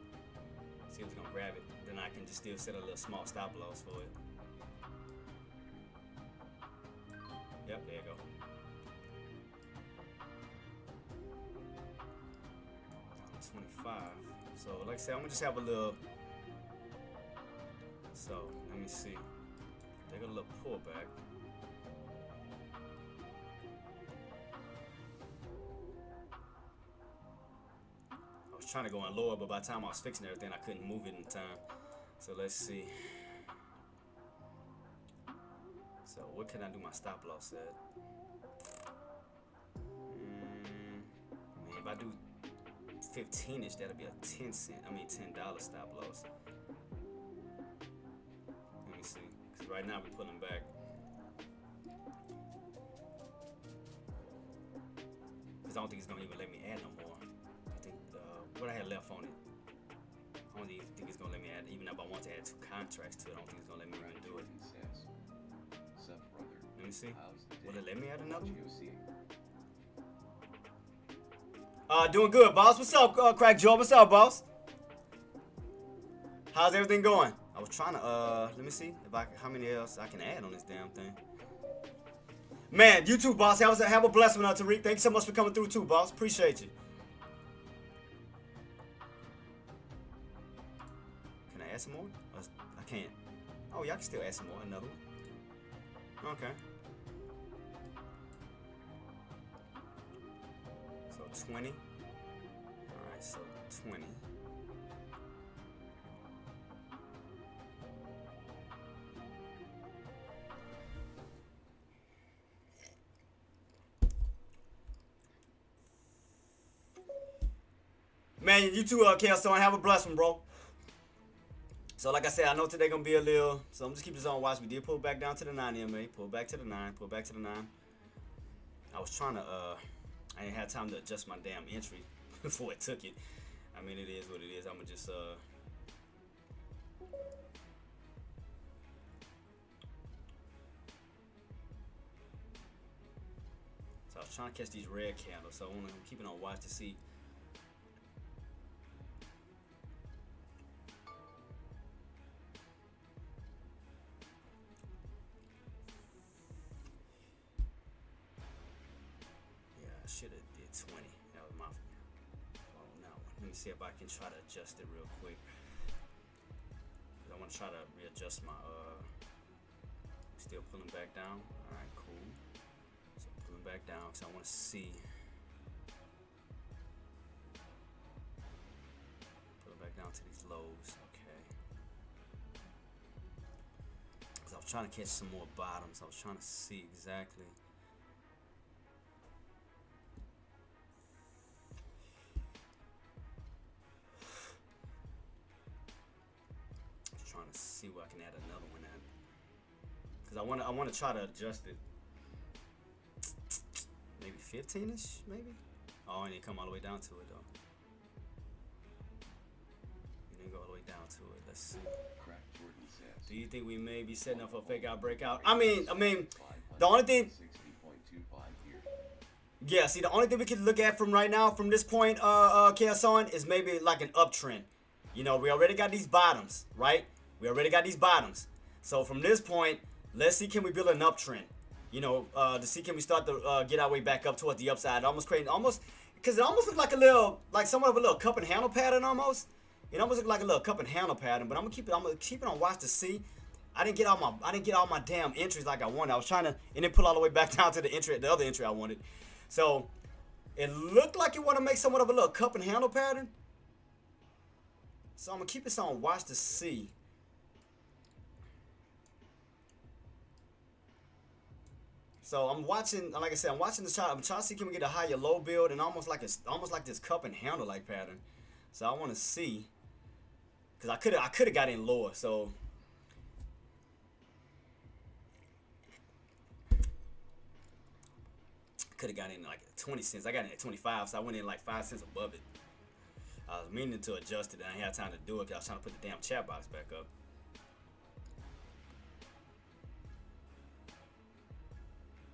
See if it's gonna grab it. Then I can just still set a little small stop loss for it. Yep, there you go. $25. So like I said, I'm gonna just have a little. So let me see. They got a little pullback. I was trying to go in lower, but by the time I was fixing everything, I couldn't move it in time. So let's see. So what can I do my stop loss at? I mean, if I do 15-ish, that'll be a $10 stop loss. Let me see. Right now we're pulling back. Because I don't think it's going to even let me add no more. I think what I had left on it, I don't even think it's going to let me add, even if I want to add 2 contracts to it, I don't think it's going to let me even do it. Let me see. Will it let me add another one? Doing good, boss. What's up, Crack Joe? What's up, boss? How's everything going? I was trying to, let me see if how many else I can add on this damn thing. Man, you too, boss. Have a blessed one, Tariq. Thank you so much for coming through too, boss. Appreciate you. Can I add some more? I can't. Oh, yeah, I can still add some more. Another one. Okay. So 20. All right, so 20. Man, you too, Kelson. Have a blessed one, bro. So, like I said, I know today gonna be a little. So I'm just keep this on watch. We did pull back down to the 9 EMA. Pull back to the 9. Pull back to the 9. I was trying to. I didn't have time to adjust my damn entry before it took it. mean, it is what it is. I'm gonna just so I was trying to catch these red candles, so I'm keeping on watch to see. Yeah, I should have did 20. That was my fault on that one. Let me see if I can try to adjust it real quick. I want to try to readjust my still pulling back down. All right, cool. So pulling back down because I want to see. Pulling back down to these lows. Okay. Because I was trying to catch some more bottoms. I was trying to see exactly. Trying to see where I can add another one at, because I want to try to adjust it. Maybe 15ish, maybe. Oh, I didn't come all the way down to it though. You didn't go all the way down to it. Let's see. Do you think we may be setting up for a fake out breakout? I mean, the only thing. Yeah, see, the only thing we can look at from right now, from this point, KSON, is maybe like an uptrend. You know, we already got these bottoms, right? We already got these bottoms. So from this point, let's see, can we build an uptrend? You know, to see, can we start to get our way back up towards the upside? Almost creating, because it almost looks like a little, like somewhat of a little cup and handle pattern almost. It almost looks like a little cup and handle pattern. But I'm gonna keep it on watch to see. I didn't get all my damn entries like I wanted. I was trying to, and then pull all the way back down to the other entry I wanted. So it looked like it want to make somewhat of a little cup and handle pattern. So I'm gonna keep this on watch to see. So I'm watching, like I said, I'm watching this chart. I'm trying to see, can we get a higher low build and almost like this cup and handle like pattern. So I want to see, because I could have got in lower. So could have got in like 20 cents. I got in at 25, so I went in like 5 cents above it. I was meaning to adjust it, and I didn't have time to do it because I was trying to put the damn chat box back up.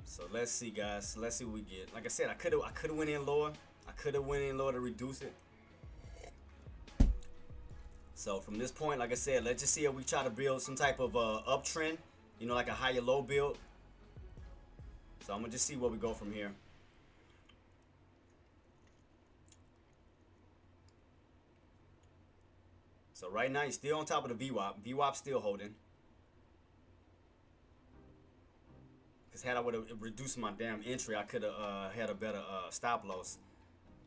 So let's see, guys. Let's see what we get. Like I said, I could have went in lower. I could have went in lower to reduce it. So from this point, like I said, let's just see if we try to build some type of uptrend. You know, like a higher low build. So I'm gonna just see where we go from here. So right now, you're still on top of the VWAP. VWAP still holding. Because had I would have reduced my damn entry, I could have had a better stop loss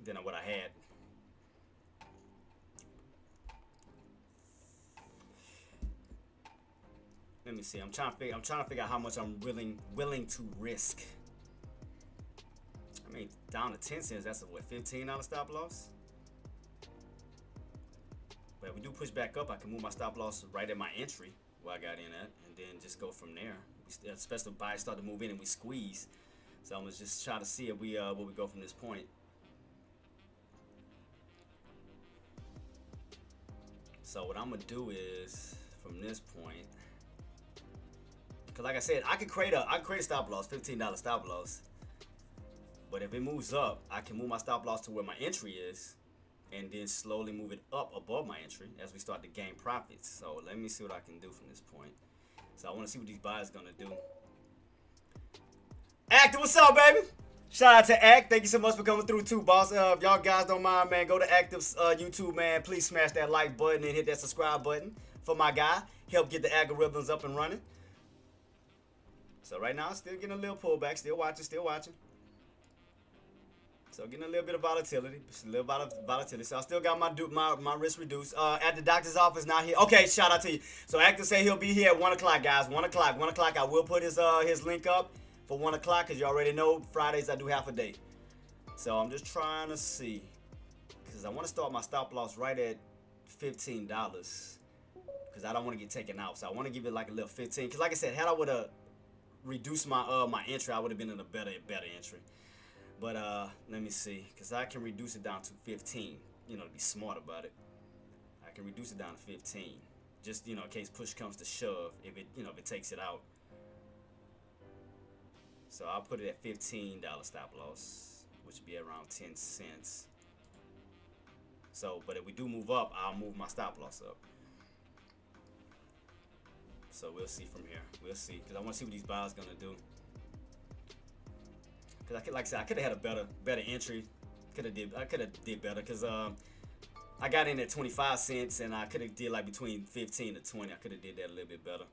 than what I had. Let me see. I'm trying to figure out how much I'm willing to risk. I mean, down to 10 cents. That's a what, $15 stop loss. But if we do push back up, I can move my stop loss right at my entry where I got in at, and then just go from there. Especially if buyers start to move in and we squeeze. So I'm gonna just try to see if we where we go from this point. So what I'm gonna do is from this point, because like I said, I could create a stop loss, $15 stop loss. But if it moves up, I can move my stop loss to where my entry is, and then slowly move it up above my entry as we start to gain profits. So let me see what I can do from this point. So I want to see what these buyers gonna do. Active, what's up, baby? Shout out to Act. Thank you so much for coming through too, boss. If y'all guys don't mind, man, go to Active's YouTube, man. Please smash that like button and hit that subscribe button for my guy. Help get the algorithms up and running. So right now, still getting a little pullback. Still watching. So getting a little bit of volatility. So I still got my risk reduced. At the doctor's office, not here. Okay, shout out to you. So Active say he'll be here at 1 o'clock, guys. 1 o'clock. 1 o'clock. I will put his link up for 1 o'clock, because you already know Fridays I do half a day. So I'm just trying to see, because I want to start my stop loss right at $15, because I don't want to get taken out. So I want to give it like a little 15, because like I said, had I would have reduced my my entry, I would have been in a better entry. But let me see, because I can reduce it down to 15. to be smart about it, I can reduce it down to 15. Just, in case push comes to shove, if it takes it out. So I'll put it at $15 stop loss, which would be around 10 cents. So, but if we do move up, I'll move my stop loss up. So we'll see from here. We'll see, because I want to see what these buyers gonna do. Because like I said, I could have had a better entry. I could have did better, because I got in at 25 cents, and I could have did like between 15 to 20. I could have did that a little bit better.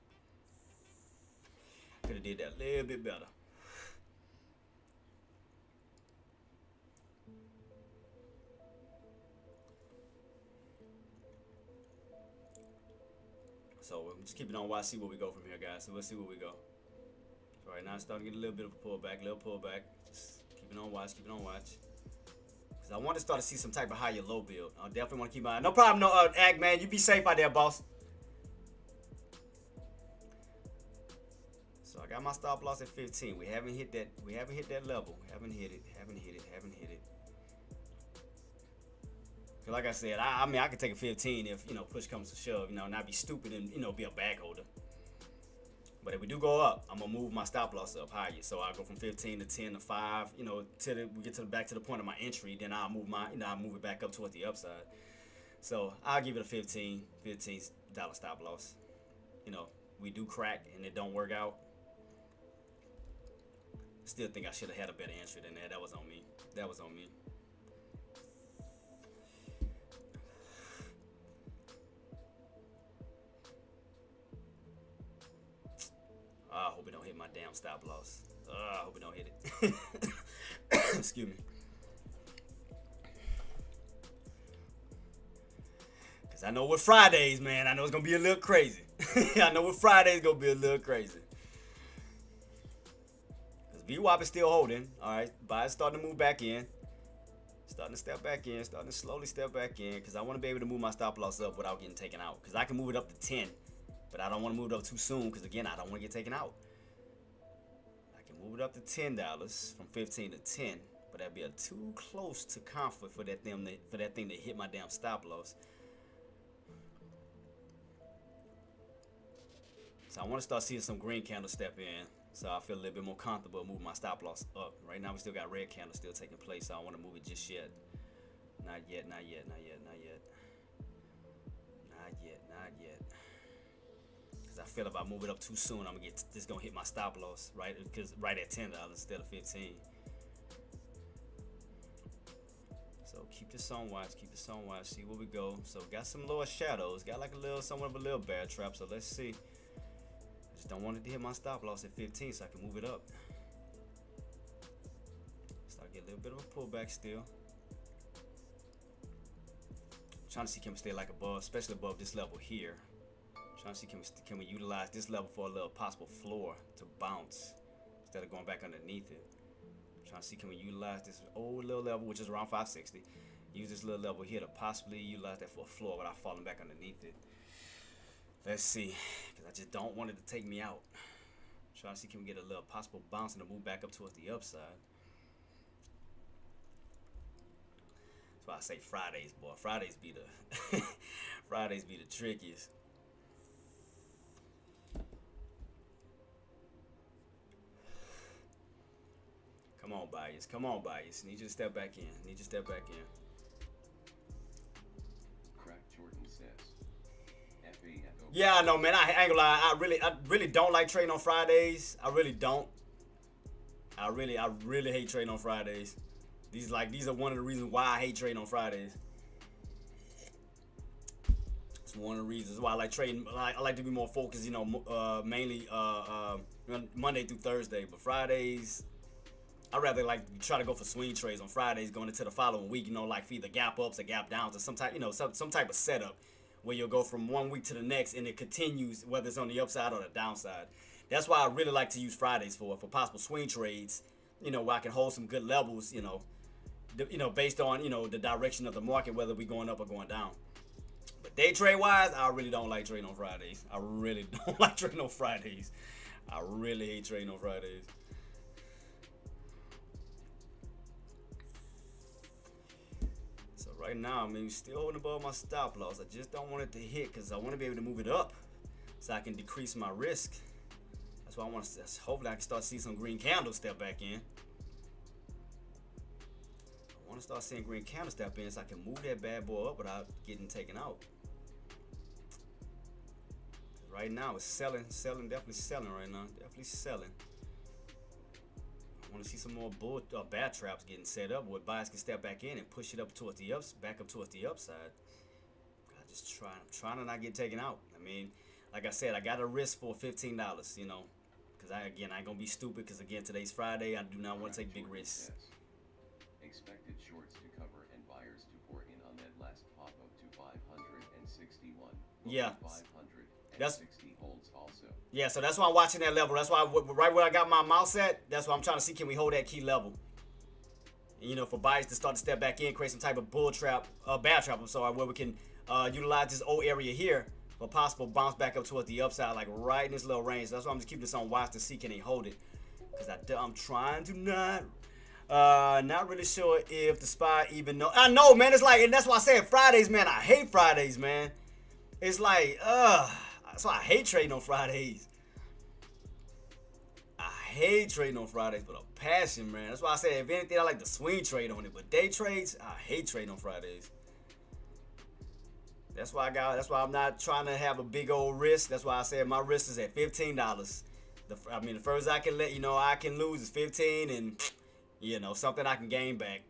So we'll just keep it on watch, see where we go from here, guys. So we'll see where we go. So right now it's starting to get a little bit of a pullback, Just keep it on watch, Because I want to start to see some type of higher low build. I definitely want to keep my eye. No problem, Ag man. You be safe out there, boss. So I got my stop loss at 15. We haven't hit that level. Haven't hit it. Like I said, I mean, I could take a 15 if, push comes to shove, not be stupid and, be a bag holder. But if we do go up, I'm going to move my stop loss up higher. So I'll go from 15 to 10 to 5, till we get back to the point of my entry. Then I'll move I'll move it back up towards the upside. So I'll give it a $15 stop loss. We do crack and it don't work out. Still think I should have had a better entry than that. That was on me. I hope it don't hit my damn stop loss. I hope it don't hit it. Excuse me. Because I know with Fridays, man, I know it's going to be a little crazy. I know with Fridays going to be a little crazy. Because VWAP is still holding. All right. Buyers starting to move back in. Starting to slowly step back in. Because I want to be able to move my stop loss up without getting taken out. Because I can move it up to 10. But I don't want to move it up too soon because, again, I don't want to get taken out. I can move it up to $10 from 15 to 10. But that'd be too close to conflict for that thing to hit my damn stop loss. So I want to start seeing some green candles step in. So I feel a little bit more comfortable moving my stop loss up. Right now we still got red candles still taking place. So I don't want to move it just yet. Not yet. I feel if I move it up too soon, I'm gonna hit my stop loss, right? Because right at $10 instead of 15. So keep this on watch, see where we go. So got some lower shadows, got like somewhat of a little bear trap. So let's see. I just don't want it to hit my stop loss at 15, so I can move it up. Start getting a little bit of a pullback still. Trying to see can we stay like above, especially above this level here. Trying to see can we utilize this level for a little possible floor to bounce instead of going back underneath it. Trying to see can we utilize this old little level, which is around 560. Use this little level here to possibly utilize that for a floor without falling back underneath it. Let's see, because I just don't want it to take me out. Trying to see can we get a little possible bounce and to move back up towards the upside. That's why I say Fridays, boy. Fridays be the trickiest. Come on, buyers. Need you to step back in. Crack Jordan says. Yeah, I know, man. I ain't gonna lie. I really don't like trading on Fridays. I really don't. I really hate trading on Fridays. These are one of the reasons why I hate trading on Fridays. It's one of the reasons why I like trading. I like to be more focused, mainly Monday through Thursday. But Fridays, I'd rather try to go for swing trades on Fridays going into the following week, like for either gap ups or gap downs or some type of setup where you'll go from one week to the next and it continues whether it's on the upside or the downside. That's why I really like to use Fridays for possible swing trades, where I can hold some good levels, based on, the direction of the market, whether we going up or going down. But day trade wise, I really don't like trading on Fridays. I really hate trading on Fridays. right now, I mean, still holding above my stop loss. I just don't want it to hit because I want to be able to move it up so I can decrease my risk. That's why I want to. Hopefully, I can start to see some green candles step back in. I want to start seeing green candles step in so I can move that bad boy up without getting taken out. Right now, it's selling, definitely selling right now. Definitely selling. I want to see some more bad traps getting set up where buyers can step back in and push it up towards the back up towards the upside. I'm trying to not get taken out. I mean, like I said, I got a risk for $15, you know, because I ain't gonna be stupid. Because again, today's Friday. I do not want to take big risks. Expected shorts to cover and buyers to pour in on that last pop up to 561. Yeah. 560 holds also. Yeah, so that's why I'm watching that level. That's why right where I got my mouse at, that's why I'm trying to see, can we hold that key level? And, you know, for buyers to start to step back in, create some type of bad trap, I'm sorry, where we can utilize this old area here for possible bounce back up towards the upside, like right in this little range. So that's why I'm just keeping this on watch to see, can they hold it? Because I'm trying to not really sure if the SPY even know. I know, man, it's like, and that's why I said Fridays, man. I hate Fridays, man. It's like, that's why I hate trading on Fridays. I hate trading on Fridays with a passion, man. That's why I said, if anything, I like to swing trade on it. But day trades, I hate trading on Fridays. That's why I'm not trying to have a big old risk. That's why I said my risk is at $15. The first I can I can lose is 15, and you know, something I can gain back.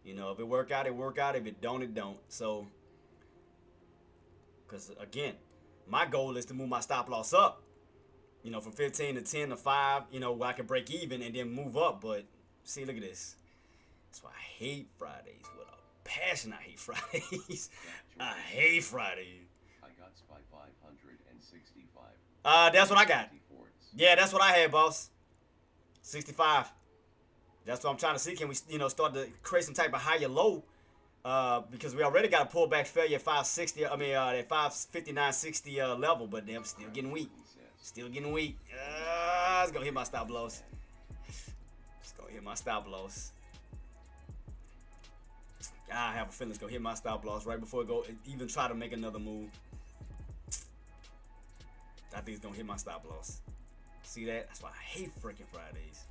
You know, if it work out, it work out. If it don't, it don't. So, because again, my goal is to move my stop loss up, you know, from 15 to 10 to 5, you know, where I can break even and then move up. But see, look at this. That's why I hate Fridays with a passion. I hate Fridays. I hate Fridays. I got SPY 565. That's what I got. Yeah, that's what I had, boss. 65. That's what I'm trying to see. Can we, you know, start to create some type of higher low? Because we already got a pullback failure at 560. I mean, at 559.60 level, but I'm still getting weak. Still getting weak. It's gonna hit my stop loss. It's gonna hit my stop loss. I have a feeling it's gonna hit my stop loss right before it go even try to make another move. I think it's gonna hit my stop loss. See that? That's why I hate freaking Fridays.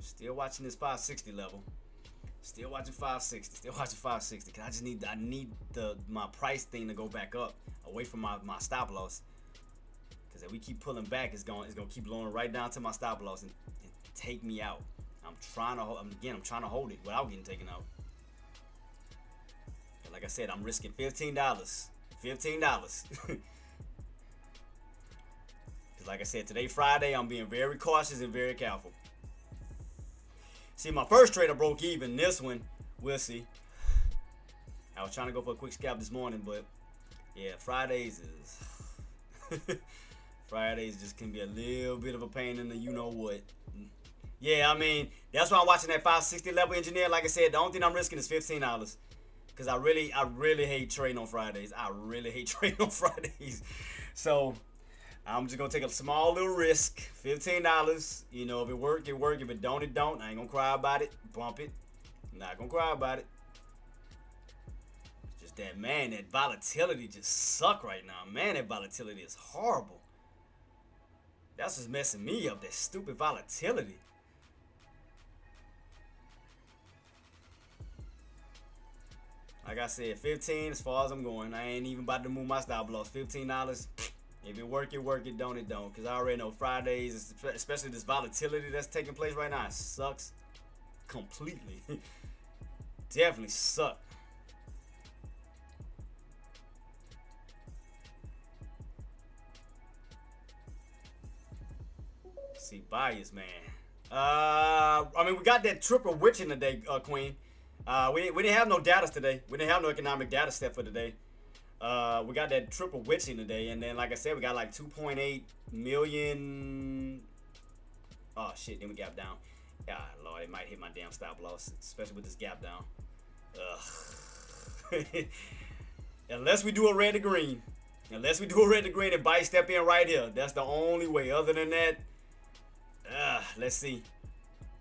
Still watching this 560 level. Still watching 560. Still watching 560. Cause I need my price thing to go back up away from my stop loss. Cause if we keep pulling back, it's gonna keep blowing right down to my stop loss and take me out. I'm trying to hold it without getting taken out. And like I said, I'm risking $15. $15. Cause like I said, today Friday, I'm being very cautious and very careful. See, my first trade I broke even. This one, we'll see. I was trying to go for a quick scalp this morning, but yeah, Fridays just can be a little bit of a pain in the you know what. Yeah, I mean, that's why I'm watching that 560 level engineer. Like I said, the only thing I'm risking is $15. Because I really hate trading on Fridays. I really hate trading on Fridays. So I'm just gonna take a small little risk, $15. You know, if it work, it work. If it don't, it don't. I ain't gonna cry about it. Bump it. Not gonna cry about it. It's just that, man, that volatility just suck right now. Man, that volatility is horrible. That's what's messing me up. That stupid volatility. Like I said, 15 as far as I'm going. I ain't even about to move my stop loss. $15. If it work, it don't, it don't. Because I already know Fridays, especially this volatility that's taking place right now, it sucks completely. Definitely suck. See, bias, man. I mean, we got that triple witching today, Queen. We didn't have no data today. We didn't have no economic data set for today. We got that triple witching today, and then like I said, we got like 2.8 million. Oh shit! Then we gap down. God, Lord, it might hit my damn stop loss, especially with this gap down. Ugh. Unless we do a red to green. Unless we do a red to green and buy step in right here. That's the only way. Other than that, let's see.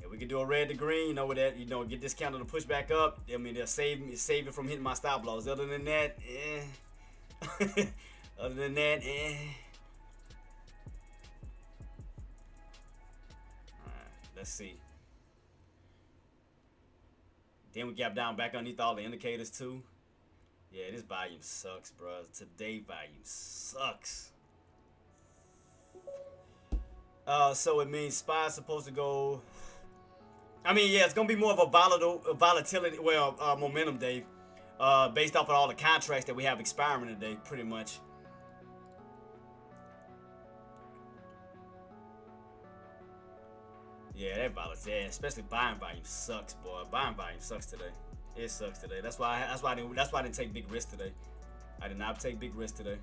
If we can do a red to green, get this candle to push back up. I mean, they'll save it from hitting my stop loss. Other than that, Other than that, Alright, let's see. Then we gap down back underneath all the indicators too. Yeah, this volume sucks, bro. Today volume sucks. So it means SPY's supposed to go. I mean, yeah, it's gonna be more of a volatility, momentum day, based off of all the contracts that we have expiring today, pretty much. Yeah, that volatility, especially buying volume sucks, boy. Buying volume sucks today. It sucks today. That's why I didn't take big risks today. I did not take big risks today,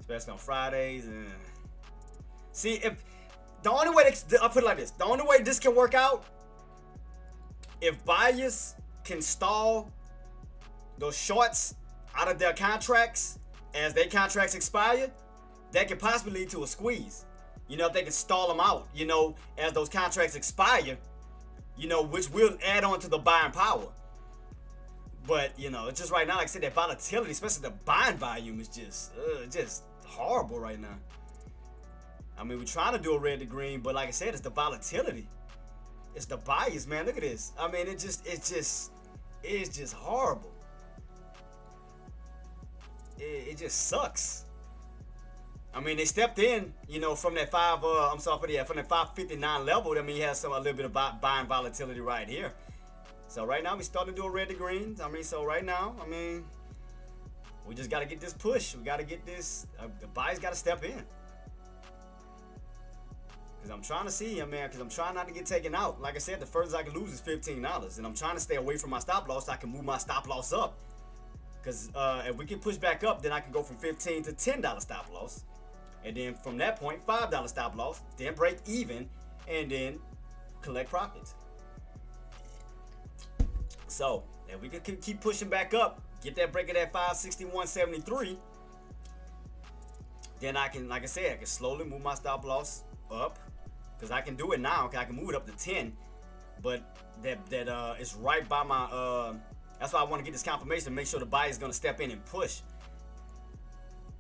especially on Fridays. See, if the only way I'll put it like this: the only way this can work out, if buyers can stall those shorts out of their contracts as their contracts expire, that could possibly lead to a squeeze. If they can stall them out, as those contracts expire, which will add on to the buying power. But, it's just right now, like I said, that volatility, especially the buying volume, is just horrible right now. I mean, we're trying to do a red to green, but like I said, it's the volatility. It's the bias, man. Look at this. I mean, it's just horrible. It just sucks. I mean, they stepped in, from that from that 559 level. I mean, you have a little bit of buying volatility right here. So right now, we're starting to do a red to green. I mean, so right now, we just got to get this push. We got to get this. The buyers got to step in. Because I'm trying to see, because I'm trying not to get taken out. Like I said, the furthest I can lose is $15. And I'm trying to stay away from my stop loss so I can move my stop loss up. Because if we can push back up, then I can go from $15 to $10 stop loss. And then from that point, $5 stop loss, then break even, and then collect profits. So, if we can keep pushing back up, get that break of that 561.73, then I can, like I said, I can slowly move my stop loss up. Because I can do it now, I can move it up to 10. But that is right by my, that's why I want to get this confirmation to make sure the buyer is going to step in and push.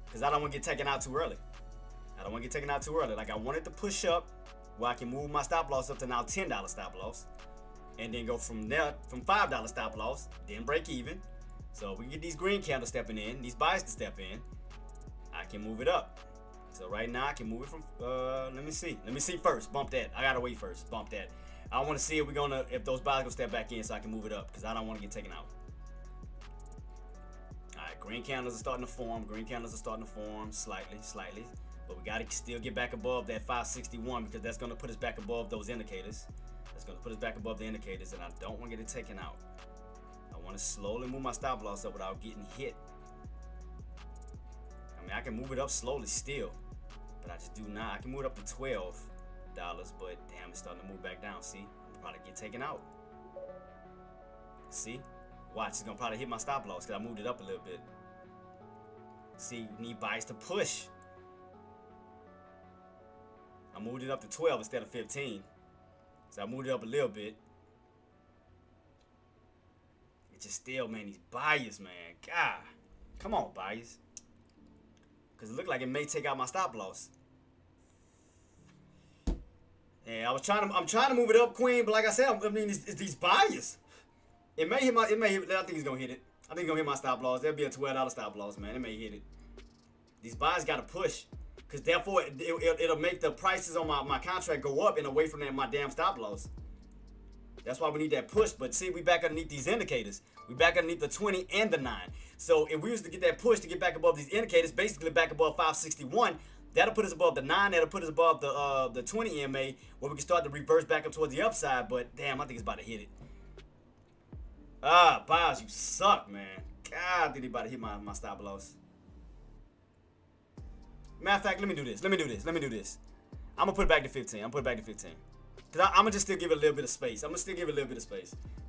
Because I don't want to get taken out too early. Like, I wanted to push up where I can move my stop loss up to now $10 stop loss. And then go from there, from $5 stop loss, then break even. So we can get these green candles stepping in, these buyers to step in. I can move it up. So right now I can move it from, let me see first, bump that. I gotta wait first, bump that. I want to see if those buyers gonna step back in so I can move it up, because I don't want to get taken out. All right, green candles are starting to form. Slightly. But we gotta still get back above that 561, because that's gonna put us back above those indicators. And I don't want to get it taken out. I want to slowly move my stop loss up without getting hit. I mean, I can move it up slowly still, but I just do not. I can move it up to $12, but damn, it's starting to move back down. See, I'm probably get taken out. See, watch, it's gonna probably hit my stop loss because I moved it up a little bit. See, we need buyers to push. I moved it up to 12 instead of 15. So I moved it up a little bit. It's just still, man, these buyers, man. God, come on, buyers. Because it looked like it may take out my stop loss. Yeah, I'm trying to move it up, Queen, but like I said, I mean, it's these buyers. It may hit, I think it's going to hit it. I think it's going to hit my stop loss. There'll be a $12 stop loss, man. It may hit it. These buyers got to push. Because therefore, it'll make the prices on my contract go up and away from my damn stop loss. That's why we need that push. But see, we back underneath these indicators. We back underneath the 20 and the 9. So if we was to get that push to get back above these indicators, basically back above 561, that'll put us above the 9. That'll put us above the 20 EMA, where we can start to reverse back up towards the upside. But damn, I think it's about to hit it. Buyers, you suck, man. God, did he about to hit my stop loss. Matter of fact, let me do this. I'm going to put it back to 15. Because I'm going to just still give it a little bit of space.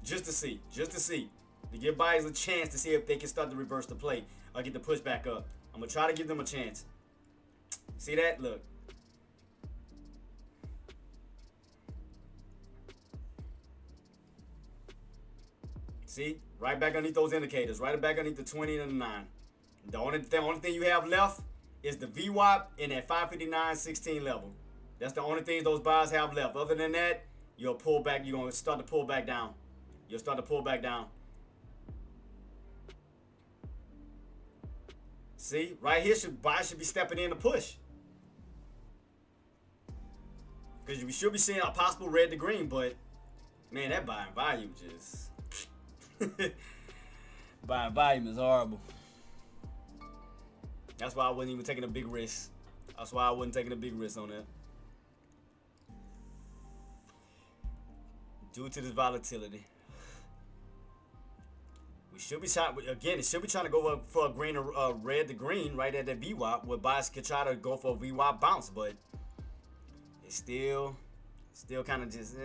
Just to see. To give buyers a chance to see if they can start to reverse the play or get the push back up. I'm gonna try to give them a chance. See that? Look. See? Right back underneath those indicators. Right back underneath the 20 and the 9. The only thing you have left is the VWAP in that 559.16 level. That's the only thing those buyers have left. Other than that, you'll pull back. You're going to start to pull back down. You'll start to pull back down. See? Right here, buyers should be stepping in to push. Because we should be seeing a possible red to green, but, man, that buying volume just... buying volume is horrible. That's why I wasn't even taking a big risk. That's why I wasn't taking a big risk on that. Due to this volatility. We should be trying, again, it should be trying to go for a green or red to green right at that VWAP, where buyers could try to go for a VWAP bounce, but it's still kind of just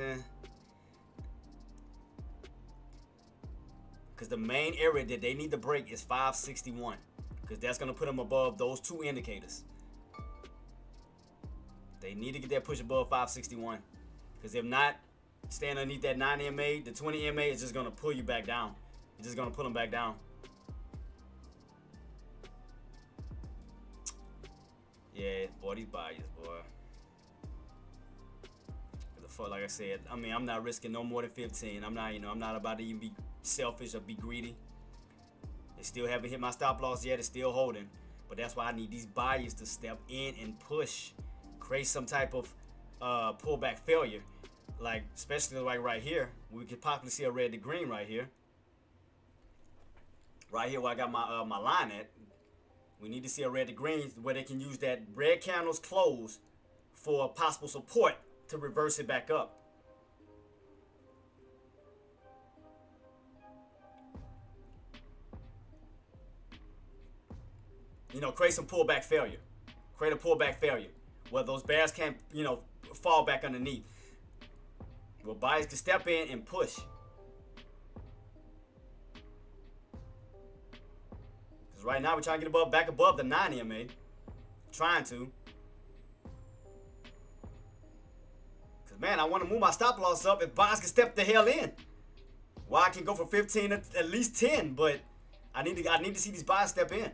because the main area that they need to break is 561, because that's going to put them above those two indicators. They need to get that push above 561, because if not, staying underneath that 9 MA, the 20 MA is just going to pull you back down. It's just going to pull them back down. Yeah, boy, these buyers, boy. Like I said, I mean, I'm not risking no more than 15. I'm not about to even be selfish or be greedy. They still haven't hit my stop loss yet. It's still holding. But that's why I need these buyers to step in and push. Create some type of pullback failure. Like, especially like right here. We could possibly see a red to green right here. Right here where I got my line at. We need to see a red to green where they can use that red candles close for possible support to reverse it back up. You know, create some pullback failure. Create a pullback failure where those bears can't, you know, fall back underneath. Where buyers can step in and push. Because right now we're trying to get back above the 9 EMA. Trying to. Man, I want to move my stop loss up if buyers can step the hell in. Well, I can go for 15 at least 10, but I need to see these buyers step in.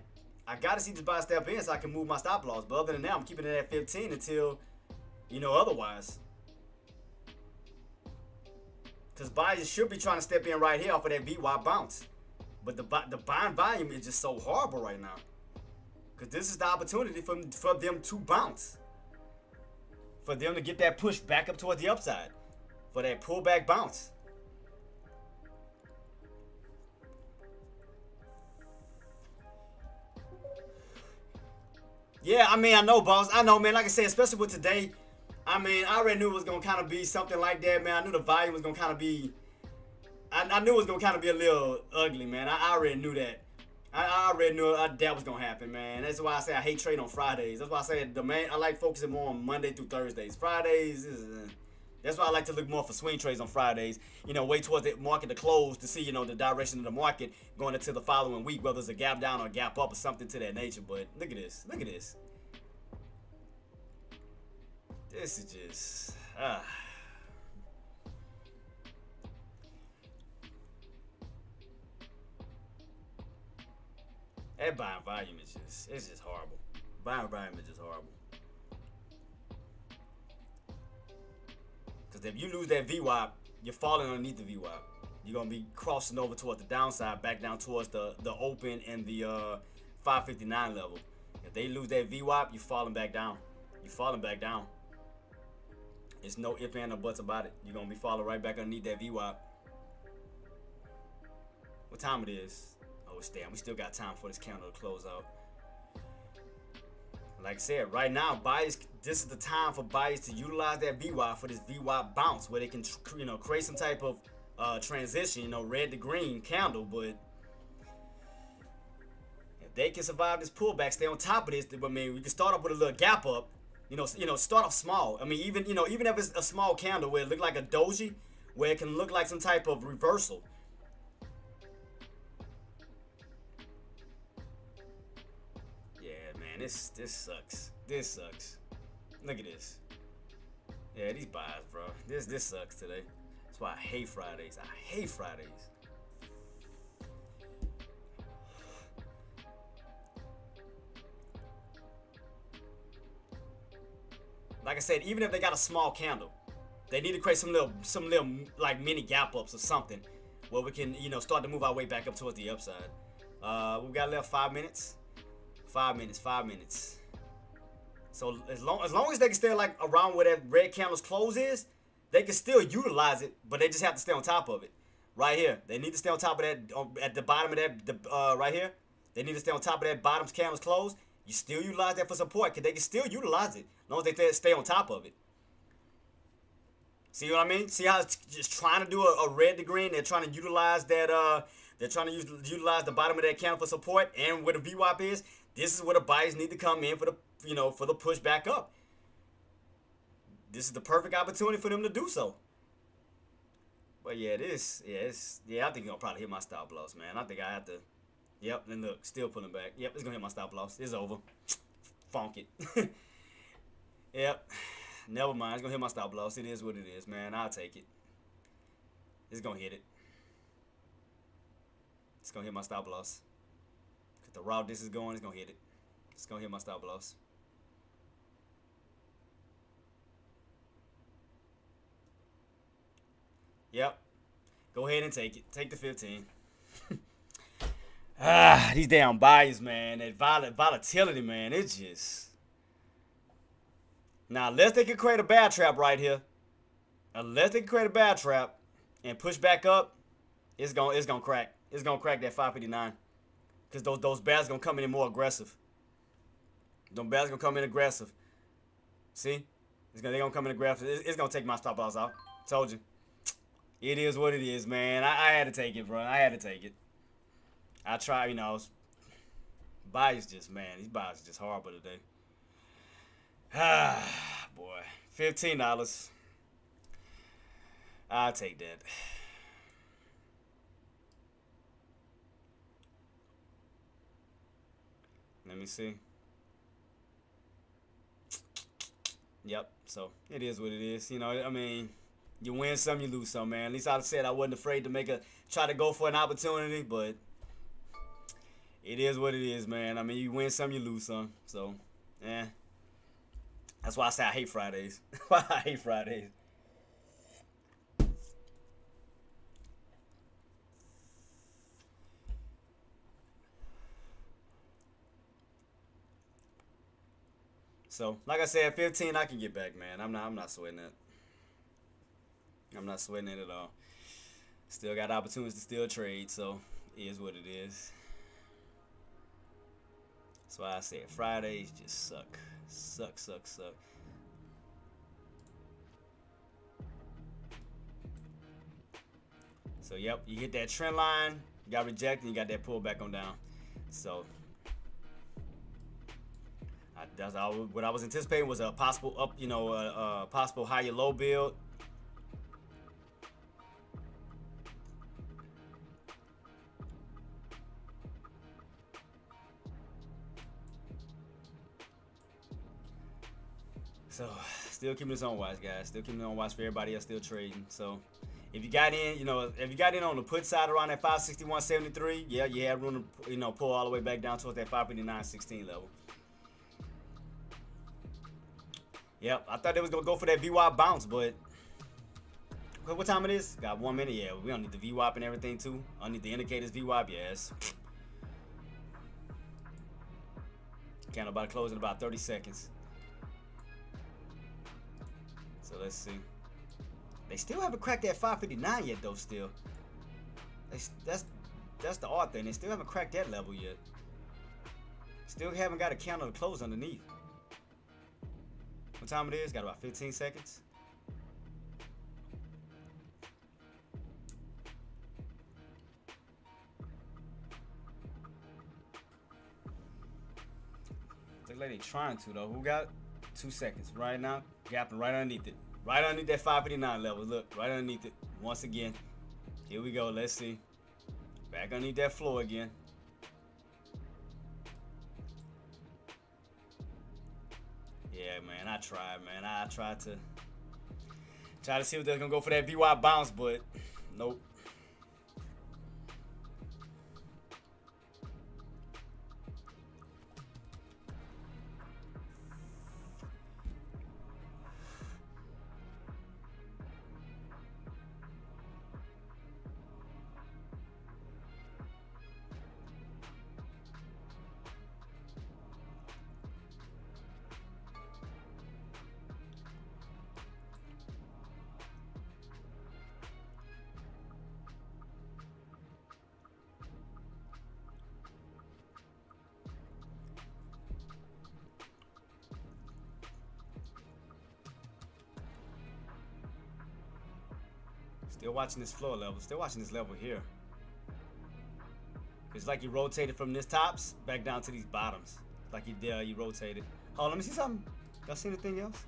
I got to see these buyers step in so I can move my stop loss. But other than that, I'm keeping it at 15 until, you know, otherwise. Because buyers should be trying to step in right here off of that VWAP bounce. But the buying volume is just so horrible right now. Because this is the opportunity for them to bounce. For them to get that push back up toward the upside. For that pullback bounce. Yeah, I mean, I know, boss. I know, man. Like I said, especially with today. I mean, I already knew it was going to kind of be something like that, man. I knew the volume was going to kind of be... I knew it was going to kind of be a little ugly, man. I already knew that. I already knew that was gonna happen, man. That's why I say I hate trading on Fridays. That's why I say I like focusing more on Monday through Thursdays. Fridays that's why I like to look more for swing trades on Fridays. You know, wait towards the market to close to see, you know, the direction of the market going into the following week, whether it's a gap down or a gap up or something to that nature. But look at this. Look at this. This is just that buying volume is just horrible. Buying volume is just horrible. Because if you lose that VWAP, you're falling underneath the VWAP. You're going to be crossing over towards the downside, back down towards the open and the 559 level. If they lose that VWAP, you're falling back down. You're falling back down. There's no ifs, ands, or buts about it. You're going to be falling right back underneath that VWAP. What time it is? Oh, it's damn. We still got time for this candle to close out. Like I said, right now, buyers, this is the time for buyers to utilize that VWAP for this VWAP bounce, where they can, you know, create some type of transition, you know, red to green candle. But if they can survive this pullback, stay on top of this, I mean, we can start off with a little gap up, you know, start off small. I mean, even if it's a small candle where it look like a doji, where it can look like some type of reversal. this sucks. This sucks. Look at this. Yeah, these buys, bro. This sucks today. That's why I hate Fridays. I hate Fridays. Like I said, even if they got a small candle, they need to create some little like mini gap ups or something where we can, start to move our way back up towards the upside. We got left 5 minutes. 5 minutes. 5 minutes. So as long as they can stay like around where that red candle's close is, they can still utilize it, but they just have to stay on top of it. Right here, they need to stay on top of that. At the bottom of that, right here, they need to stay on top of that bottom candle's close. You still utilize that for support, because they can still utilize it as long as they stay on top of it. See what I mean? See how it's just trying to do a red to green? They're trying to utilize that. They're trying to utilize the bottom of that candle for support, and where the VWAP is. This is where the buyers need to come in for the for the push back up. This is the perfect opportunity for them to do so. But yeah, I think you're gonna probably hit my stop loss, man. I think I have to. Yep, and look, still pulling back. Yep, it's gonna hit my stop loss. It's over. Funk it. Yep. Never mind. It's gonna hit my stop loss. It is what it is, man. I'll take it. It's gonna hit it. It's gonna hit my stop loss. Cause the route this is going, it's gonna hit it. It's gonna hit my stop loss. Yep. Go ahead and take it. Take the 15. These damn buyers, man. That volatility, man. It's just. Now, unless they can create a bear trap right here, unless they can create a bear trap and push back up, it's gonna crack. It's gonna crack that 559, cause those bears gonna come in more aggressive. Those bears gonna come in aggressive. See, they gonna come in aggressive. It's gonna take my stop loss out. Told you. It is what it is, man. I had to take it, bro. I had to take it. I try, Buyers just, man, these buyers are just horrible today. Boy, $15. I'll take that. Let me see. Yep. So it is what it is. You win some, you lose some, man. At least I said I wasn't afraid to try to go for an opportunity, but it is what it is, man. You win some, you lose some. So, yeah. That's why I say I hate Fridays. Why I hate Fridays. So, like I said, 15 I can get back, man. I'm not sweating it. I'm not sweating it at all. Still got opportunities to still trade, so it is what it is. That's why I said Fridays just suck. Suck. So, yep, you hit that trend line, you got rejected, you got that pullback on down. So, what I was anticipating was a possible up, possible higher low build. So, still keeping this on watch, guys. Still keeping it on watch for everybody else still trading. So, if you got in, on the put side around that 561.73, yeah, you had room to, pull all the way back down towards that 559.16 level. Yep, I thought they was gonna go for that VWAP bounce, but what time it is? Got 1 minute. Yeah, we don't need the VWAP and everything too. I need the indicators VWAP. Yes. Candle about to close in about 30 seconds. So let's see. They still haven't cracked that 559 yet, though. Still, that's the odd thing. They still haven't cracked that level yet. Still haven't got a candle to close underneath. What time it is? Got about 15 seconds. Looks like they trying to though. Who got 2 seconds right now? Gapping right underneath it. Right underneath that 559 level. Look, right underneath it. Once again. Here we go. Let's see. Back underneath that floor again. Yeah, man, I tried, man. I tried to see if they're gonna go for that VY bounce, but nope. Still watching this floor level. Still watching this level here. It's like you rotated from this tops back down to these bottoms. Like you did, you rotated. Oh, let me see something. Y'all see anything else?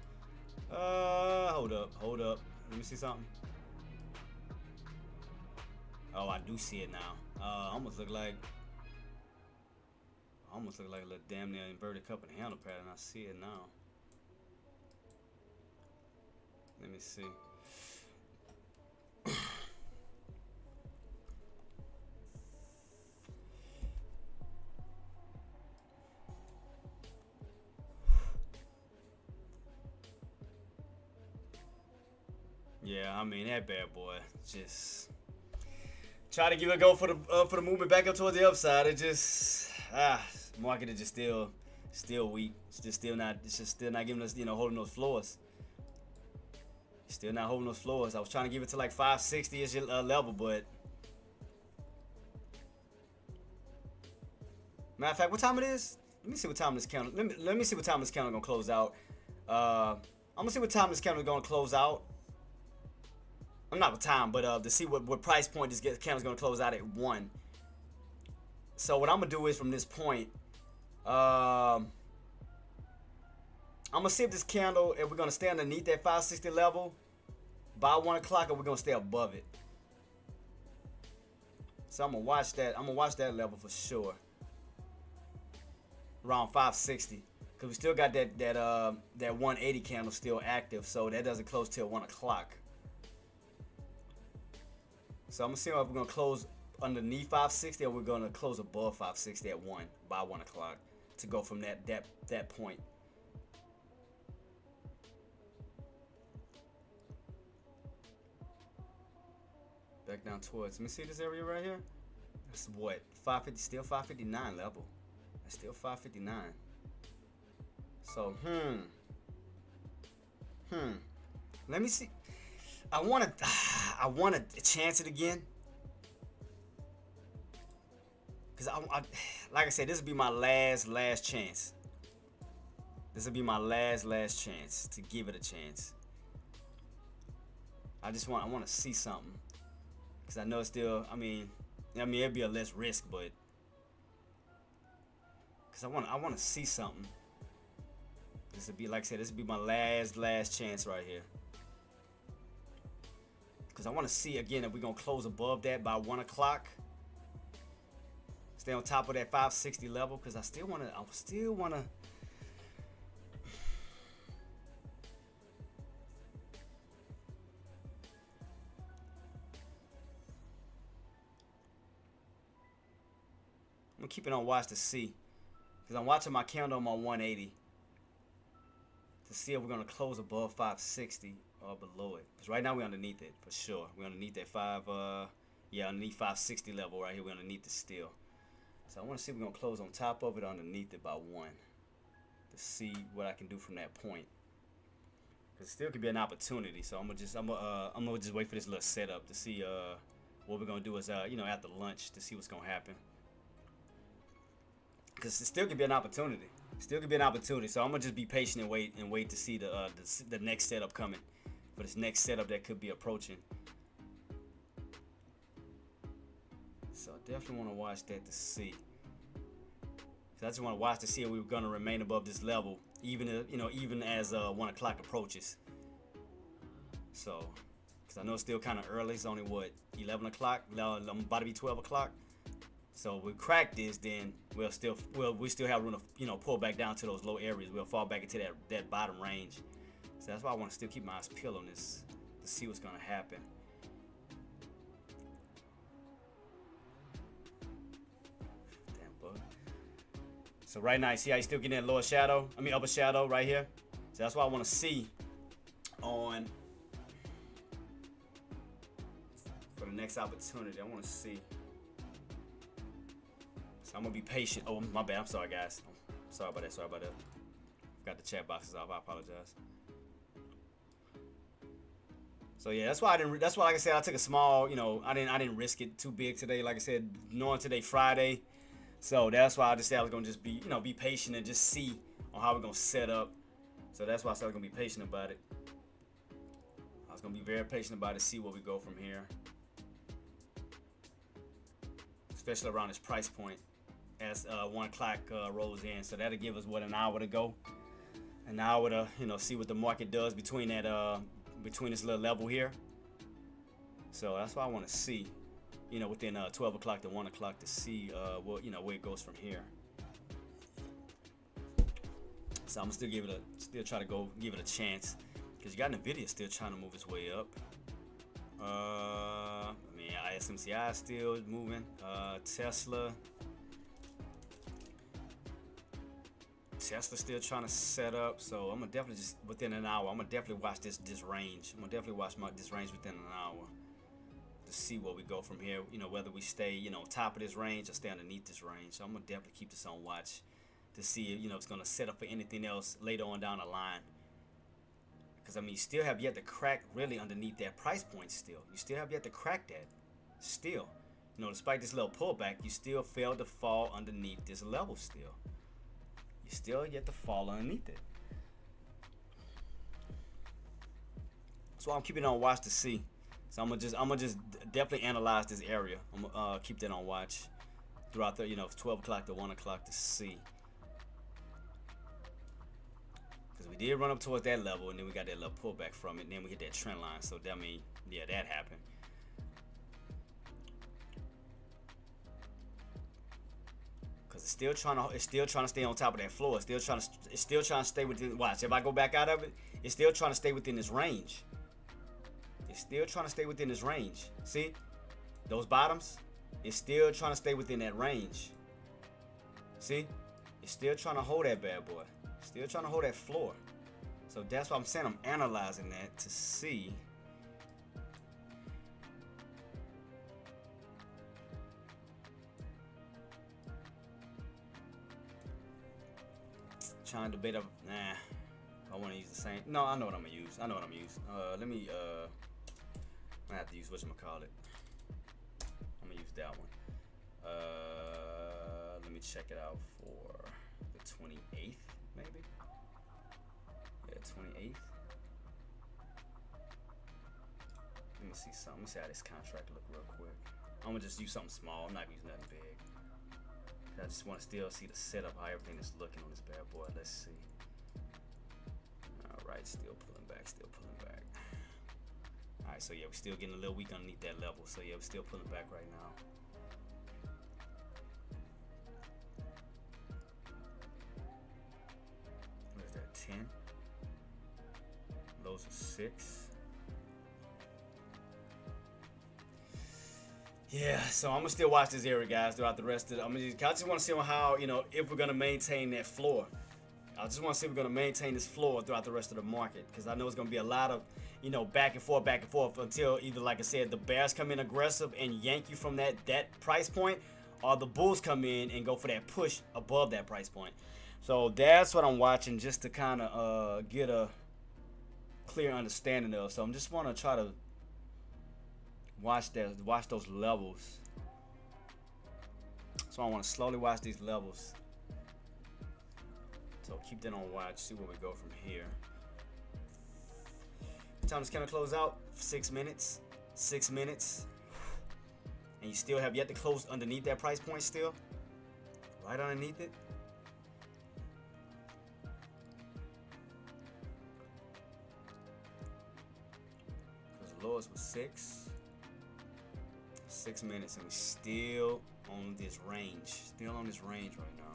Hold up. Let me see something. Oh, I do see it now. Almost look like a little damn near inverted cup and handle pattern. I see it now. Let me see. Yeah, I mean that bad boy just try to give it a go for the movement back up towards the upside. It just market is just still weak. It's just still not giving us, holding those floors. Still not holding those floors. I was trying to give it to like 560-ish level, but matter of fact, what time it is? Let me see what time this candle. Let me see what time this candle gonna close out. I'm gonna see what time this candle gonna close out. I'm not with time, but to see what price point this candle's gonna close out at 1. So what I'm gonna do is from this point, I'm gonna see if this candle, if we're gonna stay underneath that 560 level by 1 o'clock, or we're gonna stay above it. So I'm gonna watch that. I'm gonna watch that level for sure. Around 560, because we still got that 180 candle still active, so that doesn't close till 1 o'clock. So I'm gonna see if we're gonna close underneath 560 or we're gonna close above 560 at 1 by 1 o'clock to go from that point. Back down towards. Let me see this area right here. That's what, 550, still 559 level. That's still 559. So let me see. I wanna chance it again, cause I like I said, this will be my last chance. This will be my last chance to give it a chance. I want to see something, cause I know it's still. I mean, it'd be a less risk, but cause I want to see something. This would be, like I said, this would be my last chance right here. Because I want to see again if we're going to close above that by 1 o'clock. Stay on top of that 560 level, because I still want to. I'm going to keep it on watch to see. Because I'm watching my candle on my 180. To see if we're going to close above 560. Or below it, because right now we're underneath it for sure. We're underneath that underneath 560 level right here. We're underneath it still. So I want to see if we're gonna close on top of it, or underneath it by 1, to see what I can do from that point. Because it still could be an opportunity. So I'm gonna just wait for this little setup to see what we're gonna do is after lunch to see what's gonna happen. Because it still could be an opportunity. Still could be an opportunity. So I'm gonna just be patient and wait to see the next setup coming. For this next setup that could be approaching. So I definitely want to watch that to see. So I just want to watch to see if we're going to remain above this level, even as 1 o'clock approaches. So, because I know it's still kind of early. It's only what, 11 o'clock? I'm about to be 12 o'clock. So if we crack this, then we still have room to pull back down to those low areas. We'll fall back into that bottom range. So that's why I want to still keep my eyes peeled on this to see what's gonna happen. Damn bug. So right now, you see how he's still getting that upper shadow right here. So that's what I want to see on for the next opportunity. I want to see. So I'm gonna be patient. Oh, my bad. I'm sorry, guys. Sorry about that. Got the chat boxes off. I apologize. So yeah, that's why like I said, I took a small. I didn't risk it too big today. Like I said, knowing today Friday. So that's why I just said I was gonna just be patient and just see on how we're gonna set up. So that's why I said I was gonna be patient about it. I was gonna be very patient about it, see where we go from here. Especially around this price point as 1 o'clock rolls in. So that'll give us an hour to go. An hour to see what the market does between this little level here. So that's why I want to see. Within 12 o'clock to 1 o'clock to see where it goes from here. So I'm gonna still try to give it a chance, because you got Nvidia still trying to move its way up. ISMCI still moving. Tesla still trying to set up. So I'm gonna definitely just within an hour. I'm gonna definitely watch this range. I'm gonna definitely watch this range within an hour. See where we go from here, whether we stay, top of this range or stay underneath this range. So I'm gonna definitely keep this on watch to see if, it's gonna set up for anything else later on down the line. Because you still have yet to crack really underneath that price point. Still, you still have yet to crack that. Still, despite this little pullback, you still failed to fall underneath this level. Still, you still yet to fall underneath it. So I'm keeping it on watch to see. So I'm gonna just definitely analyze this area. I'm gonna keep that on watch throughout the 12 o'clock to 1 o'clock to see, because we did run up towards that level and then we got that little pullback from it. And then we hit that trend line. So that that happened. Because it's still trying to stay on top of that floor. It's still trying to stay within. Watch, if I go back out of it, it's still trying to stay within this range. It's still trying to stay within this range. See? Those bottoms? It's still trying to stay within that range. See? It's still trying to hold that bad boy. Still trying to hold that floor. So that's why I'm saying I'm analyzing that to see. Trying to debate up. Nah. I want to use the same. No, I know what I'm going to use. Let me, I have to use whatchamacallit. I'm gonna use that one. Let me check it out for the 28th, maybe. Yeah, 28th. Let me see something. Let me see how this contract look real quick. I'm gonna just use something small. I'm not gonna use nothing big. I just want to still see the setup, how everything is looking on this bad boy. Let's see. All right, still pulling back. Alright, so yeah, we're still getting a little weak underneath that level. So yeah, we're still pulling back right now. What is that, 10? Lows of 6. Yeah, so I'm gonna still watch this area, guys, throughout the rest of it. I just want to see on how, if we're gonna maintain that floor. I just want to see if we're gonna maintain this floor throughout the rest of the market, because I know it's gonna be a lot of, back and forth until either, like I said, the bears come in aggressive and yank you from that price point, or the bulls come in and go for that push above that price point. So that's what I'm watching, just to kind of get a clear understanding of. So I'm just want to try to watch those levels. So I want to slowly watch these levels. So keep that on watch, see where we go from here. Time this candle close out, 6 minutes. 6 minutes. And you still have yet to close underneath that price point still. Right underneath it. Because the lowest was 6. 6 minutes and we still on this range. Still on this range right now.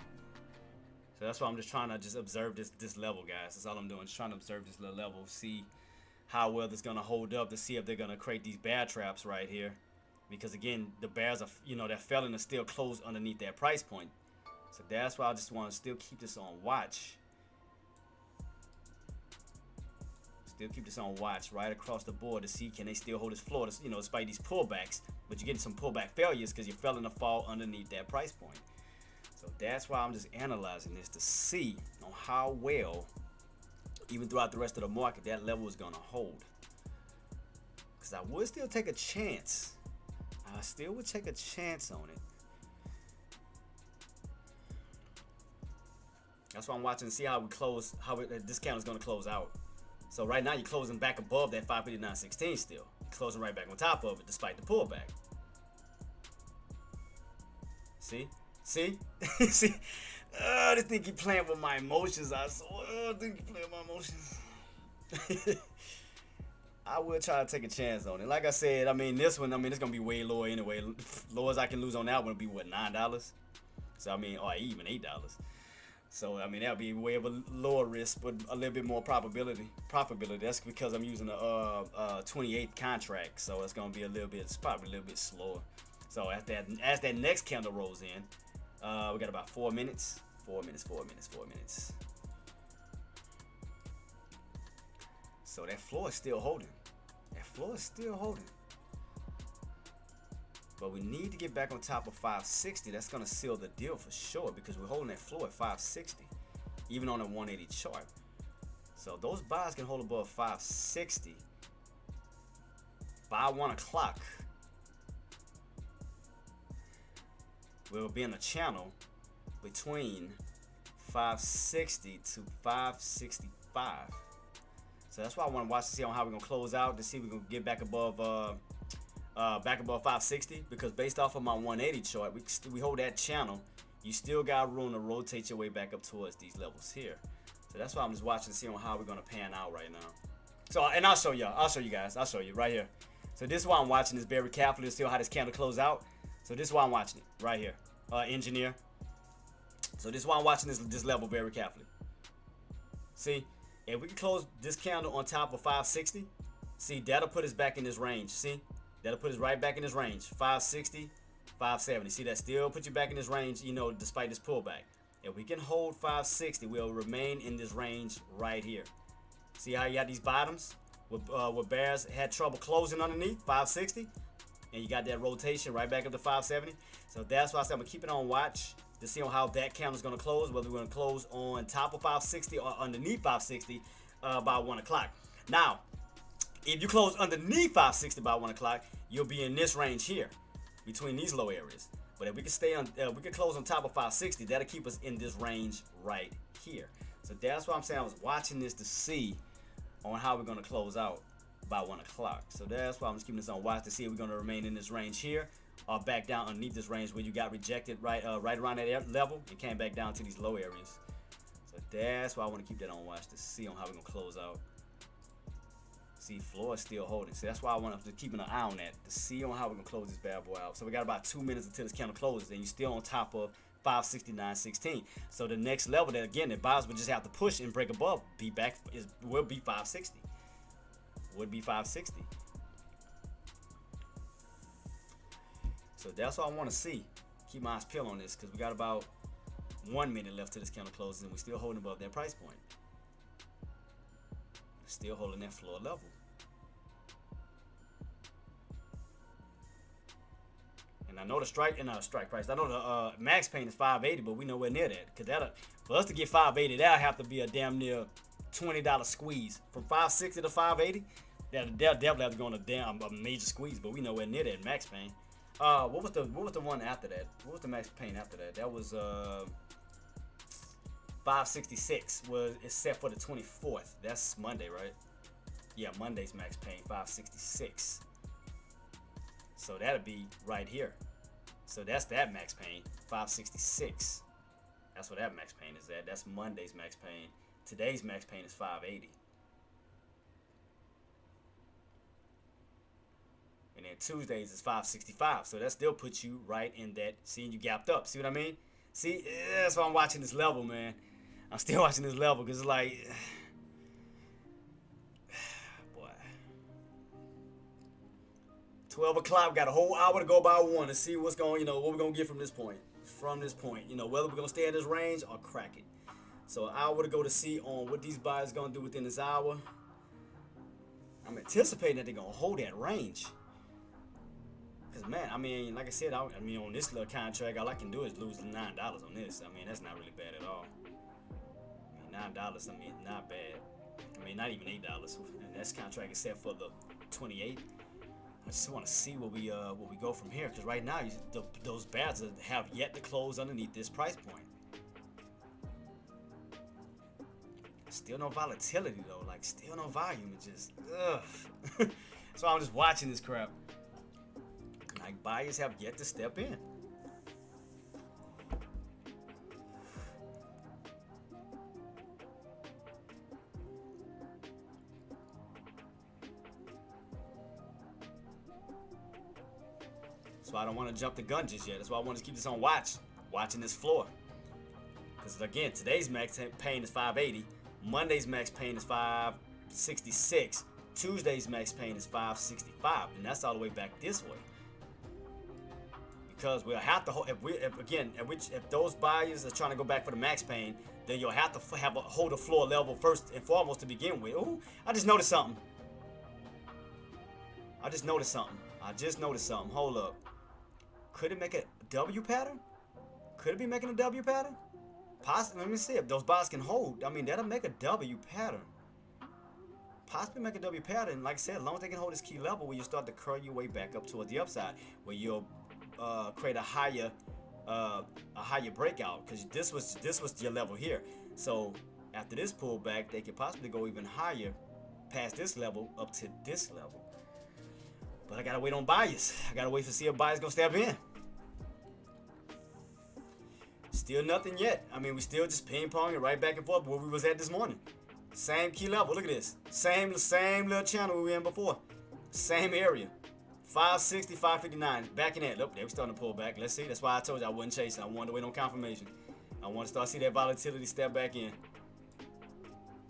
So that's why I'm just trying to just observe this level, guys. That's all I'm doing. Just trying to observe this little level, see how well it's gonna hold up, to see if they're gonna create these bear traps right here. Because again, the bears are, you know, they're failing to still close underneath that price point. So that's why I just want to still keep this on watch. Still keep this on watch right across the board to see can they still hold this floor, you know, despite these pullbacks. But you're getting some pullback failures because you're failing to fall underneath that price point. So that's why I'm just analyzing this to see on how well, even throughout the rest of the market, that level is going to hold. Because I would still take a chance. I still would take a chance on it. That's why I'm watching to see how we close, this candle is going to close out. So right now you're closing back above that 559.16 still. You're closing right back on top of it despite the pullback. See? See? See? This thing keep playing with my emotions. I swear, this thing keep playing with my emotions. I will try to take a chance on it. Like I said, I mean, this one, I mean, it's going to be way lower anyway. Lowest I can lose on that one would be, what, $9? So, I mean, or even $8. So, I mean, that would be way of a lower risk, but a little bit more profitability. That's because I'm using a 28th contract. So, it's going to be a little bit, it's probably a little bit slower. So, as that next candle rolls in, we got about 4 minutes. 4 minutes. So, that floor is still holding. But we need to get back on top of 560. That's going to seal the deal for sure because we're holding that floor at 560, even on a 180 chart. So those buys can hold above 560 by 1 o'clock. We'll be in a channel between 560 to 565. So that's why I want to watch to see on how we're going to close out, to see if we're going to get back above 560, because based off of my 180 chart, we hold that channel. You still got room to rotate your way back up towards these levels here. So that's why I'm just watching to see on how we're going to pan out right now. So, and I'll show y'all. I'll show you guys. I'll show you right here. So this is why I'm watching this very carefully to see how this candle close out. So this is why I'm watching it right here. Engineer. So this is why I'm watching this level very carefully. See, if we can close this candle on top of 560, see, that'll put us back in this range. See, that'll put us right back in this range. 560, 570. See, that still put you back in this range, you know, despite this pullback. If we can hold 560, we'll remain in this range right here. See how you got these bottoms where bears had trouble closing underneath 560, and you got that rotation right back up to 570. So that's why I said I'm gonna keep it on watch to see on how that candle's gonna close, whether we're gonna close on top of 560 or underneath 560 by 1 o'clock. Now, if you close underneath 560 by 1 o'clock, you'll be in this range here between these low areas. But if we can stay on, we can close on top of 560, that'll keep us in this range right here. So that's why I'm saying I was watching this to see on how we're gonna close out by 1 o'clock. So that's why I'm just keeping this on watch to see if we're gonna remain in this range here or back down underneath this range where you got rejected right around that level and came back down to these low areas. So that's why I want to keep that on watch to see on how we're gonna close out. See, floor is still holding. So that's why I want to keep an eye on that to see on how we're gonna close this bad boy out. So we got about 2 minutes until this candle closes, and you're still on top of 569.16. So the next level that again the buyers would just have to push and break above, will be 560. Would be 560. So that's all I want to see. Keep my eyes peeled on this because we got about 1 minute left till this candle closes, and we're still holding above that price point. Still holding that floor level. And I know the strike price. I know the max pain is 580, but we nowhere near that. Cause for us to get 580, that'll have to be a damn near $20 squeeze from 560 to 580. That'll definitely have to go on a major squeeze, but we nowhere near that max pain. What was the one after that? What was the max pain after that? That was 566 it's set for the 24th. That's Monday, right? Yeah, Monday's max pain, 566. So that'll be right here. So that's that max pain, 566. That's what that max pain is at. That's Monday's max pain. Today's max pain is 580. And then at Tuesdays is 565. So that still puts you right in that. Seeing you gapped up. See what I mean? See, that's why I'm watching this level, man. I'm still watching this level because it's like, boy. 12 o'clock, got a whole hour to go by one to see what's going, what we're going to get from this point. Whether we're going to stay in this range or crack it. So an hour to go to see on what these buyers going to do within this hour. I'm anticipating that they're going to hold that range. Because, man, I mean, like I said, on this little contract, all I can do is lose $9 on this. I mean, that's not really bad at all. I mean, $9, not bad. I mean, not even $8. And that's contract is set for the 28. I just want to see where we go from here. Because right now, those bats have yet to close underneath this price point. Still no volatility though, like still no volume. It just, ugh. So I'm just watching this crap. Like buyers have yet to step in. So I don't want to jump the gun just yet. That's why I want to keep this on watching this floor. Because again, today's max pain is 580. Monday's max pain is 566. Tuesday's max pain is 565, and that's all the way back this way. Because we'll have to hold, if those buyers are trying to go back for the max pain, then you'll have to hold a floor level first and foremost to begin with. Ooh, I just noticed something. Hold up. Could it make a W pattern? Could it be making a W pattern? Possibly. Let me see if those buyers can hold. I mean, that'll make a W pattern. Possibly make a W pattern. Like I said, as long as they can hold this key level, where you start to curl your way back up toward the upside, where you'll create a higher breakout. Because this was your level here. So after this pullback, they could possibly go even higher, past this level up to this level. But I gotta wait on buyers. I gotta wait to see if buyers gonna step in. Still nothing yet. I mean, we still just ping-ponging right back and forth where we was at this morning. Same key level. Look at this. Same little channel we were in before. Same area. 560, 559. Back in that. Look, they were starting to pull back. Let's see. That's why I told you I wasn't chasing. I wanted to wait on confirmation. I want to start to see that volatility step back in.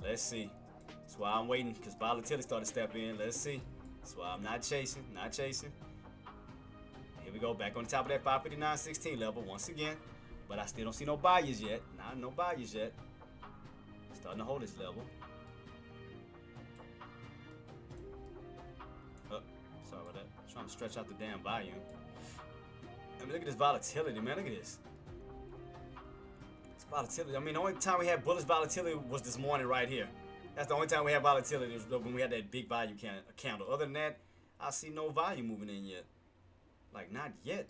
Let's see. That's why I'm waiting, because volatility started to step in. Let's see. That's why I'm not chasing. Here we go. Back on the top of that 559.16 level once again. But I still don't see no buyers yet. No buyers yet. Starting to hold this level. Oh, sorry about that. Trying to stretch out the damn volume. I mean, look at this volatility, man. Look at this. It's volatility. I mean, the only time we had bullish volatility was this morning right here. That's the only time we had volatility, was when we had that big volume candle. Other than that, I see no volume moving in yet. Like, not yet.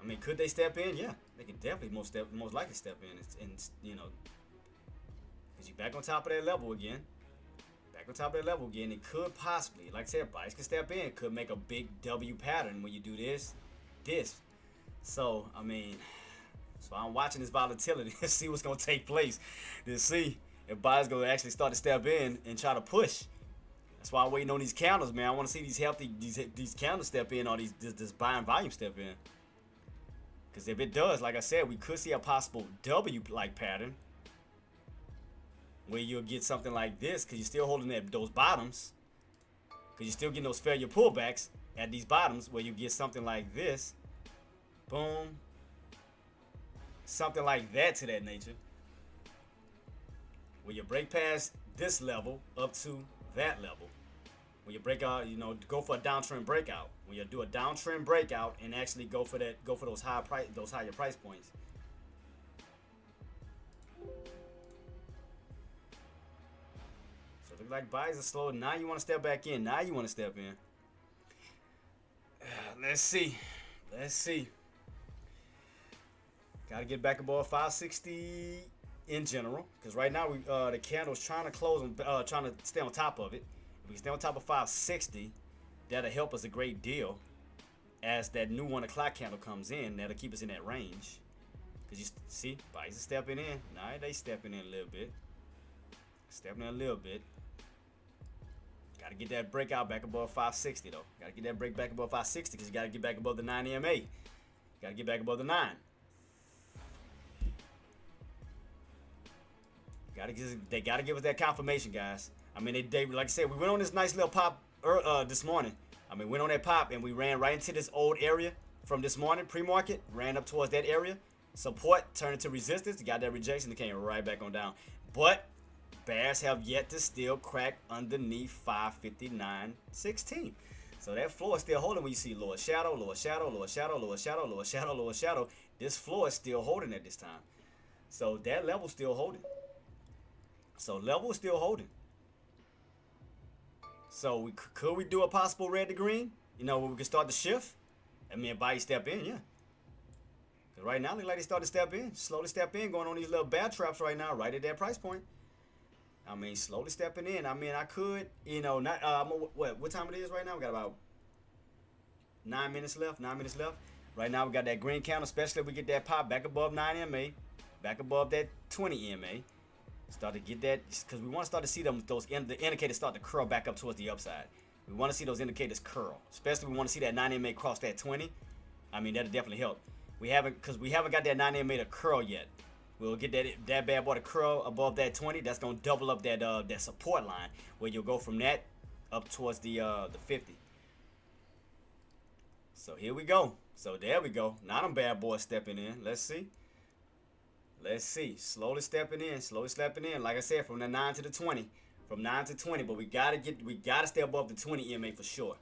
I mean, could they step in? Yeah, they could definitely most likely step in. Because you're back on top of that level again. It could possibly, like I said, buyers can step in. Could make a big W pattern when you do this. So, I mean, so I'm watching this volatility to see what's going to take place. To see if buyers going to actually start to step in and try to push. That's why I'm waiting on these candles, man. I want to see these candles step in, or this buying volume step in. Because if it does, like I said, we could see a possible W-like pattern where you'll get something like this, because you're still holding those bottoms, because you're still getting those failure pullbacks at these bottoms, where you get something like this. Boom. Something like that, to that nature. Where you break past this level up to that level. When you break out, go for a downtrend breakout. When you do a downtrend breakout and actually go for those higher price points. So it looks like buyers are slow. Now you want to step back in. Let's see. Gotta get back above 560 in general, because right now the candle's trying to close trying to stay on top of it. If we stay on top of 560, that'll help us a great deal. As that new 1 o'clock candle comes in, that'll keep us in that range. Because you see, buyers are stepping in. Now they stepping in a little bit. Got to get that breakout back above 560 though. Got to get that break back above 560 because you got to get back above the 9 EMA. Got to get back above the 9. They got to give us that confirmation, guys. I mean, they like I said, we went on this nice little pop this morning. I mean, went on that pop and we ran right into this old area from this morning, pre-market, ran up towards that area. Support, turned into resistance, got that rejection, it came right back on down. But bears have yet to still crack underneath 559.16. So that floor is still holding when you see lower shadow, lower shadow, lower shadow, lower shadow, lower shadow, lower shadow. This floor is still holding at this time. So that level still holding. So level is still holding. So could we do a possible red to green? You know, where we can start the shift? I mean, buy step in, yeah. Cause right now, look like they start to step in, slowly step in, going on these little bear traps right now, right at that price point. I mean, slowly stepping in. I mean, I could, you know, not. What time it is right now? We got about 9 minutes left. 9 minutes left. Right now, we got that green candle, especially if we get that pop back above 9 EMA, back above that 20 EMA. Start to get that, because we want to start to see the indicators start to curl back up towards the upside. We want to see those indicators curl, especially we want to see that 9 EMA cross that 20. I mean, that'll definitely help. We haven't got that 9 EMA to curl yet. We'll get that bad boy to curl above that 20. That's gonna double up that support line, where you'll go from that up towards the 50. So here we go. So there we go. Now them bad boys stepping in. Let's see. Let's see. Slowly stepping in. Slowly stepping in. Like I said, from the 9 to the 20. From 9 to 20. But we gotta stay above the 20 EMA for sure,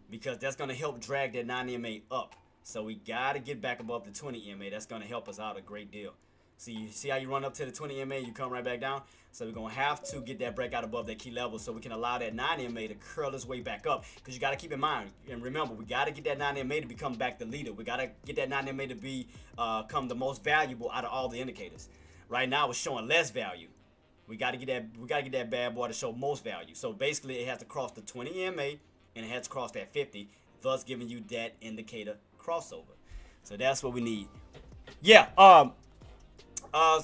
because that's gonna help drag that 9 EMA up. So we gotta get back above the 20 EMA. That's gonna help us out a great deal. See how you run up to the 20 EMA, you come right back down. So we're gonna have to get that breakout above that key level, so we can allow that 9 EMA to curl its way back up. Because you gotta keep in mind and remember, we gotta get that 9 EMA to become back the leader. We gotta get that 9 EMA to become the most valuable out of all the indicators. Right now, it's showing less value. We gotta get that bad boy to show most value. So basically, it has to cross the 20 EMA and it has to cross that 50, thus giving you that indicator crossover. So that's what we need. Yeah.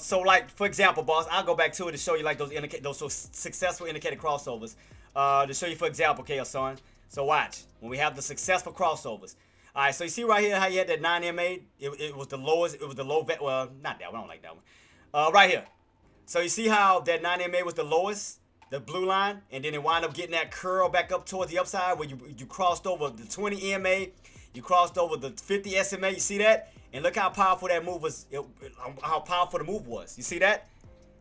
So like, for example, boss, I'll go back to it to show you like those successful indicator crossovers. To show you, for example, okay, son. So watch, when we have the successful crossovers. All right, so you see right here how you had that 9 EMA? It was the lowest, it was the low, well, not that one, I don't like that one. Right here. So you see how that 9 EMA was the lowest, the blue line, and then it wound up getting that curl back up towards the upside where you crossed over the 20 EMA, you crossed over the 50 SMA, you see that? And look how powerful that move was, how powerful the move was. You see that?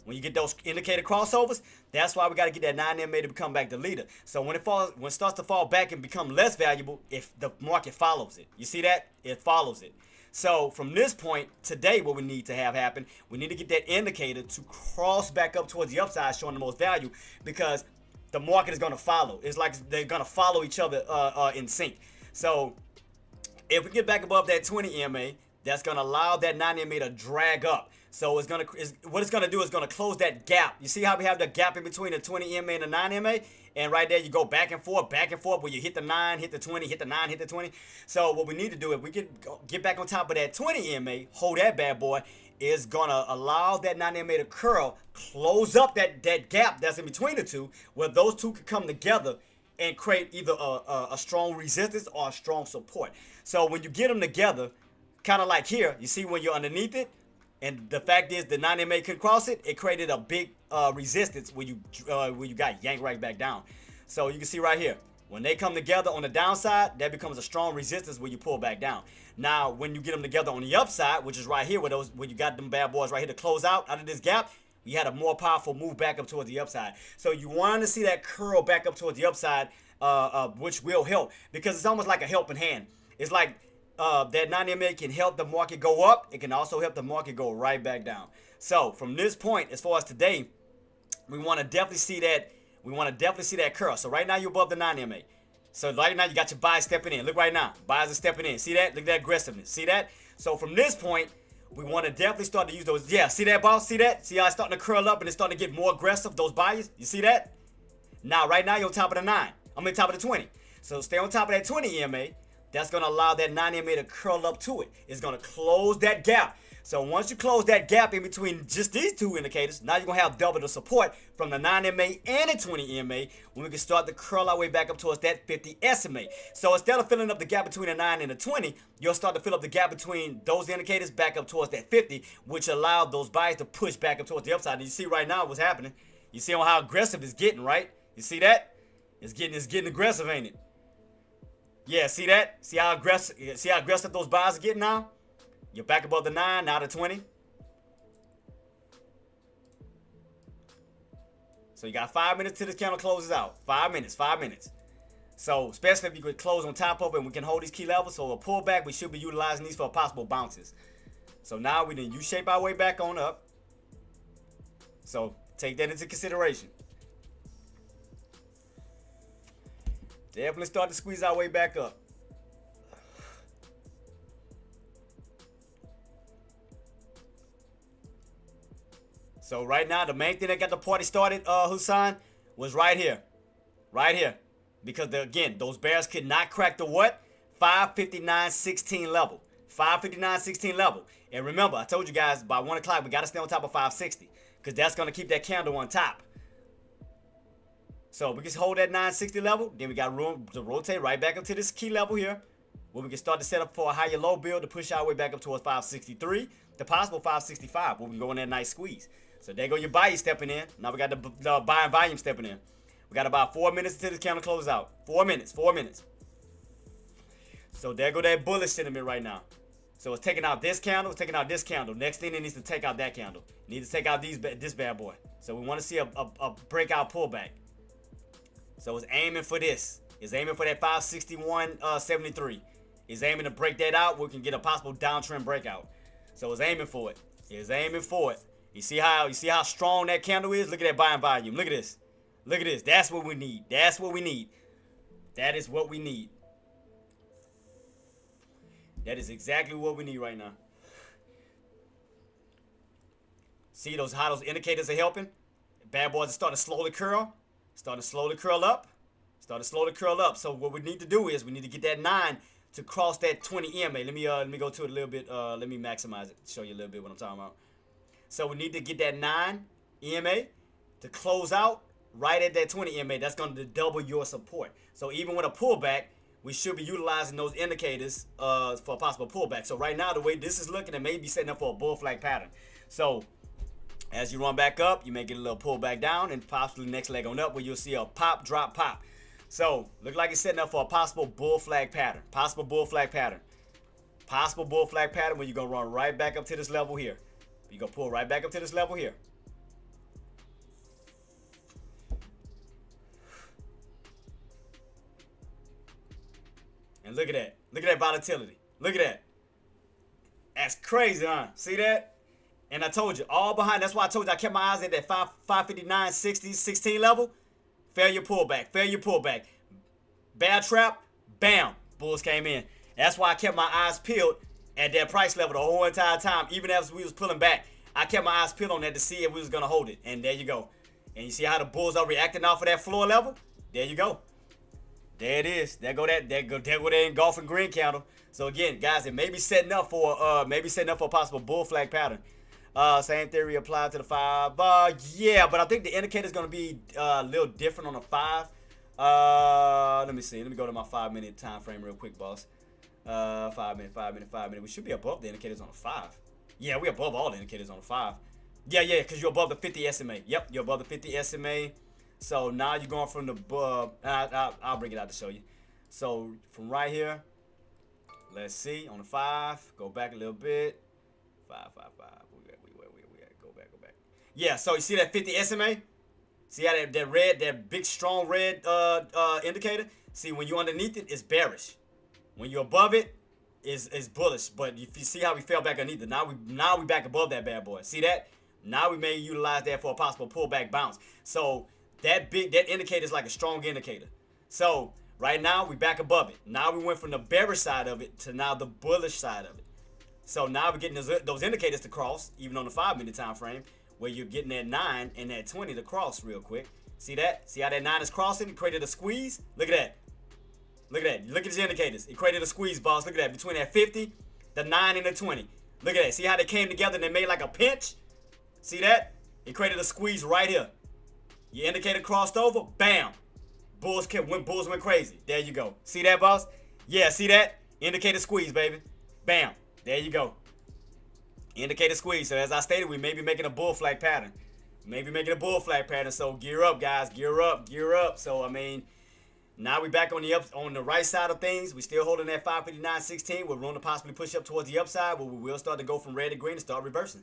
When you get those indicator crossovers, that's why we got to get that 9 EMA to become back the leader. So when it starts to fall back and become less valuable, if the market follows it. You see that? It follows it. So from this point, today what we need to have happen, we need to get that indicator to cross back up towards the upside, showing the most value, because the market is going to follow. It's like they're going to follow each other in sync. So if we get back above that 20 EMA, that's going to allow that 9 EMA to drag up. So what it's going to do is going to close that gap. You see how we have the gap in between the 20 EMA and the 9 EMA? And right there, you go back and forth, where you hit the 9, hit the 20, hit the 9, hit the 20. So what we need to do, if we get back on top of that 20 EMA, hold that bad boy, is going to allow that 9 EMA to curl, close up that gap that's in between the two, where those two can come together and create either a strong resistance or a strong support. So when you get them together, kind of like here, you see when you're underneath it, and the fact is the 9 EMA couldn't cross it, it created a big resistance when you got yanked right back down. So you can see right here, when they come together on the downside, that becomes a strong resistance when you pull back down. Now, when you get them together on the upside, which is right here, where you got them bad boys right here to close out of this gap, you had a more powerful move back up towards the upside. So you want to see that curl back up towards the upside, which will help, because it's almost like a helping hand. It's like that 9 EMA can help the market go up. It can also help the market go right back down. So from this point, as far as today, we want to definitely see that. We want to definitely see that curl. So right now you're above the 9 EMA. So right now you got your buys stepping in. Look right now, buys are stepping in. See that? Look at that aggressiveness. See that? So from this point, we want to definitely start to use those. Yeah, see that, boss? See that? See how it's starting to curl up and it's starting to get more aggressive, those buyers? You see that? Now, right now, you're on top of the 9. Top of the 20. So stay on top of that 20 EMA. That's going to allow that 9 EMA to curl up to it. It's going to close that gap. So once you close that gap in between just these two indicators, now you're going to have double the support from the 9 MA and the 20 MA when we can start to curl our way back up towards that 50 SMA. So instead of filling up the gap between the 9 and the 20, you'll start to fill up the gap between those indicators back up towards that 50, which allowed those buyers to push back up towards the upside. And you see right now what's happening. You see how aggressive it's getting, right? You see that? It's getting aggressive, ain't it? Yeah, see that? See how aggressive those buyers are getting now? You're back above the 9, now the 20. So you got 5 minutes till this candle closes out. 5 minutes, 5 minutes. So especially if you could close on top of it and we can hold these key levels. So a pullback, we should be utilizing these for possible bounces. So now we didn't U-shape our way back on up. So take that into consideration. Definitely start to squeeze our way back up. So right now, the main thing that got the party started, Hussein, was right here. Right here. Because, again, those bears could not crack the what? 559.16 level. 559.16 level. And remember, I told you guys, by 1 o'clock, we got to stay on top of 560. Because that's going to keep that candle on top. So we can hold that 960 level. Then we got room to rotate right back up to this key level here, where we can start to set up for a higher low build to push our way back up towards 563. The possible 565, where we can go in that nice squeeze. So there go your buyer stepping in. Now we got the buying volume stepping in. We got about 4 minutes until this candle closes out. 4 minutes, 4 minutes. So there go that bullish sentiment right now. So it's taking out this candle, it's taking out this candle. Next thing it needs to take out that candle. It needs to take out this bad boy. So we want to see a breakout pullback. So it's aiming for this. It's aiming for that 561.73. It's aiming to break that out. We can get a possible downtrend breakout. So it's aiming for it. It's aiming for it. You see how strong that candle is? Look at that buying volume. Look at this. Look at this. That's what we need. That's what we need. That is what we need. That is exactly what we need right now. See how those indicators are helping? Bad boys are starting to slowly curl. Starting to slowly curl up. Starting to slowly curl up. So what we need to do is we need to get that 9 to cross that 20 EMA. Let me go to it a little bit. Let me maximize it. Show you a little bit what I'm talking about. So we need to get that 9 EMA to close out right at that 20 EMA. That's going to double your support. So even with a pullback, we should be utilizing those indicators for a possible pullback. So right now, the way this is looking, it may be setting up for a bull flag pattern. So as you run back up, you may get a little pullback down and possibly next leg on up where you'll see a pop, drop, pop. So look like it's setting up for a possible bull flag pattern. Possible bull flag pattern. Possible bull flag pattern where you're going to run right back up to this level here. You're going to pull right back up to this level here. And look at that. Look at that volatility. Look at that. That's crazy, huh? See that? And I told you, all behind. That's why I told you I kept my eyes at that 559, 60, 16 level. Failure pullback. Failure pullback. Bad trap. Bam. Bulls came in. That's why I kept my eyes peeled at that price level the whole entire time, even as we was pulling back. I kept my eyes peeled on that to see if we was going to hold it. And there you go. And you see how the bulls are reacting off of that floor level? There you go. There it is. There go that engulfing green candle. So again, guys, it may be setting up for a possible bull flag pattern. Same theory applied to the 5. Yeah, but I think the indicator is going to be a little different on the 5. Let me see. Let me go to my 5-minute time frame real quick, boss. 5 minute. We should be above the indicators on the 5. Yeah, we're above all the indicators on the 5. Yeah, because you're above the 50 SMA. Yep, you're above the 50 SMA. So now you're going from the I'll bring it out to show you. So from right here, let's see on the 5. Go back a little bit. 5. We got go back. Yeah. So you see that 50 SMA? See how that big strong red indicator? See when you're underneath it, it's bearish. When you're above it, is bullish. But if you see how we fell back underneath it, now we back above that bad boy. See that? Now we may utilize that for a possible pullback bounce. So that indicator is like a strong indicator. So right now we back above it. Now we went from the bearish side of it to now the bullish side of it. So now we're getting those indicators to cross, even on the 5-minute time frame, where you're getting that 9 and that 20 to cross real quick. See that? See how that 9 is crossing? It created a squeeze. Look at that. Look at that. Look at these indicators. It created a squeeze, boss. Look at that. Between that 50, the 9, and the 20. Look at that. See how they came together and they made like a pinch? See that? It created a squeeze right here. Your indicator crossed over. Bam. Bulls went crazy. There you go. See that, boss? Yeah, see that? Indicator squeeze, baby. Bam. There you go. Indicator squeeze. So as I stated, we may be making a bull flag pattern. So gear up, guys. Gear up. So I mean, now we back on the right side of things. We still holding that 559.16. We're room to possibly push up towards the upside, but we will start to go from red to green and start reversing.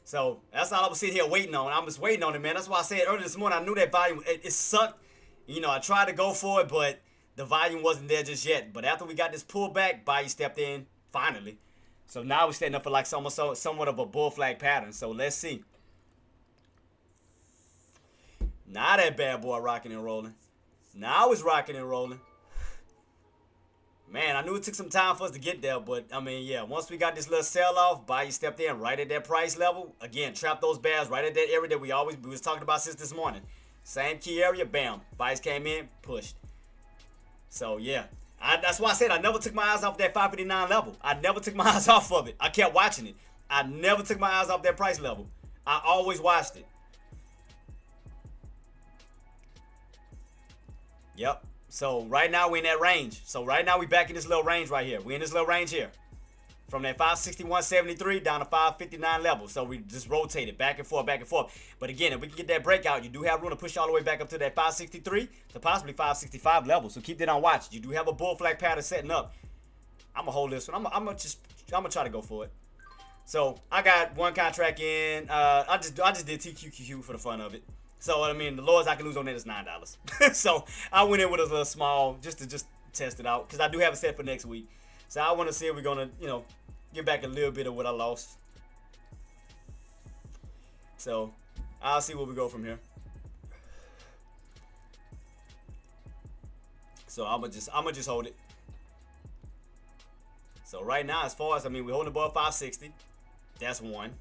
So that's all I was sitting here waiting on. I'm just waiting on it, man. That's why I said earlier this morning, I knew that volume, it sucked. You know, I tried to go for it, but the volume wasn't there just yet. But after we got this pullback, buyer stepped in, finally. So now we're setting up for like somewhat of a bull flag pattern. So let's see. Now that bad boy rocking and rolling. Now it's rocking and rolling. Man, I knew it took some time for us to get there, but I mean, yeah, once we got this little sell-off, buyer stepped in right at that price level. Again, trap those bears right at that area that we was talking about since this morning. Same key area, bam. Buyers came in, pushed. So yeah, that's why I said I never took my eyes off that 559 level. I never took my eyes off of it. I kept watching it. I never took my eyes off that price level. I always watched it. Yep. So right now we're in that range. So right now we back in this little range right here. We're in this little range here. From that 561.73 down to 559 level. So we just rotated back and forth, back and forth. But again, if we can get that breakout, you do have room to push all the way back up to that 563 to possibly 565 level. So keep that on watch. You do have a bull flag pattern setting up. I'm gonna hold this one. I'm gonna try to go for it. So I got one contract in. I just did TQQQ for the fun of it. So I mean, the lowest I can lose on that is $9. So I went in with a little small just to test it out because I do have it set for next week. So I want to see if we're gonna, get back a little bit of what I lost. So I'll see where we go from here. So I'm gonna just hold it. So right now, as far as we're holding above 560. That's one.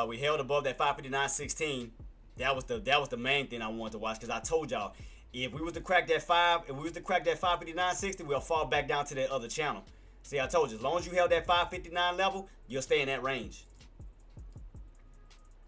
We held above that 559.16. That was the main thing I wanted to watch because I told y'all if we was to crack that 559.60, we'll fall back down to that other channel. See, I told you, as long as you held that 559 level, you'll stay in that range.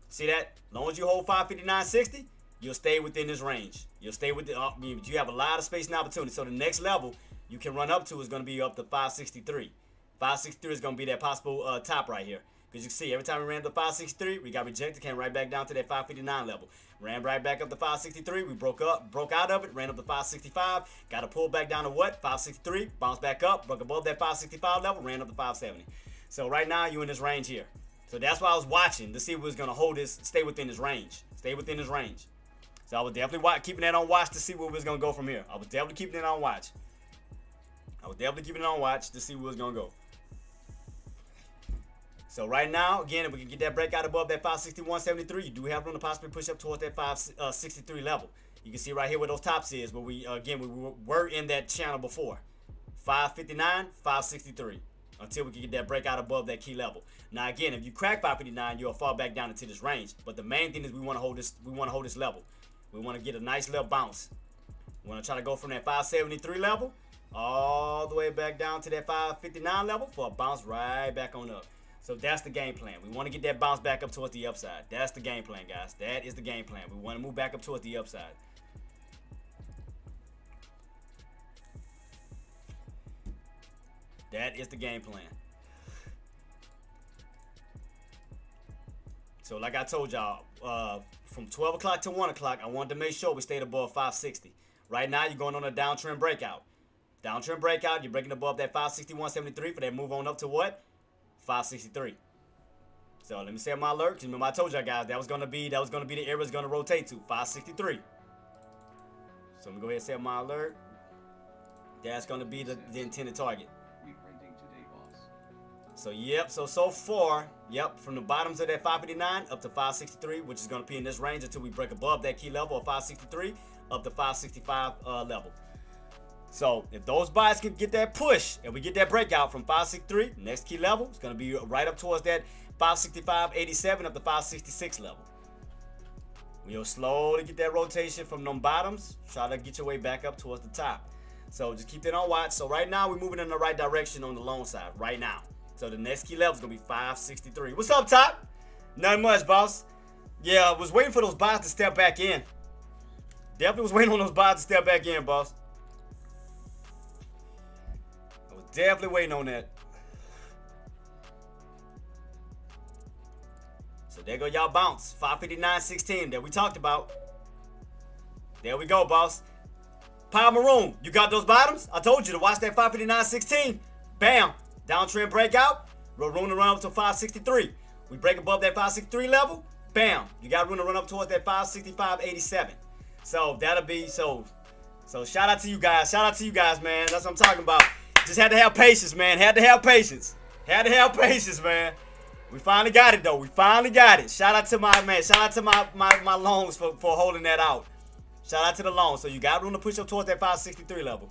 See that? As long as you hold 559.60, you'll stay within this range. You'll stay with you have a lot of space and opportunity. So the next level you can run up to is going to be up to 563. 563 is going to be that possible top right here. Because you can see, every time we ran up to 563, we got rejected, came right back down to that 559 level. Ran right back up to 563, we broke out of it, ran up to 565, got to pull back down to what? 563, bounced back up, broke above that 565 level, ran up to 570. So right now, you're in this range here. So that's why I was watching to see if we was going to hold this, stay within this range. Stay within this range. So I was definitely keeping that on watch to see where we was going to go from here. I was definitely keeping it on watch. To see where it was going to go. So right now, again, if we can get that breakout above that 561.73, you do have room to possibly push up towards that 563 level. You can see right here where those tops is, but we were in that channel before. 559, 563, until we can get that breakout above that key level. Now again, if you crack 559, you'll fall back down into this range. But the main thing is we want to hold this. We want to hold this level. We want to get a nice little bounce. We want to try to go from that 573 level all the way back down to that 559 level for a bounce right back on up. So that's the game plan. We want to get that bounce back up towards the upside. That's the game plan, guys. That is the game plan. We want to move back up towards the upside. That is the game plan. So like I told y'all, from 12 o'clock to 1 o'clock, I wanted to make sure we stayed above 560. Right now, you're going on a downtrend breakout. Downtrend breakout, you're breaking above that 561.73 for that move on up to what? 563. So let me set my alert. Remember I told y'all guys that was gonna be the area it's gonna rotate to 563. So I'm gonna go ahead and set my alert. That's gonna be the intended target. Reprinting today, boss. So yep. So far, yep. From the bottoms of that 559 up to 563, which is gonna be in this range until we break above that key level of 563 up to 565 level. So if those buys can get that push and we get that breakout from 563, next key level is going to be right up towards that 565.87 up to 566 level. We'll slowly get that rotation from them bottoms, try to get your way back up towards the top. So just keep that on watch. So right now we're moving in the right direction on the long side right now. So the next key level is going to be 563. What's up, Top? Nothing much, boss. Yeah, I was waiting for those buys to step back in. Definitely was waiting on those buys to step back in, boss. I was definitely waiting on that. So there go y'all bounce. 559.16 that we talked about. There we go, boss. Power Maroon, you got those bottoms? I told you to watch that 559.16. Bam. Downtrend breakout. Room to run up to 563. We break above that 563 level. Bam. You got room to run up towards that 565.87. So that'll be so shout out to you guys. Shout out to you guys, man. That's what I'm talking about. Just had to have patience, man. Had to have patience. Had to have patience, man. We finally got it though. We finally got it. Shout out to my man. Shout out to my loans for holding that out. Shout out to the loans. So you got room to push up towards that 563 level.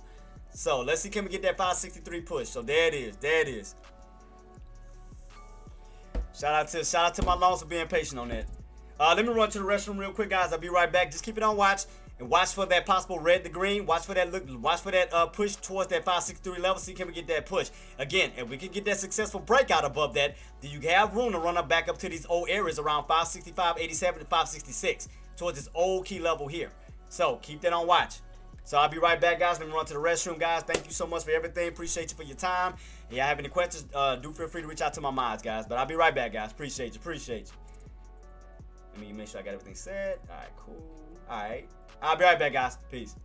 So let's see, can we get that 563 push? So there it is. There it is. Shout out to my loans for being patient on that. Let me run to the restroom real quick, guys. I'll be right back. Just keep it on watch and watch for that possible red to green. Watch for that push towards that 563 level. See, can we get that push again? If we can get that successful breakout above that, then you have room to run up back up to these old areas around 565.87 and 566 towards this old key level here. So keep that on watch. So I'll be right back, guys. Let me run to the restroom, guys. Thank you so much for everything. Appreciate you for your time. If you have any questions, do feel free to reach out to my mods, guys. But I'll be right back, guys. Appreciate you. Appreciate you. Let me make sure I got everything set. All right, cool. All right. I'll be right back, guys. Peace.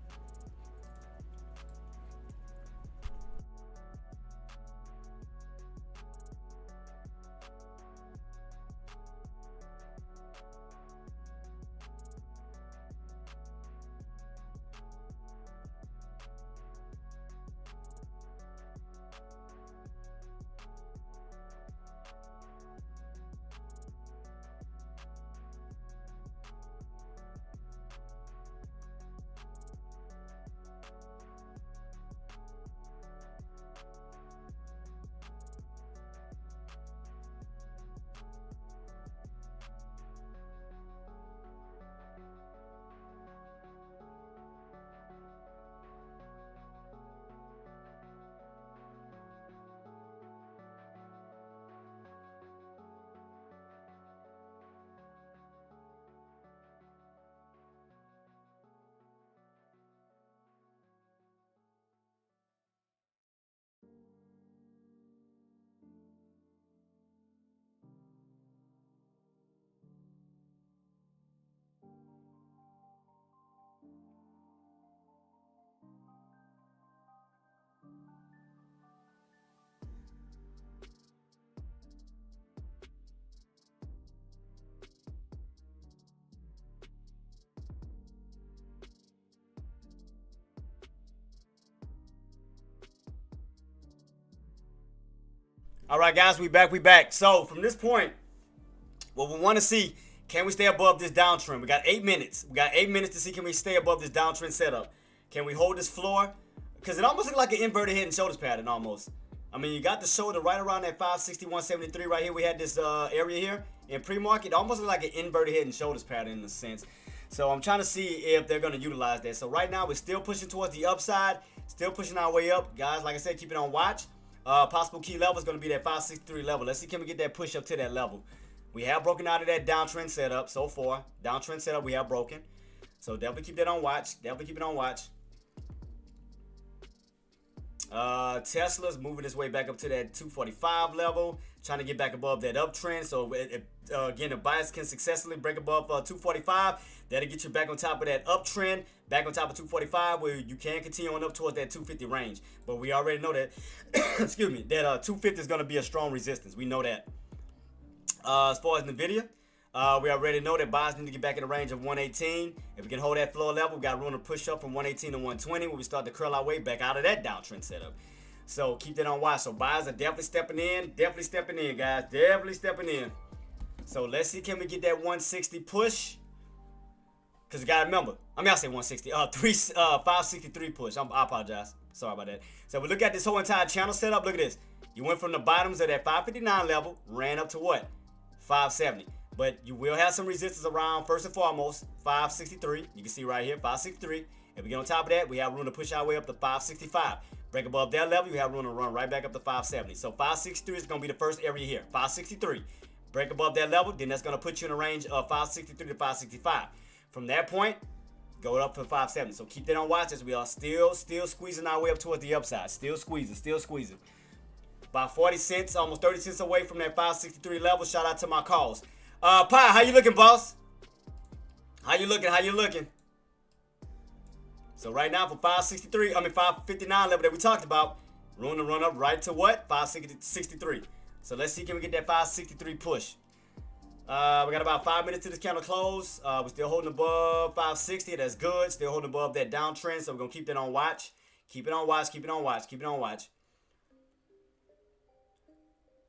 All right, guys, we back. So from this point, what we want to see, can we stay above this downtrend? We got 8 minutes. We got 8 minutes to see, can we stay above this downtrend setup? Can we hold this floor? Because it almost looks like an inverted head and shoulders pattern almost. I mean, you got the shoulder right around that 561.73 right here. We had this area here in pre-market. It almost looks like an inverted head and shoulders pattern in a sense. So I'm trying to see if they're going to utilize that. So right now, we're still pushing towards the upside. Still pushing our way up. Guys, like I said, keep it on watch. Possible key level is going to be that 563 level. Let's see, can we get that push up to that level? We have broken out of that downtrend setup so far. Downtrend setup we have broken. So definitely keep that on watch. Definitely keep it on watch. Tesla's moving its way back up to that 245 level, trying to get back above that uptrend. So again, if bias can successfully break above 245, that'll get you back on top of that uptrend, back on top of 245, where you can continue on up towards that 250 range. But we already know that, excuse me, that 250 is going to be a strong resistance. We know that. As far as NVIDIA, we already know that buyers need to get back in the range of 118. If we can hold that floor level, we got room to push up from 118 to 120 when we start to curl our way back out of that downtrend setup. So keep that on watch. So buyers are definitely stepping in, guys. Definitely stepping in. So let's see, can we get that 160 push? Because you got to remember, I say 160, 563 push. I apologize. Sorry about that. So we look at this whole entire channel setup. Look at this. You went from the bottoms of that 559 level, ran up to what? 570. But you will have some resistance around, first and foremost, 563. You can see right here, 563. If we get on top of that, we have room to push our way up to 565. Break above that level, you have room to run right back up to 570. So 563 is going to be the first area here. 563. Break above that level, then that's going to put you in a range of 563 to 565. From that point, go up to 570. So keep that on watch as we are still squeezing our way up towards the upside. Still squeezing. About 40 cents, almost 30 cents away from that 563 level. Shout out to my calls. Pi, how you looking, boss? How you looking? So right now for 559 level that we talked about, room to run up right to what? 563. So let's see, can we get that 563 push? We got about 5 minutes to this candle close. We're still holding above 560. That's good. Still holding above that downtrend. So we're going to keep that on watch. Keep it on watch.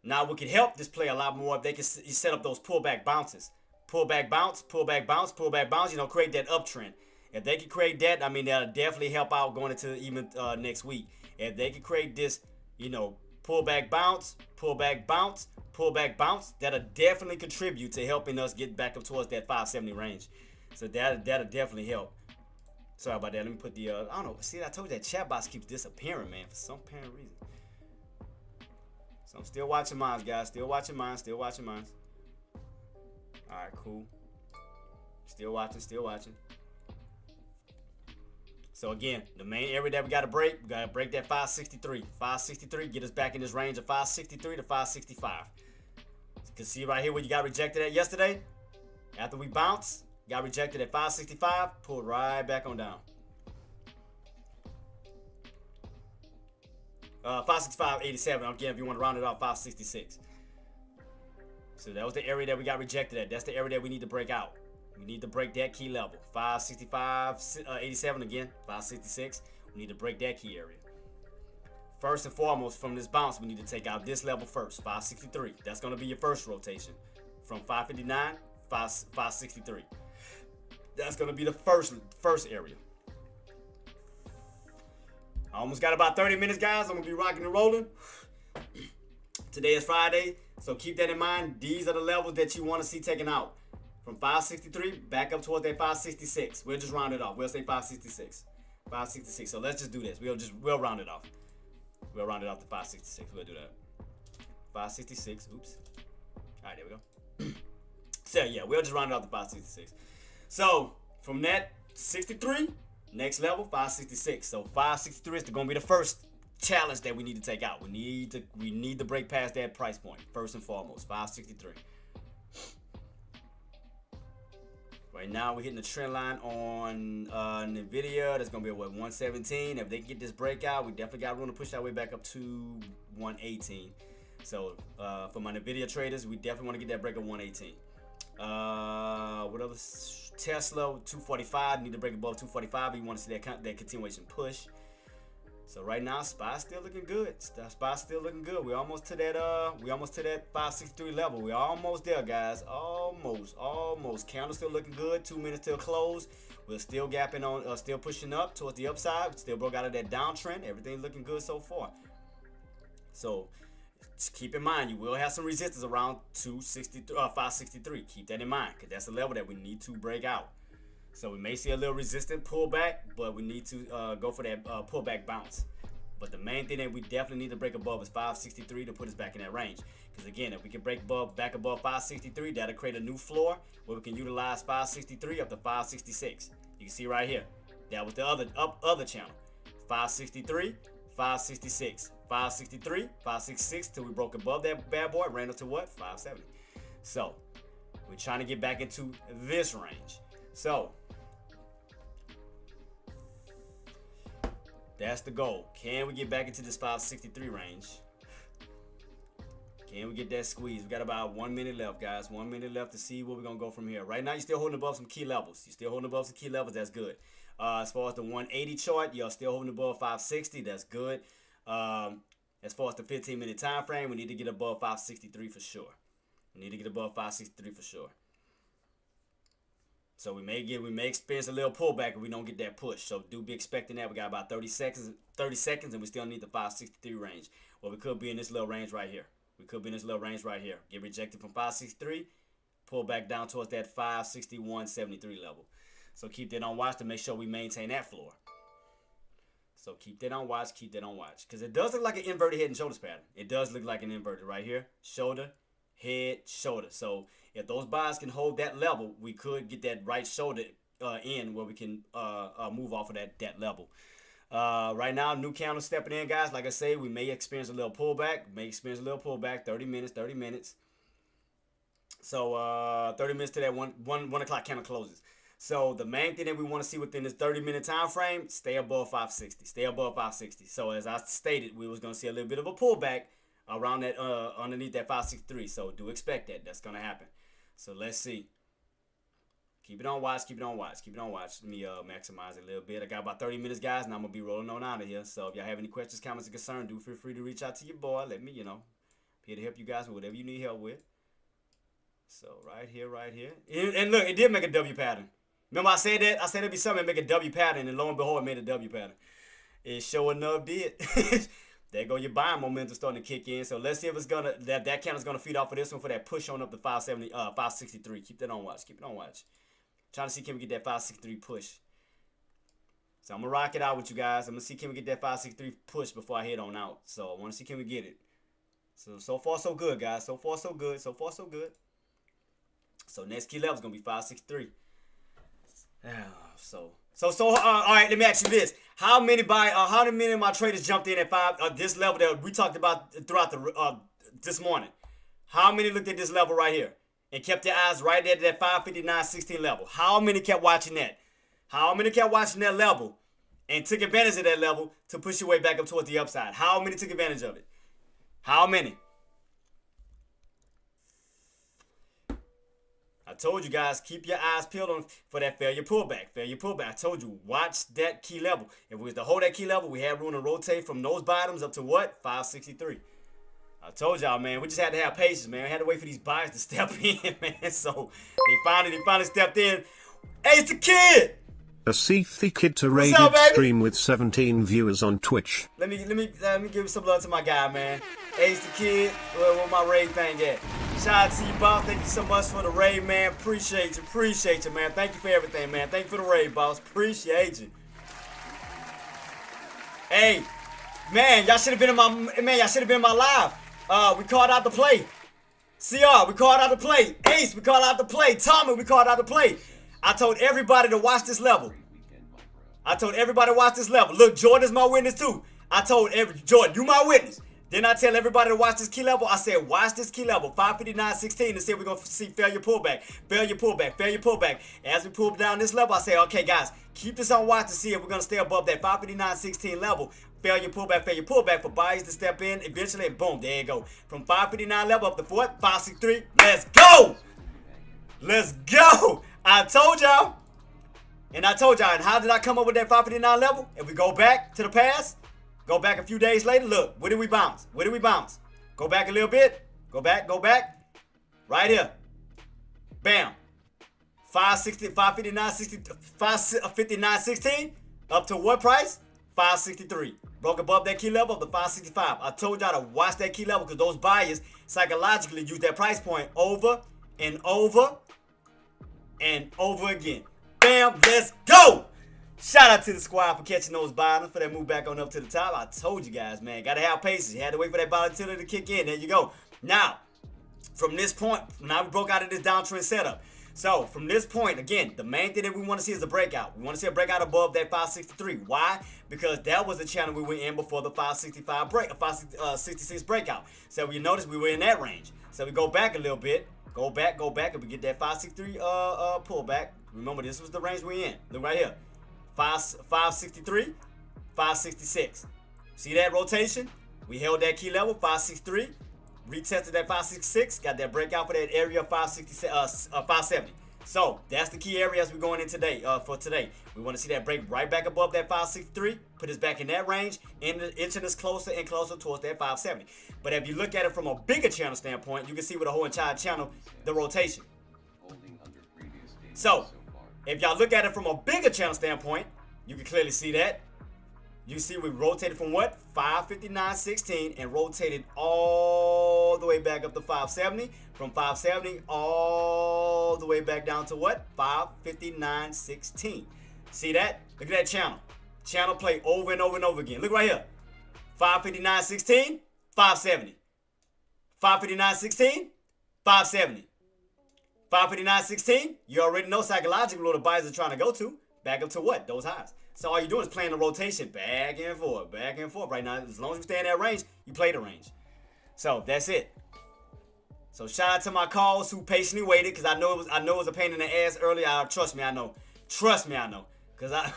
Now we can help this play a lot more if they can set up those pullback bounces. Pullback bounce. Create that uptrend. If they can create that, I mean, that'll definitely help out going into even next week. If they can create this, pullback bounce, that'll definitely contribute to helping us get back up towards that 570 range. So that'll definitely help. Sorry about that. Let me put the, I don't know. See, I told you that chat box keeps disappearing, man, for some apparent reason. So I'm still watching mines, guys. Still watching mines. All right, cool. Still watching. So again, the main area that we got to break that 563. 563, get us back in this range of 563 to 565. You can see right here where you got rejected at yesterday. After we bounce, got rejected at 565, pulled right back on down. 565.87. Again, if you want to round it off, 566. So that was the area that we got rejected at. That's the area that we need to break out. We need to break that key level. 565.87 again. 566. We need to break that key area. First and foremost, from this bounce, we need to take out this level first. 563. That's going to be your first rotation. From 559, 563. That's going to be the first area. I almost got about 30 minutes, guys. I'm going to be rocking and rolling. Today is Friday, so keep that in mind. These are the levels that you want to see taken out. From 563 back up towards that 566. We'll just round it off. We'll say 566. 566. So let's just do this. We'll round it off. We'll round it off to 566. We'll do that. 566. Oops. All right, there we go. So yeah, we'll just round it off to 566. So from that 63, next level 566. So 563 is going to be the first challenge that we need to take out. We need to break past that price point first and foremost. 563. Right now, we're hitting the trend line on NVIDIA. That's going to be at, 117. If they get this breakout, we definitely got room to push our way back up to 118. So, for my NVIDIA traders, we definitely want to get that break of 118. What other? Tesla, 245. Need to break above 245 if you want to see that continuation push. So right now, SPY's still looking good. SPY's still looking good. We're almost to that 563 level. We're almost there, guys. Almost. Candle still looking good. 2 minutes till close. We're still gapping on, still pushing up towards the upside. We still broke out of that downtrend. Everything's looking good so far. So just keep in mind, you will have some resistance around 563. Keep that in mind, because that's the level that we need to break out. So we may see a little resistant pullback, but we need to go for that pullback bounce. But the main thing that we definitely need to break above is 563 to put us back in that range. Because again, if we can break back above 563, that'll create a new floor where we can utilize 563 up to 566. You can see right here, that was the other channel. 563, 566, 563, 566 till we broke above that bad boy, ran up to what? 570. So we're trying to get back into this range. So that's the goal. Can we get back into this 563 range? Can we get that squeeze? We got about 1 minute left, guys. 1 minute left to see where we're going to go from here. Right now, you're still holding above some key levels. That's good. As far as the 180 chart, you're still holding above 560. That's good. As far as the 15-minute time frame, we need to get above 563 for sure. So we may experience a little pullback if we don't get that push. So do be expecting that. We got about 30 seconds, and we still need the 563 range. Well, we could be in this little range right here. Get rejected from 563, pull back down towards that 561.73 level. So keep that on watch to make sure we maintain that floor. So keep that on watch, keep that on watch. Because it does look like an inverted head and shoulders pattern. It does look like an inverted right here. Shoulder, head, shoulder. So if those buys can hold that level, we could get that right shoulder in where we can move off of that level. Right now, new candle stepping in, guys. Like I say, we may experience a little pullback. 30 minutes. So 30 minutes to that 1 o'clock candle closes. So the main thing that we want to see within this 30-minute time frame, stay above 560. Stay above 560. So as I stated, we was going to see a little bit of a pullback around that underneath that 563. So do expect that. That's going to happen. So let's see. Keep it on watch. Keep it on watch. Keep it on watch. Let me maximize it a little bit. I got about 30 minutes, guys, and I'm going to be rolling on out of here. So if y'all have any questions, comments, or concerns, do feel free to reach out to your boy. Let me, I'm here to help you guys with whatever you need help with. So right here. And look, it did make a W pattern. Remember I said that? I said it'd be something that make a W pattern, and lo and behold, it made a W pattern. It sure enough did. There go your buying momentum starting to kick in. So let's see if it's gonna that candle's gonna feed off of this one for that push on up to 563. Keep that on watch. Keep it on watch. Trying to see can we get that 563 push. So I'm gonna rock it out with you guys. I'm gonna see can we get that 563 push before I head on out. So I wanna see can we get it. So far so good, guys. So far so good. So next key level is gonna be 563. All right, let me ask you this. How many of my traders jumped in at this level that we talked about throughout this morning? How many looked at this level right here and kept their eyes right there at that 559.16 level? How many kept watching that? How many kept watching that level and took advantage of that level to push your way back up towards the upside? How many took advantage of it? How many? I told you guys, keep your eyes peeled on for that failure pullback. I told you, watch that key level. If we was to hold that key level, we had room to rotate from those bottoms up to what? 563. I told y'all, man, we just had to have patience, man. We had to wait for these buyers to step in, man. So they finally stepped in. Hey, it's the kid. A Seethy Kid to rated stream with 17 viewers on Twitch. Let me give some love to my guy, man. Ace the Kid, where my raid thing at? Shout out to you, boss. Thank you so much for the raid, man. Appreciate you, man. Thank you for everything, man. Thank you for the raid, boss. Appreciate you. Hey, man, y'all should have been in my live. We called out the play. CR, we called out the play. Ace, we called out the play. Tommy, we called out the play. I told everybody to watch this level. Look, Jordan's my witness too. I told Jordan, you my witness. Then I tell everybody to watch this key level. I said, watch this key level, 559.16, and see we're going to see failure pullback. As we pull down this level, I say, okay, guys, keep this on watch to see if we're going to stay above that 559.16 level. Failure pullback for buyers to step in eventually, and boom, there you go. From 559 level up to 563. Let's go. I told y'all. And how did I come up with that 559 level? If we go back to the past, go back a few days later, look, where did we bounce? Go back a little bit. Go back. Right here. Bam. 559.16 up to what price? 563. Broke above that key level up to 565. I told y'all to watch that key level because those buyers psychologically use that price point over and over and over again. Bam, let's go. Shout out to the squad for catching those bottoms for that move back on up to the top. I told you guys, man, gotta have patience. You had to wait for that volatility to kick in. There you go. Now, from this point, now we broke out of this downtrend setup. So from this point, again, the main thing that we want to see is a breakout. We want to see a breakout above that 563. Why? Because that was the channel we were in before the 565 break, 566 breakout. So you notice we were in that range. So we go back a little bit, go back, and we get that 563 pullback. Remember, this was the range we're in. Look right here, 563, 566. See that rotation? We held that key level, 563. Retested that 566, got that breakout for that area of 570. So that's the key area as we're going in today. For today, we want to see that break right back above that 563, put us back in that range, inching us closer and closer towards that 570. But if you look at it from a bigger channel standpoint, you can see with the whole entire channel the rotation. So if y'all look at it from a bigger channel standpoint, you can clearly see that. You see we rotated from what? 559.16 and rotated all the way back up to 570. From 570 all the way back down to what? 559.16. See that? Look at that channel. Channel play over and over and over again. Look right here. 559.16, 570. 559.16, 570. 559.16, you already know psychologically what the buyers are trying to go to. Back up to what? Those highs. So all you're doing is playing the rotation back and forth right now. As long as you stay in that range, you play the range. So that's it. So shout out to my calls who patiently waited, because I know it was a pain in the ass earlier. Trust me, I know. Because I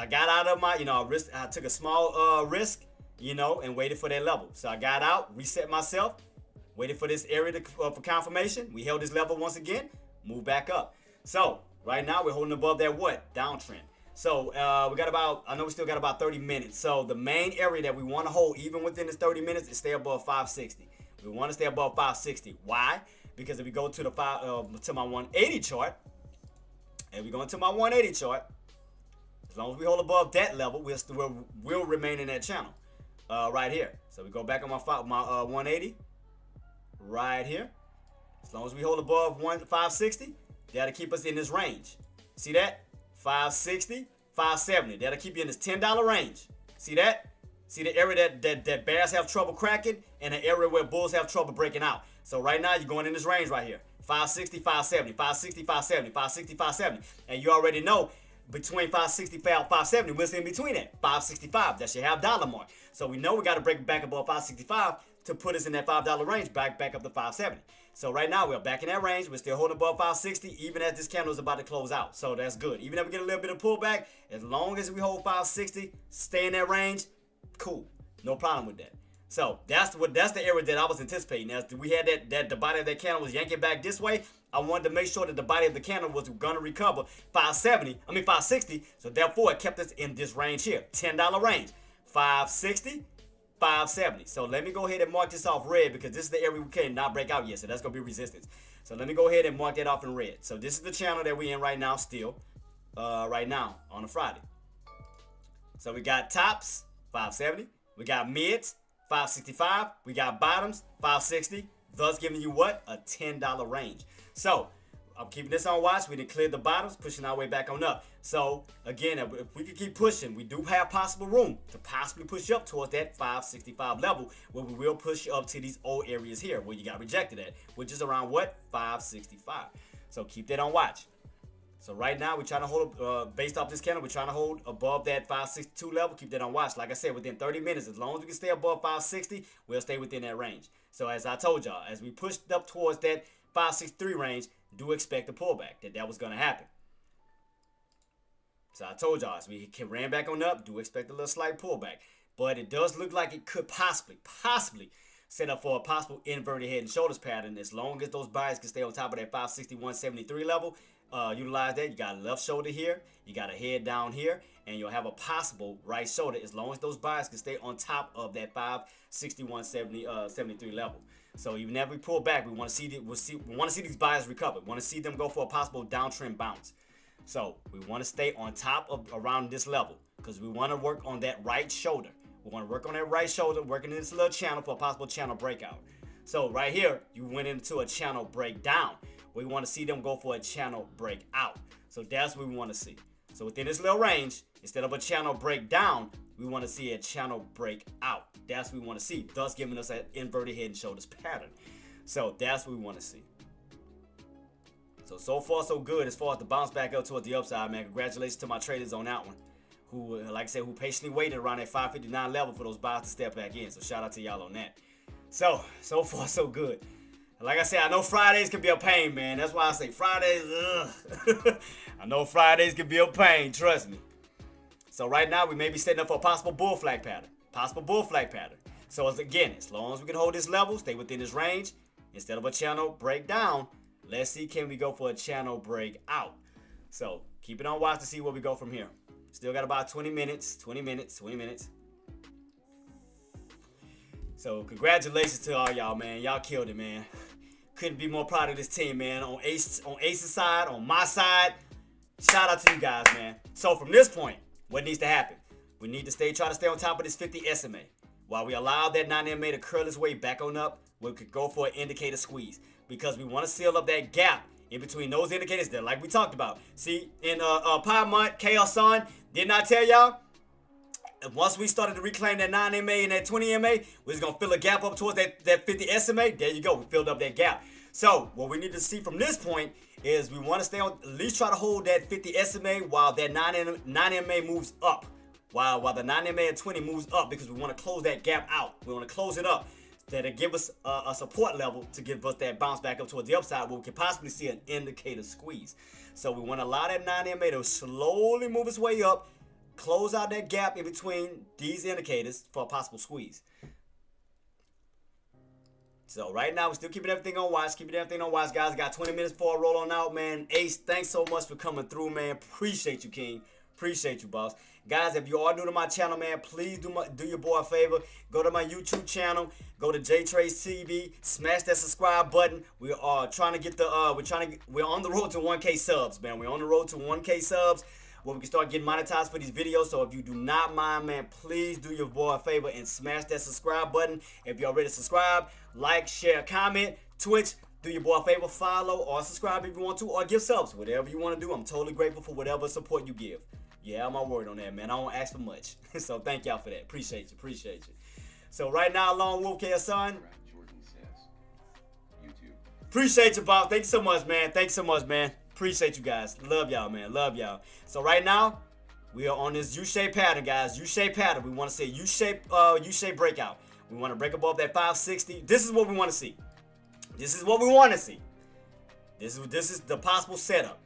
got out of my, I took a small risk, and waited for that level. So I got out, reset myself, waited for this area for confirmation. We held this level once again, moved back up. So right now we're holding above that what? Downtrend. So I know we still got about 30 minutes. So the main area that we want to hold even within this 30 minutes is stay above 560. We want to stay above 560. Why? Because if we go to the to my 180 chart, and we go into my 180 chart, as long as we hold above that level, we'll remain in that channel right here. So we go back on my 180 right here. As long as we hold above 560, that'll keep us in this range. See that? 560, 570. That'll keep you in this $10 range. See that? See the area that bears have trouble cracking, and the area where bulls have trouble breaking out. So right now you're going in this range right here. 560, 570, 560, 570, 560, 570. And you already know between 560, 570, what's in between that? 565. That's your $half mark. So we know we got to break back above 565 to put us in that $5 range, back up to 570. So right now we're back in that range. We're still holding above 560, even as this candle is about to close out. So that's good. Even if we get a little bit of pullback, as long as we hold 560, stay in that range, cool. No problem with that. So that's the area that I was anticipating. As we had that the body of that candle was yanking back this way, I wanted to make sure that the body of the candle was gonna recover 560. So therefore it kept us in this range here, $10 range, 560, 570. So let me go ahead and mark this off red, because this is the area we cannot break out yet. So that's gonna be resistance. So let me go ahead and mark that off in red. So this is the channel that we're in right now, still, right now on a Friday. So we got tops 570, we got mids 565, we got bottoms 560, thus giving you what? A $10 range. So I'm keeping this on watch. We done cleared the bottoms, pushing our way back on up. So again, if we can keep pushing, we do have possible room to possibly push up towards that 565 level, where we will push up to these old areas here where you got rejected at, which is around what? 565. So keep that on watch. So right now we're trying to hold, based off this candle, we're trying to hold above that 562 level. Keep that on watch. Like I said, within 30 minutes, as long as we can stay above 560, we'll stay within that range. So as I told y'all, as we pushed up towards that 563 range, do expect a pullback. That was going to happen. So I told y'all, as we ran back on up, do expect a little slight pullback. But it does look like it could possibly set up for a possible inverted head and shoulders pattern, as long as those buyers can stay on top of that 561.73 level. Utilize that. You got a left shoulder here, you got a head down here, and you'll have a possible right shoulder, as long as those buyers can stay on top of that 561.73 level. So even if we pull back, we want to see these buyers recover. We want to see them go for a possible downtrend bounce. So we want to stay on top of around this level, because we want to work on that right shoulder. We want to work on that right shoulder, working in this little channel for a possible channel breakout. So right here, you went into a channel breakdown. We want to see them go for a channel breakout. So that's what we want to see. So within this little range, instead of a channel breakdown, we want to see a channel breakout. That's what we want to see, thus giving us an inverted head and shoulders pattern. So that's what we want to see. So far so good as far as the bounce back up towards the upside, man. Congratulations to my traders on that one, who, like I said, who patiently waited around that 559 level for those buys to step back in. So shout out to y'all on that. So far so good. Like I said, I know Fridays can be a pain, man. That's why I say Fridays, ugh. I know Fridays can be a pain, trust me. So right now, we may be setting up for a possible bull flag pattern. So again, as long as we can hold this level, stay within this range, instead of a channel breakdown, let's see, can we go for a channel breakout? So keep it on watch to see where we go from here. Still got about 20 minutes. So congratulations to all y'all, man. Y'all killed it, man. Couldn't be more proud of this team, man. On Ace's side, on my side, shout out to you guys, man. So from this point, what needs to happen? We need to try to stay on top of this 50 SMA. While we allow that 9 MA to curl its way back on up, we could go for an indicator squeeze, because we want to seal up that gap in between those indicators that, like we talked about. See, in Piedmont, Chaos Sun, Didn't I tell y'all? Once we started to reclaim that 9 MA and that 20 MA, we're just going to fill a gap up towards that 50 SMA. There you go. We filled up that gap. So what we need to see from this point is we want to stay on, at least try to hold that 50 SMA while that 9 MA moves up. While the 9 MA and 20 moves up, because we want to close that gap out. We want to close it up. That'll give us a support level to give us that bounce back up towards the upside where we can possibly see an indicator squeeze. So we want to allow that 9 MA to slowly move its way up, close out that gap in between these indicators for a possible squeeze. So right now, we're still keeping everything on watch. Guys. Got 20 minutes before I roll on out, man. Ace, thanks so much for coming through, man. Appreciate you, King. Appreciate you, boss. Guys, if you are new to my channel, man, please do your boy a favor. Go to my YouTube channel. Go to JTraedz TV. Smash that subscribe button. We are trying to get the we're on the road to 1K subs, man. We're on the road to 1K subs, where we can start getting monetized for these videos. So if you do not mind, man, please do your boy a favor and smash that subscribe button. If you already subscribed, like, share, comment. Twitch, do your boy a favor, follow or subscribe if you want to, or give subs, whatever you want to do. I'm totally grateful for whatever support you give. Yeah, I'm my word on that, man. I don't ask for much. So thank y'all for that. Appreciate you. So right now, Lone Wolf son. Jordan says, YouTube. Appreciate you, Bob. Thank you so much, man. Appreciate you guys. Love y'all, man. Love y'all. So right now, we are on this U-shaped pattern, guys. U-shaped pattern. We want to see U-shaped breakout. We want to break above that 560. This is what we want to see. This is the possible setup.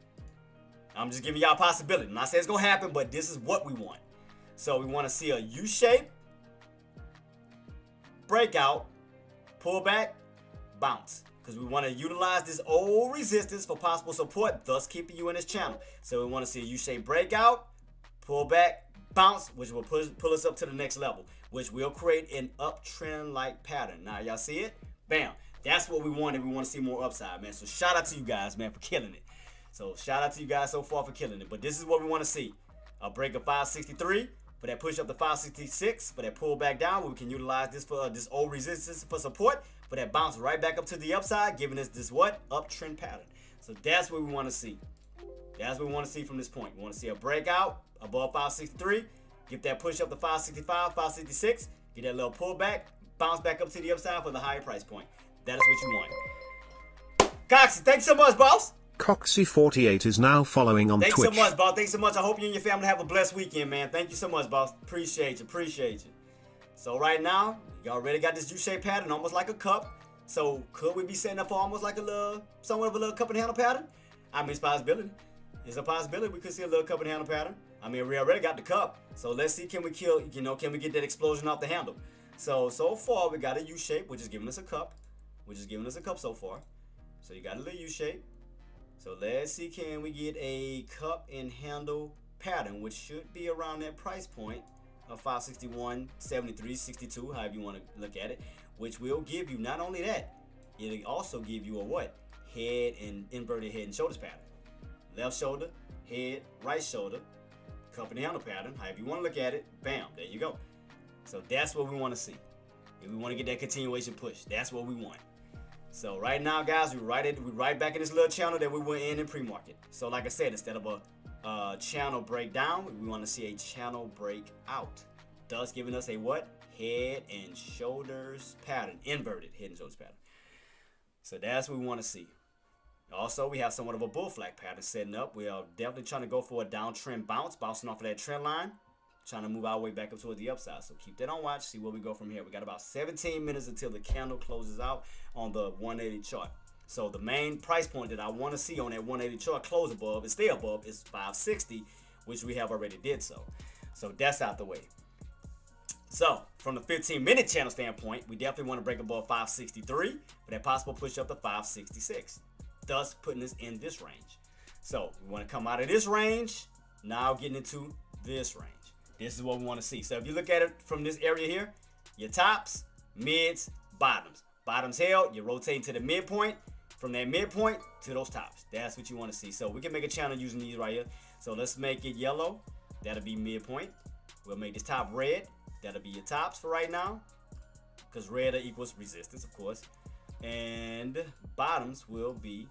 I'm just giving y'all a possibility. I'm not saying it's going to happen, but this is what we want. So we want to see a U-shape, breakout, pullback, bounce. Because we want to utilize this old resistance for possible support, thus keeping you in this channel. So we want to see a U-shape breakout, pullback, bounce, which will pull us up to the next level, which will create an uptrend-like pattern. Now, y'all see it? Bam. That's what we wanted. We want to see more upside, man. So shout out to you guys, man, for killing it. So shout out to you guys so far for killing it. But this is what we want to see. A break of 563 for that push up to 566 for that pull back down. We can utilize this for this old resistance for support for that bounce right back up to the upside, giving us this what? Uptrend pattern. So that's what we want to see. That's what we want to see from this point. We want to see a breakout above 563. Get that push up to 565, 566. Get that little pullback. Bounce back up to the upside for the higher price point. That is what you want. Coxie, thanks so much, boss. Coxie48 is now following on Twitch. Thanks so much, boss. Thanks so much. I hope you and your family have a blessed weekend, man. Thank you so much, boss. Appreciate you. So right now, you already got this U-shaped pattern, almost like a cup. So could we be setting up for almost like somewhat of a little cup and handle pattern? I mean, it's a possibility. It's a possibility we could see a little cup and handle pattern. I mean, we already got the cup. So let's see, can we can we get that explosion off the handle? So far, we got a U-shape, which is giving us a cup. So far. So you got a little U-shape. So let's see, can we get a cup and handle pattern, which should be around that price point of 561, 73, 62, however you want to look at it, which will give you not only that, it'll also give you a what? Head and inverted head and shoulders pattern. Left shoulder, head, right shoulder, cup and handle pattern, however you want to look at it, bam, there you go. So that's what we want to see. If we want to get that continuation push, that's what we want. So right now, guys, we're right back in this little channel that we were in pre-market. So like I said, instead of a channel breakdown, we want to see a channel breakout, thus giving us a what? Head and shoulders pattern, inverted head and shoulders pattern. So that's what we want to see. Also, we have somewhat of a bull flag pattern setting up. We are definitely trying to go for a downtrend bounce, bouncing off of that trend line, trying to move our way back up towards the upside. So keep that on watch, see where we go from here. We got about 17 minutes until the candle closes out on the 180 chart. So the main price point that I want to see on that 180 chart close above and stay above is 560, which we have already did so. So that's out the way. So from the 15-minute channel standpoint, we definitely want to break above 563 for that possible push up to 566, thus putting us in this range. So we want to come out of this range, now getting into this range. This is what we want to see. So if you look at it from this area here, your tops, mids, bottoms. Bottoms held, you're rotating to the midpoint. From that midpoint to those tops. That's what you want to see. So we can make a channel using these right here. So let's make it yellow. That'll be midpoint. We'll make this top red. That'll be your tops for right now, because red equals resistance, of course. And bottoms will be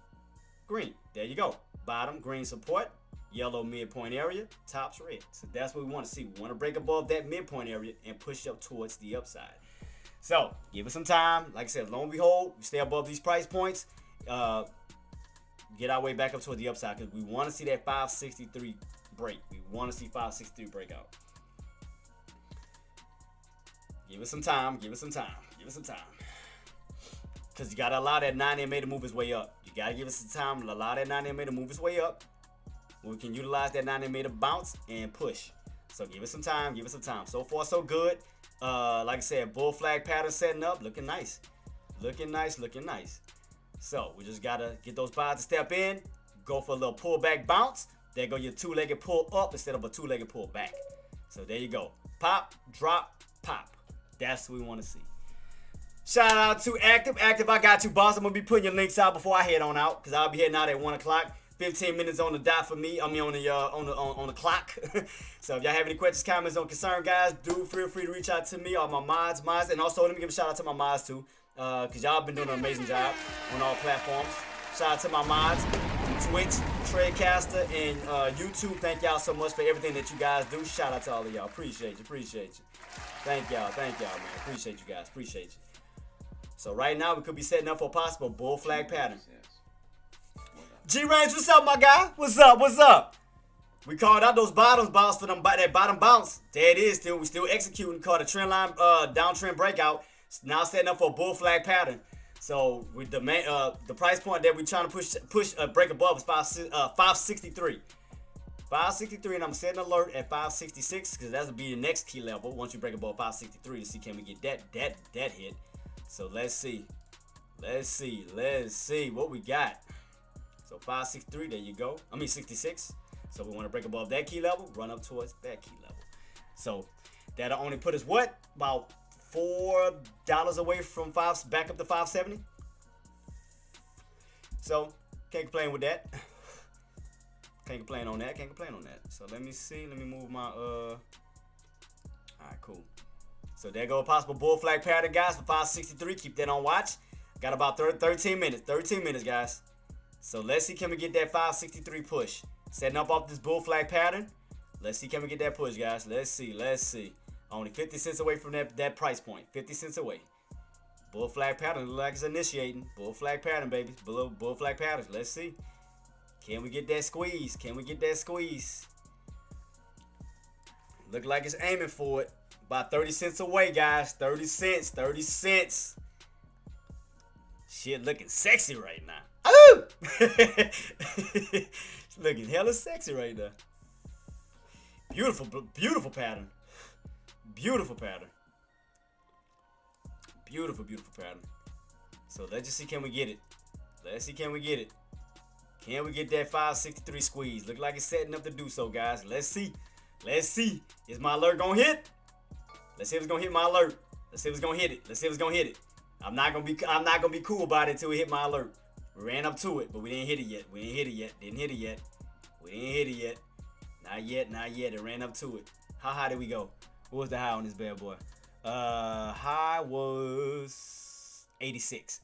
green. There you go. Bottom, green support. yellow midpoint area, tops red. So that's what we want to see. We want to break above that midpoint area and push up towards the upside. So give us some time. Like I said, long and behold, we stay above these price points. Get our way back up toward the upside because we want to see that 563 break. We want to see 563 breakout. Give us some time. Give us some time. Give us some time. Because you got to allow that 9 MA to move its way up. You got to give us some time to allow that 9 MA to move its way up. We can utilize that 9 MA to bounce and push. So give us some time. Give us some time. So far, so good. Like I said, bull flag pattern setting up. Looking nice. Looking nice. Looking nice. So we just got to get those buys to step in. Go for a little pullback bounce. There go your two-legged pull up instead of a two-legged pull back. So there you go. Pop, drop, pop. That's what we want to see. Shout out to Active. Active, I got you, boss. I'm going to be putting your links out before I head on out because I'll be heading out at 1 o'clock. 15 minutes on the dot for me. I mean on the clock. So if y'all have any questions, comments, or concern, guys, do feel free to reach out to me or my mods. And also let me give a shout out to my mods too, because y'all been doing an amazing job on all platforms. Shout out to my mods, Twitch, Tradecaster, and YouTube. Thank y'all so much for everything that you guys do. Shout out to all of y'all. Appreciate you. Appreciate you. Thank y'all, man. Appreciate you guys. Appreciate you. So right now we could be setting up for a possible bull flag pattern. G-Range, what's up, my guy? What's up? What's up? We called out those bottoms bounce for them, that bottom bounce. There it is. We still executing. Called a trend line downtrend breakout. Now setting up for a bull flag pattern. So with the price point that we're trying to push break above is 563. 563, and I'm setting an alert at 566 because that'll be the next key level once you break above 563 to see can we get that hit. So let's see. Let's see what we got. So 563, there you go. I mean 66. So we want to break above that key level, run up towards that key level. So that'll only put us what? About $4 away from back up to 570. So can't complain with that. Can't complain on that. So let me see. Let me move my Alright, cool. So there go a possible bull flag pattern, guys, for 563. Keep that on watch. Got about 13 minutes. 13 minutes, guys. So let's see, can we get that 563 push? Setting up off this bull flag pattern. Let's see, can we get that push, guys? Let's see. Only 50 cents away from that price point. 50 cents away. Bull flag pattern look like it's initiating. Bull flag pattern, baby. Bull flag patterns. Let's see. Can we get that squeeze? Look like it's aiming for it. About 30 cents away, guys. 30 cents. Shit looking sexy right now. Ooh! Looking hella sexy right now. Beautiful pattern. Beautiful pattern. So let's just see, can we get it? Can we get that 563 squeeze? Look like it's setting up to do so, guys. Let's see. Is my alert gonna hit? Let's see if it's gonna hit my alert. Let's see if it's gonna hit it. I'm not gonna be cool about it until we hit my alert. We ran up to it, but we didn't hit it yet. Didn't hit it yet. Not yet. It ran up to it. How high did we go? What was the high on this bad boy? High was 86.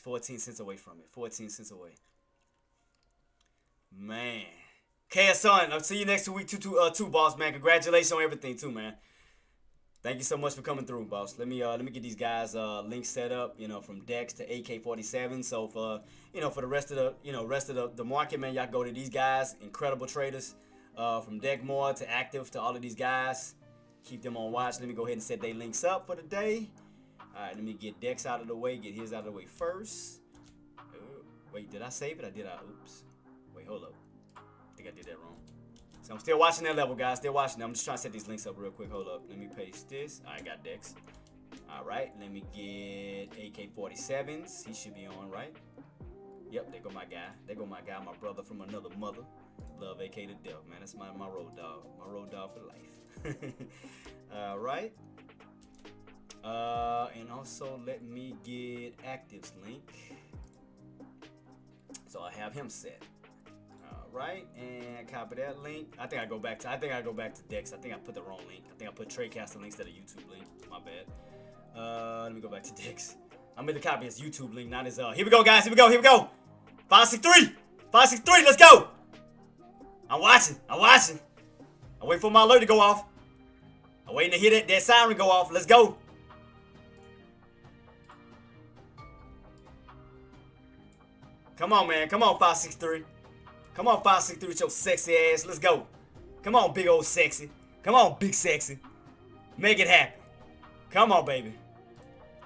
14 cents away from it. Man. KSN, I'll see you next week, two, boss, man. Congratulations on everything, too, man. Thank you so much for coming through, boss. Let me get these guys links set up, from DEX to AK-47. So for for the rest of the market, man, y'all go to these guys, incredible traders, from Deckmore to Active to all of these guys. Keep them on watch. Let me go ahead and set their links up for the day. All right, let me get Dex out of the way. Get his out of the way first. Wait, did I save it? Oops. Wait, hold up. I think I did that wrong. So I'm still watching that level, guys. Still watching. I'm just trying to set these links up real quick. Hold up. Let me paste this. I got Dex. All right. Let me get AK-47s. He should be on, right? Yep. There go my guy. My brother from another mother. Love AK to death, man. That's my road dog. My road dog for life. All right. And also let me get Active's link. So I have him set. Right, and copy that link. I think I go back to Dex. I think I put the wrong link. I think I put Tradecaster link instead of YouTube link. My bad. Let me go back to Dex. I'm going to copy his YouTube link, not his Here we go, guys. Here we go. 563. Let's go. I'm watching. I'm waiting for my alert to go off. I'm waiting to hear that siren go off. Let's go. Come on, man. Come on, 563. Come on, 563 with your sexy ass. Let's go. Come on, big old sexy. Come on, big sexy. Make it happen. Come on, baby.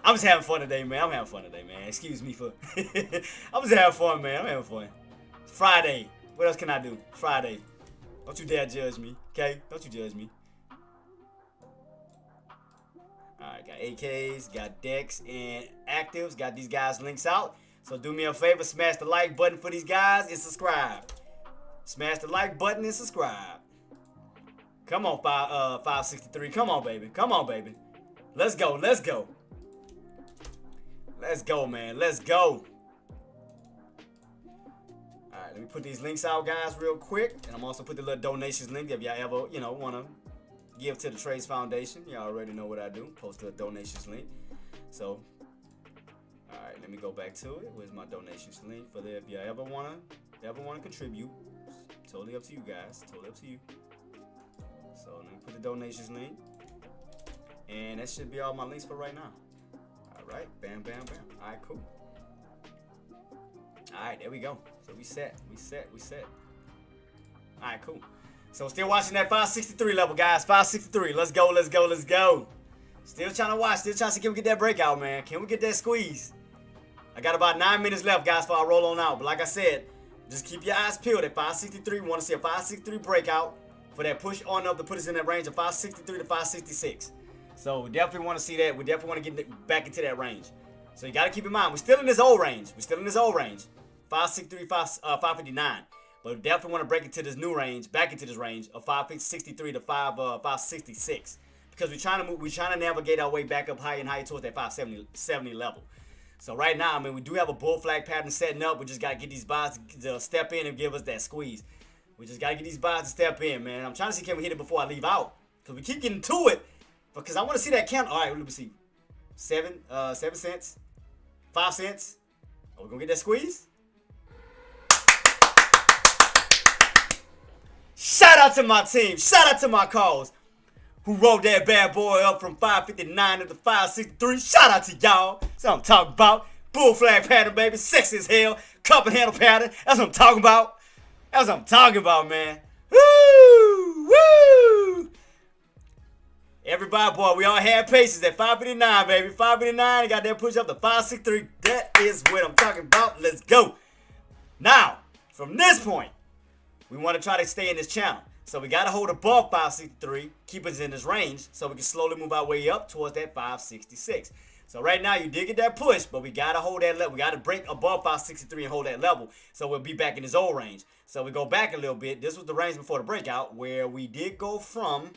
I'm just having fun today, man. Excuse me for... I'm just having fun, man. I'm having fun. It's Friday. What else can I do? Friday. Don't you dare judge me, okay? Don't you judge me. Alright, got AKs, got decks, and actives. Got these guys' links out. So do me a favor, smash the like button for these guys and subscribe. Smash the like button and subscribe. Come on, 563. Come on, baby. Come on, baby. Let's go. Let's go. Let's go, man. Let's go. Alright, let me put these links out, guys, real quick. And I'm also put the little donations link if y'all ever, you know, want to give to the Traedz Foundation. Y'all already know what I do. Post the donations link. So, alright, let me go back to it. Where's my donations link for there? If y'all ever want to contribute. Totally up to you guys. Totally up to you. So, let me put the donations link. And that should be all my links for right now. Alright, bam, bam, bam. Alright, cool. Alright, there we go. So we set. Alright, cool. So still watching that 563 level, guys. 563. Let's go, let's go, let's go. Still trying to watch. Still trying to see can we get that breakout, man. Can we get that squeeze? I got about 9 minutes left, guys, before I roll on out. But like I said, just keep your eyes peeled at 563. We want to see a 563 breakout for that push on up to put us in that range of 563 to 566. So we definitely want to see that. We definitely want to get back into that range. So you got to keep in mind, we're still in this old range. 563, 559. But we definitely want to break into this new range, back into this range of 563 to 566. Because we're trying to navigate our way back up higher and higher towards that 570 level. So right now, I mean, we do have a bull flag pattern setting up. We just got to get these buys to step in and give us that squeeze. We just got to get these buys to step in, man. I'm trying to see can we hit it before I leave out. Because we keep getting to it. Because I want to see that count. All right, let me see. 7 cents. 5 cents. Are we going to get that squeeze? Shout out to my team. Shout out to my cause who rolled that bad boy up from 559 to 563. Shout out to y'all. That's what I'm talking about. Bull flag pattern, baby. Sexy as hell. Cup and handle pattern. That's what I'm talking about. That's what I'm talking about, man. Woo! Woo! Everybody, boy, we all had paces at 559, baby. 559, got that push up to 563. That is what I'm talking about. Let's go. Now, from this point, we want to try to stay in this channel. So we got to hold above 563, keep us in this range, so we can slowly move our way up towards that 566. So right now, you did get that push, but we got to hold that level. We got to break above 563 and hold that level, so we'll be back in this old range. So we go back a little bit. This was the range before the breakout, where we did go from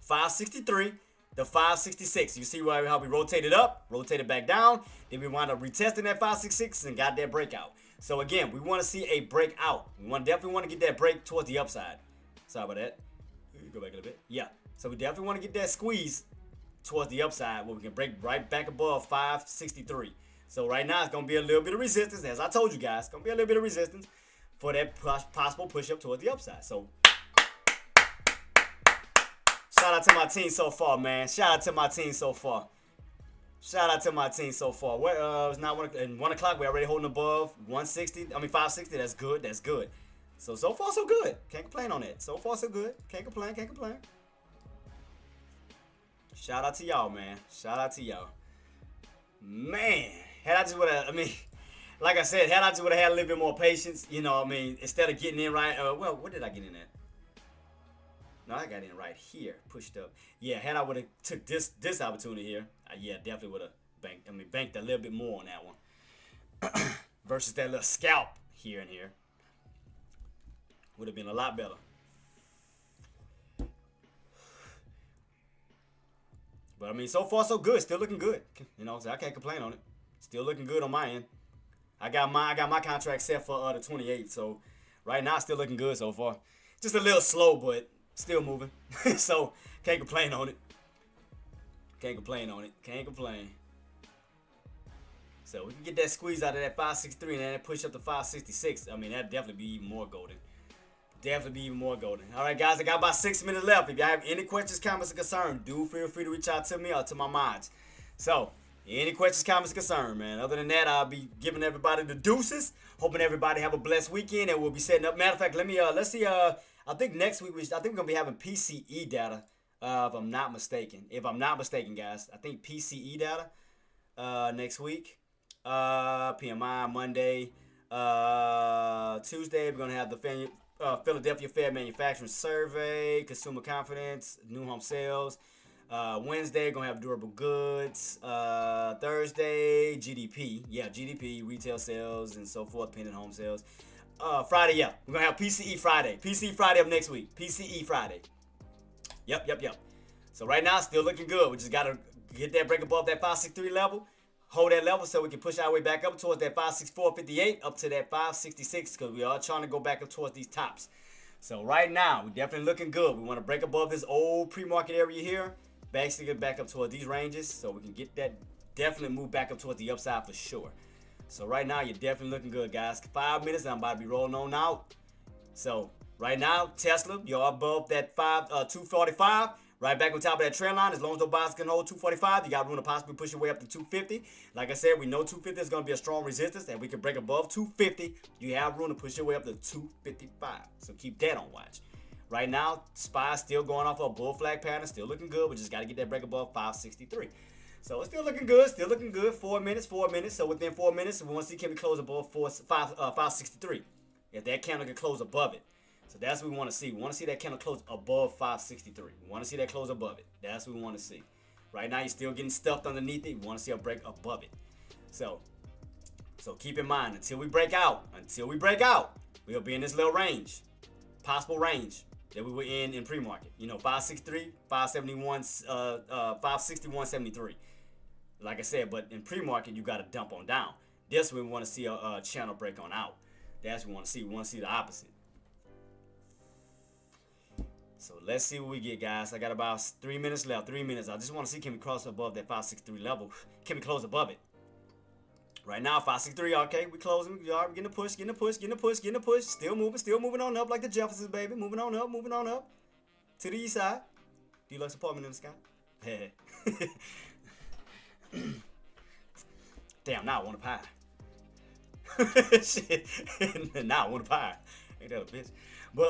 563 to 566. You see how we rotated up, rotated back down, then we wound up retesting that 566 and got that breakout. So again, we want to see a breakout. We definitely want to get that break towards the upside. Sorry about that. Go back a little bit. Yeah. So we definitely want to get that squeeze towards the upside where we can break right back above 563. So right now it's going to be a little bit of resistance. As I told you guys, it's going to be a little bit of resistance for that possible push up towards the upside. So shout out to my team so far, man. Shout out to my team so far. Shout out to my team so far. It's not 1 o'clock. We're already holding above 560. That's good. That's good. So far, so good. Can't complain on that. So far, so good. Can't complain. Can't complain. Shout out to y'all, man. Shout out to y'all. Man, had I just would have, like I said, had I just would have had a little bit more patience, instead of getting in right, well, what did I get in at? No, I got in right here, pushed up. Yeah, had I would have took this opportunity here, yeah, definitely would have banked a little bit more on that one. Versus that little scalp here and here. Would have been a lot better. But so far so good. Still looking good. So I can't complain on it. Still looking good on my end. I got my contract set for the 28th. So right now, still looking good so far. Just a little slow, but still moving. So can't complain on it. Can't complain on it. Can't complain. So we can get that squeeze out of that 563 and then push up to 566. That'd definitely be even more golden. definitely be even more golden. All right, guys, I got about 6 minutes left. If y'all have any questions, comments, or concerns, do feel free to reach out to me or to my mods. So, any questions, comments, concerns, man. Other than that, I'll be giving everybody the deuces. Hoping everybody have a blessed weekend, and we'll be setting up. Matter of fact, let's see. I think next week I think we're gonna be having PCE data. If I'm not mistaken. Guys, I think PCE data next week. PMI Monday. Tuesday we're gonna have the Philadelphia Fed Manufacturing Survey, Consumer Confidence, New Home Sales. Wednesday gonna have durable goods. Thursday GDP, GDP, retail sales, and so forth, pending home sales. Friday, we're gonna have PCE Friday. PCE Friday of next week. PCE Friday. Yep. So right now, still looking good. We just gotta get that break above that 563 level. Hold that level so we can push our way back up towards that 564.58 up to that 566, because we are trying to go back up towards these tops. So right now, we're definitely looking good. We want to break above this old pre-market area here, basically get back up towards these ranges so we can get that, definitely move back up towards the upside for sure. So right now, you're definitely looking good, guys. 5 minutes, and I'm about to be rolling on out. So right now, Tesla, you're above that 245. Right back on top of that trend line. As long as those buyers can hold 245, you got room to possibly push your way up to 250. Like I said, we know 250 is going to be a strong resistance, and we can break above 250. You have room to push your way up to 255. So keep that on watch. Right now, SPY still going off of a bull flag pattern, still looking good. We just got to get that break above 563. So it's still looking good, 4 minutes. So within 4 minutes, we want to see can we close above 563. If that candle can close above it. So that's what we want to see. We want to see that candle close above 563. We want to see that close above it. That's what we want to see. Right now, you're still getting stuffed underneath it. We want to see a break above it. So keep in mind, until we break out, we'll be in this little range, possible range that we were in pre-market. 563, 571, 561.73. Like I said, but in pre-market, you got to dump on down. This we want to see a channel break on out. That's what we want to see. We want to see the opposite. So let's see what we get, guys. I got about 3 minutes left. 3 minutes. I just want to see, can we cross above that 563 level? Can we close above it? Right now, 563. Okay, we closing. We are getting a push. Still moving on up like the Jeffersons, baby. Moving on up. To the east side. Deluxe apartment in the sky. Damn, now I want a pie. Shit. Now I want a pie. Ain't that a bitch? But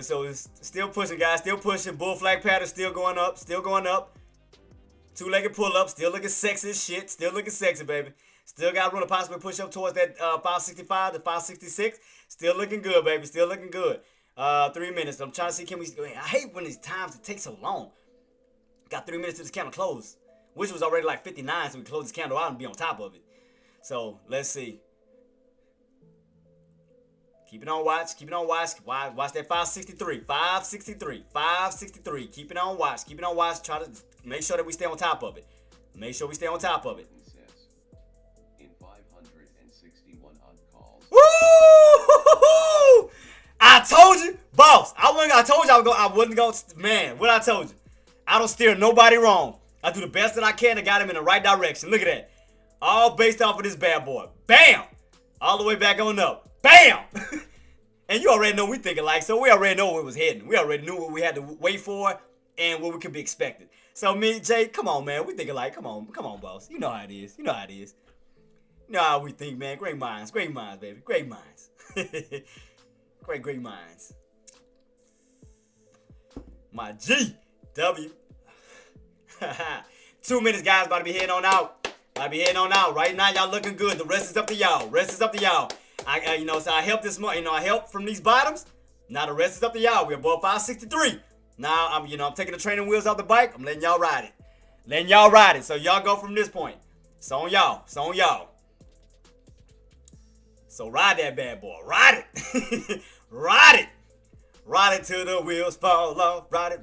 so it's still pushing, guys. Still pushing. Bull flag pattern still going up. Two-legged pull-up. Still looking sexy as shit. Still looking sexy, baby. Still got room to possibly push up towards that 565 to 566. Still looking good, baby. Still looking good. 3 minutes. I'm trying to see, can we... I hate when these times it takes so long. Got 3 minutes to this candle close. Which was already like 59, so we close this candle out and be on top of it. So, let's see. Keep it on watch. Watch that 563. 563. Keep it on watch. Try to make sure that we stay on top of it. Says, in 561 odd calls. Woo! I told you, boss. I told you I wasn't going to. Man, what I told you. I don't steer nobody wrong. I do the best that I can to guide him in the right direction. Look at that. All based off of this bad boy. Bam! All the way back on up. Bam! And you already know we thinking like, so we already know where it was heading. We already knew what we had to wait for and what we could be expected. So me, Jay, come on, man. We thinking like, come on, boss. You know how it is. You know how we think, man. Great minds, baby. Great minds. great minds. My G, W. 2 minutes, guys. About to be heading on out. Right now, y'all looking good. The rest is up to y'all. So I helped this month. I helped from these bottoms. Now the rest is up to y'all. We're above 563. Now I'm taking the training wheels off the bike. I'm letting y'all ride it. So y'all go from this point. It's on y'all. So ride that bad boy. Ride it. Ride it till the wheels fall off. Ride it.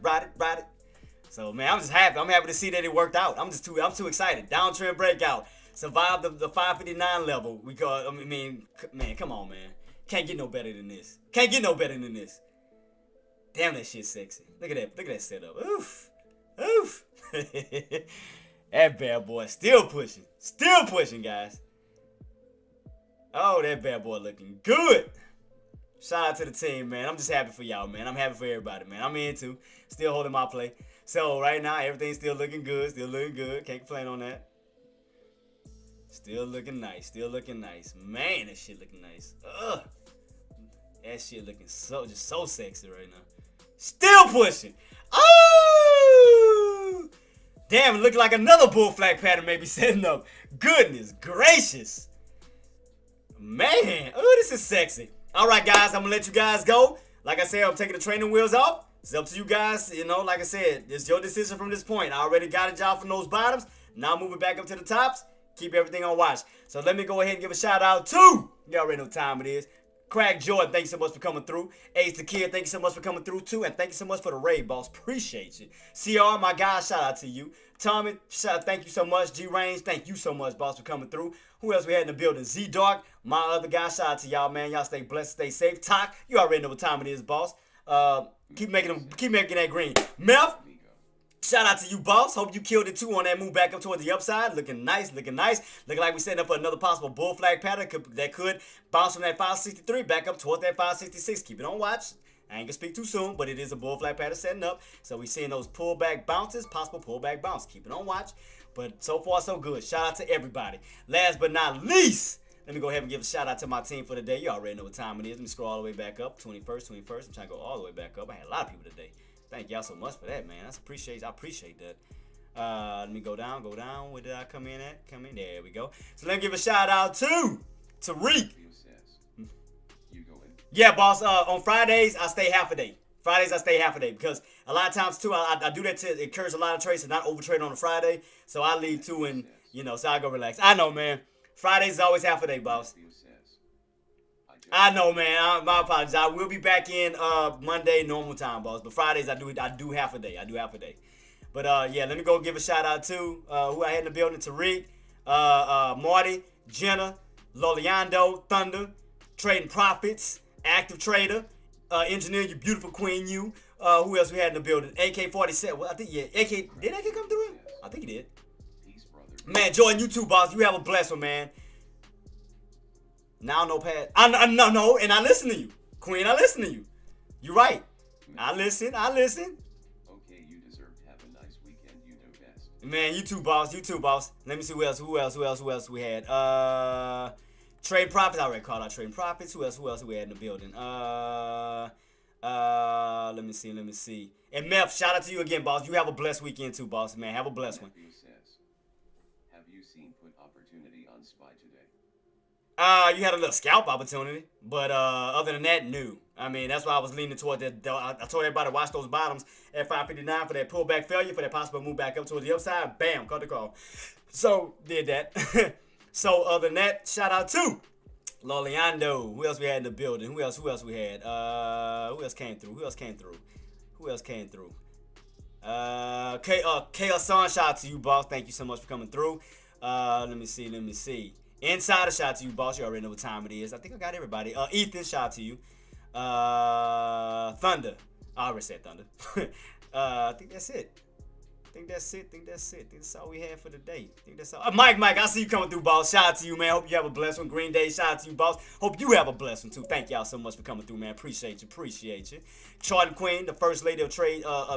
So man, I'm just happy. I'm happy to see that it worked out. I'm too excited. Downtrend breakout. Survived the 559 level. Man, come on, man. Can't get no better than this. Damn, that shit's sexy. Look at that setup. Oof. That bad boy still pushing, guys. Oh, that bad boy looking good. Shout out to the team, man. I'm just happy for y'all, man. I'm happy for everybody, man. I'm in too. Still holding my play. So right now, everything's still looking good. Still looking good. Can't complain on that. Still looking nice. Still looking nice. Man, that shit looking nice. Ugh. That shit looking just so sexy right now. Still pushing. Oh! Damn, it looked like another bull flag pattern may be setting up. Goodness gracious. Man. Oh, this is sexy. All right, guys, I'm going to let you guys go. Like I said, I'm taking the training wheels off. It's up to you guys. You know, like I said, it's your decision from this point. I already got a job from those bottoms. Now moving back up to the tops. Keep everything on watch. So let me go ahead and give a shout out to, you already know what time it is. Crack Jordan, thank you so much for coming through. Ace the Kid, thank you so much for coming through too. And thank you so much for the raid, boss. Appreciate you. CR, my guy, shout out to you. Tommy, thank you so much. G Range, thank you so much, boss, for coming through. Who else we had in the building? Z Dark, my other guy, shout out to y'all, man. Y'all stay blessed, stay safe. Talk, you already know what time it is, boss. Keep making that green. Meth, shout out to you, boss. Hope you killed it too on that move back up toward the upside. Looking nice, looking nice. Looking like we're setting up for another possible bull flag pattern that could bounce from that 563 back up toward that 566. Keep it on watch. I ain't gonna speak too soon, but it is a bull flag pattern setting up. So we're seeing those pullback bounces, possible pullback bounce. Keep it on watch. But so far, so good. Shout out to everybody. Last but not least, let me go ahead and give a shout out to my team for the day. You already know what time it is. Let me scroll all the way back up. 21st. I'm trying to go all the way back up. I had a lot of people today. Thank y'all so much for that, man. I appreciate that. Let me go down. Where did I come in at? There we go. So let me give a shout out to Tariq. Yeah, boss. On Fridays, I stay half a day. Because a lot of times, too, I do that to encourage a lot of trades to not overtrade on a Friday. So I leave, too, and, so I go relax. I know, man. Fridays is always half a day, boss. I know, man. My apologies. I will be back in Monday normal time, boss. But Fridays I do half a day. But yeah, let me go give a shout out to who I had in the building: Tariq, Marty, Jenna, Loliando, Thunder, Trading Profits, Active Trader, Engineer, you beautiful queen, you. Who else we had in the building? AK-47. Well, I think AK. Did AK come through? I think he did. Man, Jordan, you too, boss. You have a blessed one, man. Now no pad. No, and I listen to you. Queen, I listen to you. You're right. I listen. Okay, you deserve to have a nice weekend. You know best. Man, you too, boss. Let me see who else we had. Trade Profits. I already called out Trading Profits. Who else we had in the building? Let me see. And Meth, shout out to you again, boss. You have a blessed weekend too, boss. Man, have a blessed one. Have you seen put opportunity on SPY today? You had a little scalp opportunity, but other than that, no. I mean, that's why I was leaning toward that. I told everybody to watch those bottoms at 559 for that pullback failure, for that possible move back up towards the upside. Bam, cut the call. So, did that. So, other than that, shout out to Loliando. Who else we had in the building? Who else we had? Who else came through? K-Son, shout out to you, boss. Thank you so much for coming through. Let me see. Insider, shout out to you, boss. You already know what time it is. I think I got everybody. Ethan, shout out to you. Thunder. I already said Thunder. I think that's it. Think that's all we had for the day. Think that's all. Mike, I see you coming through, boss. Shout out to you, man. Hope you have a blessed one. Green Day, shout out to you, boss. Hope you have a blessed one, too. Thank y'all so much for coming through, man. Appreciate you. Charlie Queen, the first lady of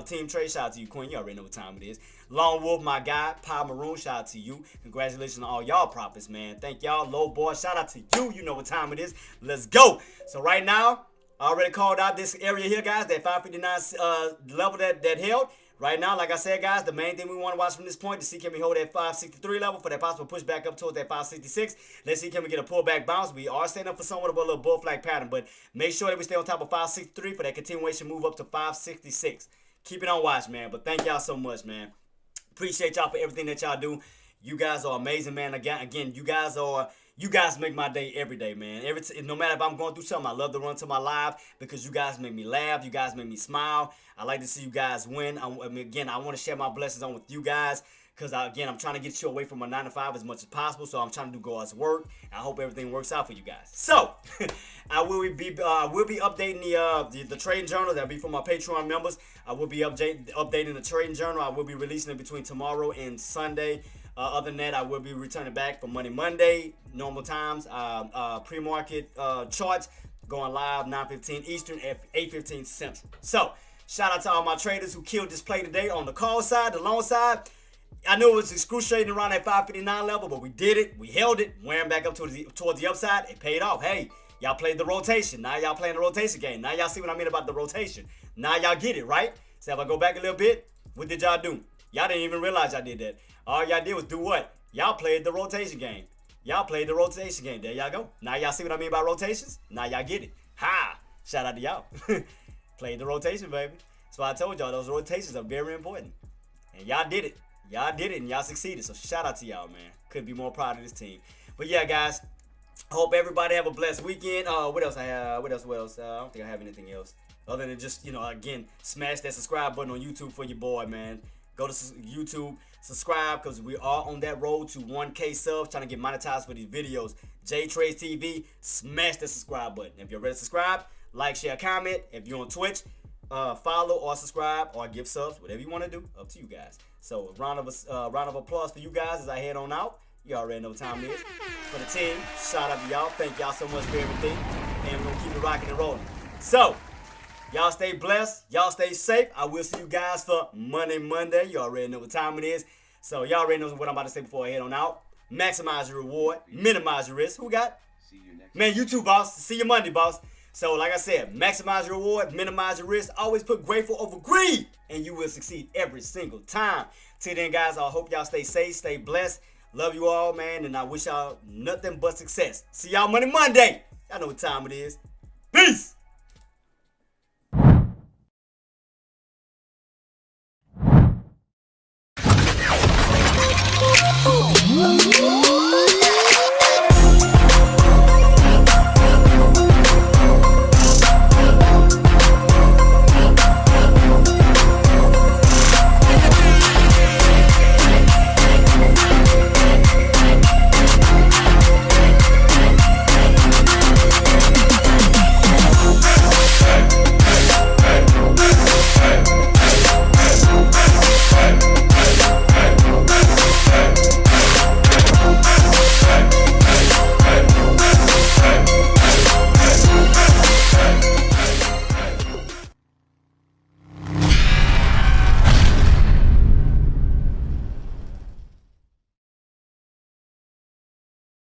Team Trade. Shout out to you, Queen. You already know what time it is. Lone Wolf, my guy. Pie Maroon, shout out to you. Congratulations on all y'all profits, man. Thank y'all. Low Boy, shout out to you. You know what time it is. Let's go. So right now, I already called out this area here, guys. That 559 level that held. Right now, like I said, guys, the main thing we want to watch from this point to see can we hold that 563 level for that possible push back up towards that 566. Let's see can we get a pullback bounce. We are setting up for somewhat of a little bull flag pattern, but make sure that we stay on top of 563 for that continuation move up to 566. Keep it on watch, man. But thank y'all so much, man. Appreciate y'all for everything that y'all do. You guys are amazing, man. Again, you guys make my day every day, man. No matter if I'm going through something, I love to run to my live because you guys make me laugh. You guys make me smile. I like to see you guys win. I want to share my blessings on with you guys because, I'm trying to get you away from my 9 to 5 as much as possible. So I'm trying to do God's work. I hope everything works out for you guys. So I will be updating the trading journal. That'll be for my Patreon members. I will be updating the trading journal. I will be releasing it between tomorrow and Sunday. Other than that, I will be returning back for Monday, normal times, pre-market charts, going live 9:15 Eastern at 8:15 Central. So, shout out to all my traders who killed this play today on the call side, the long side. I knew it was excruciating around that 559 level, but we did it. We held it, wearing back up towards the upside. It paid off. Hey, y'all played the rotation. Now y'all playing the rotation game. Now y'all see what I mean about the rotation. Now y'all get it, right? So if I go back a little bit, what did y'all do? Y'all didn't even realize y'all did that. All y'all did was do what? Y'all played the rotation game. Y'all played the rotation game. There y'all go. Now y'all see what I mean by rotations? Now y'all get it. Ha! Shout out to y'all. Played the rotation, baby. That's why I told y'all those rotations are very important. And y'all did it. Y'all did it and y'all succeeded. So shout out to y'all, man. Couldn't be more proud of this team. But yeah, guys. Hope everybody have a blessed weekend. What else I have? What else? I don't think I have anything else. Other than just, again, smash that subscribe button on YouTube for your boy, man. Go to YouTube, subscribe, because we are on that road to 1K subs, trying to get monetized for these videos. JTraedz TV, smash the subscribe button. If you're ready to subscribe, like, share, comment. If you're on Twitch, follow or subscribe or give subs, whatever you want to do. Up to you guys. So, round of applause for you guys as I head on out. You already know what time it is. For the team, shout out to y'all. Thank y'all so much for everything. And we're going to keep it rocking and rolling. So, y'all stay blessed. Y'all stay safe. I will see you guys for Monday. You already know what time it is. So, y'all already know what I'm about to say before I head on out. Maximize your reward. Minimize your risk. Who got? See you next Man, you too, boss. See you Monday, boss. So, like I said, maximize your reward. Minimize your risk. Always put grateful over greed. And you will succeed every single time. Till then, guys, I hope y'all stay safe. Stay blessed. Love you all, man, and I wish y'all nothing but success. See y'all Monday. Y'all know what time it is. Peace!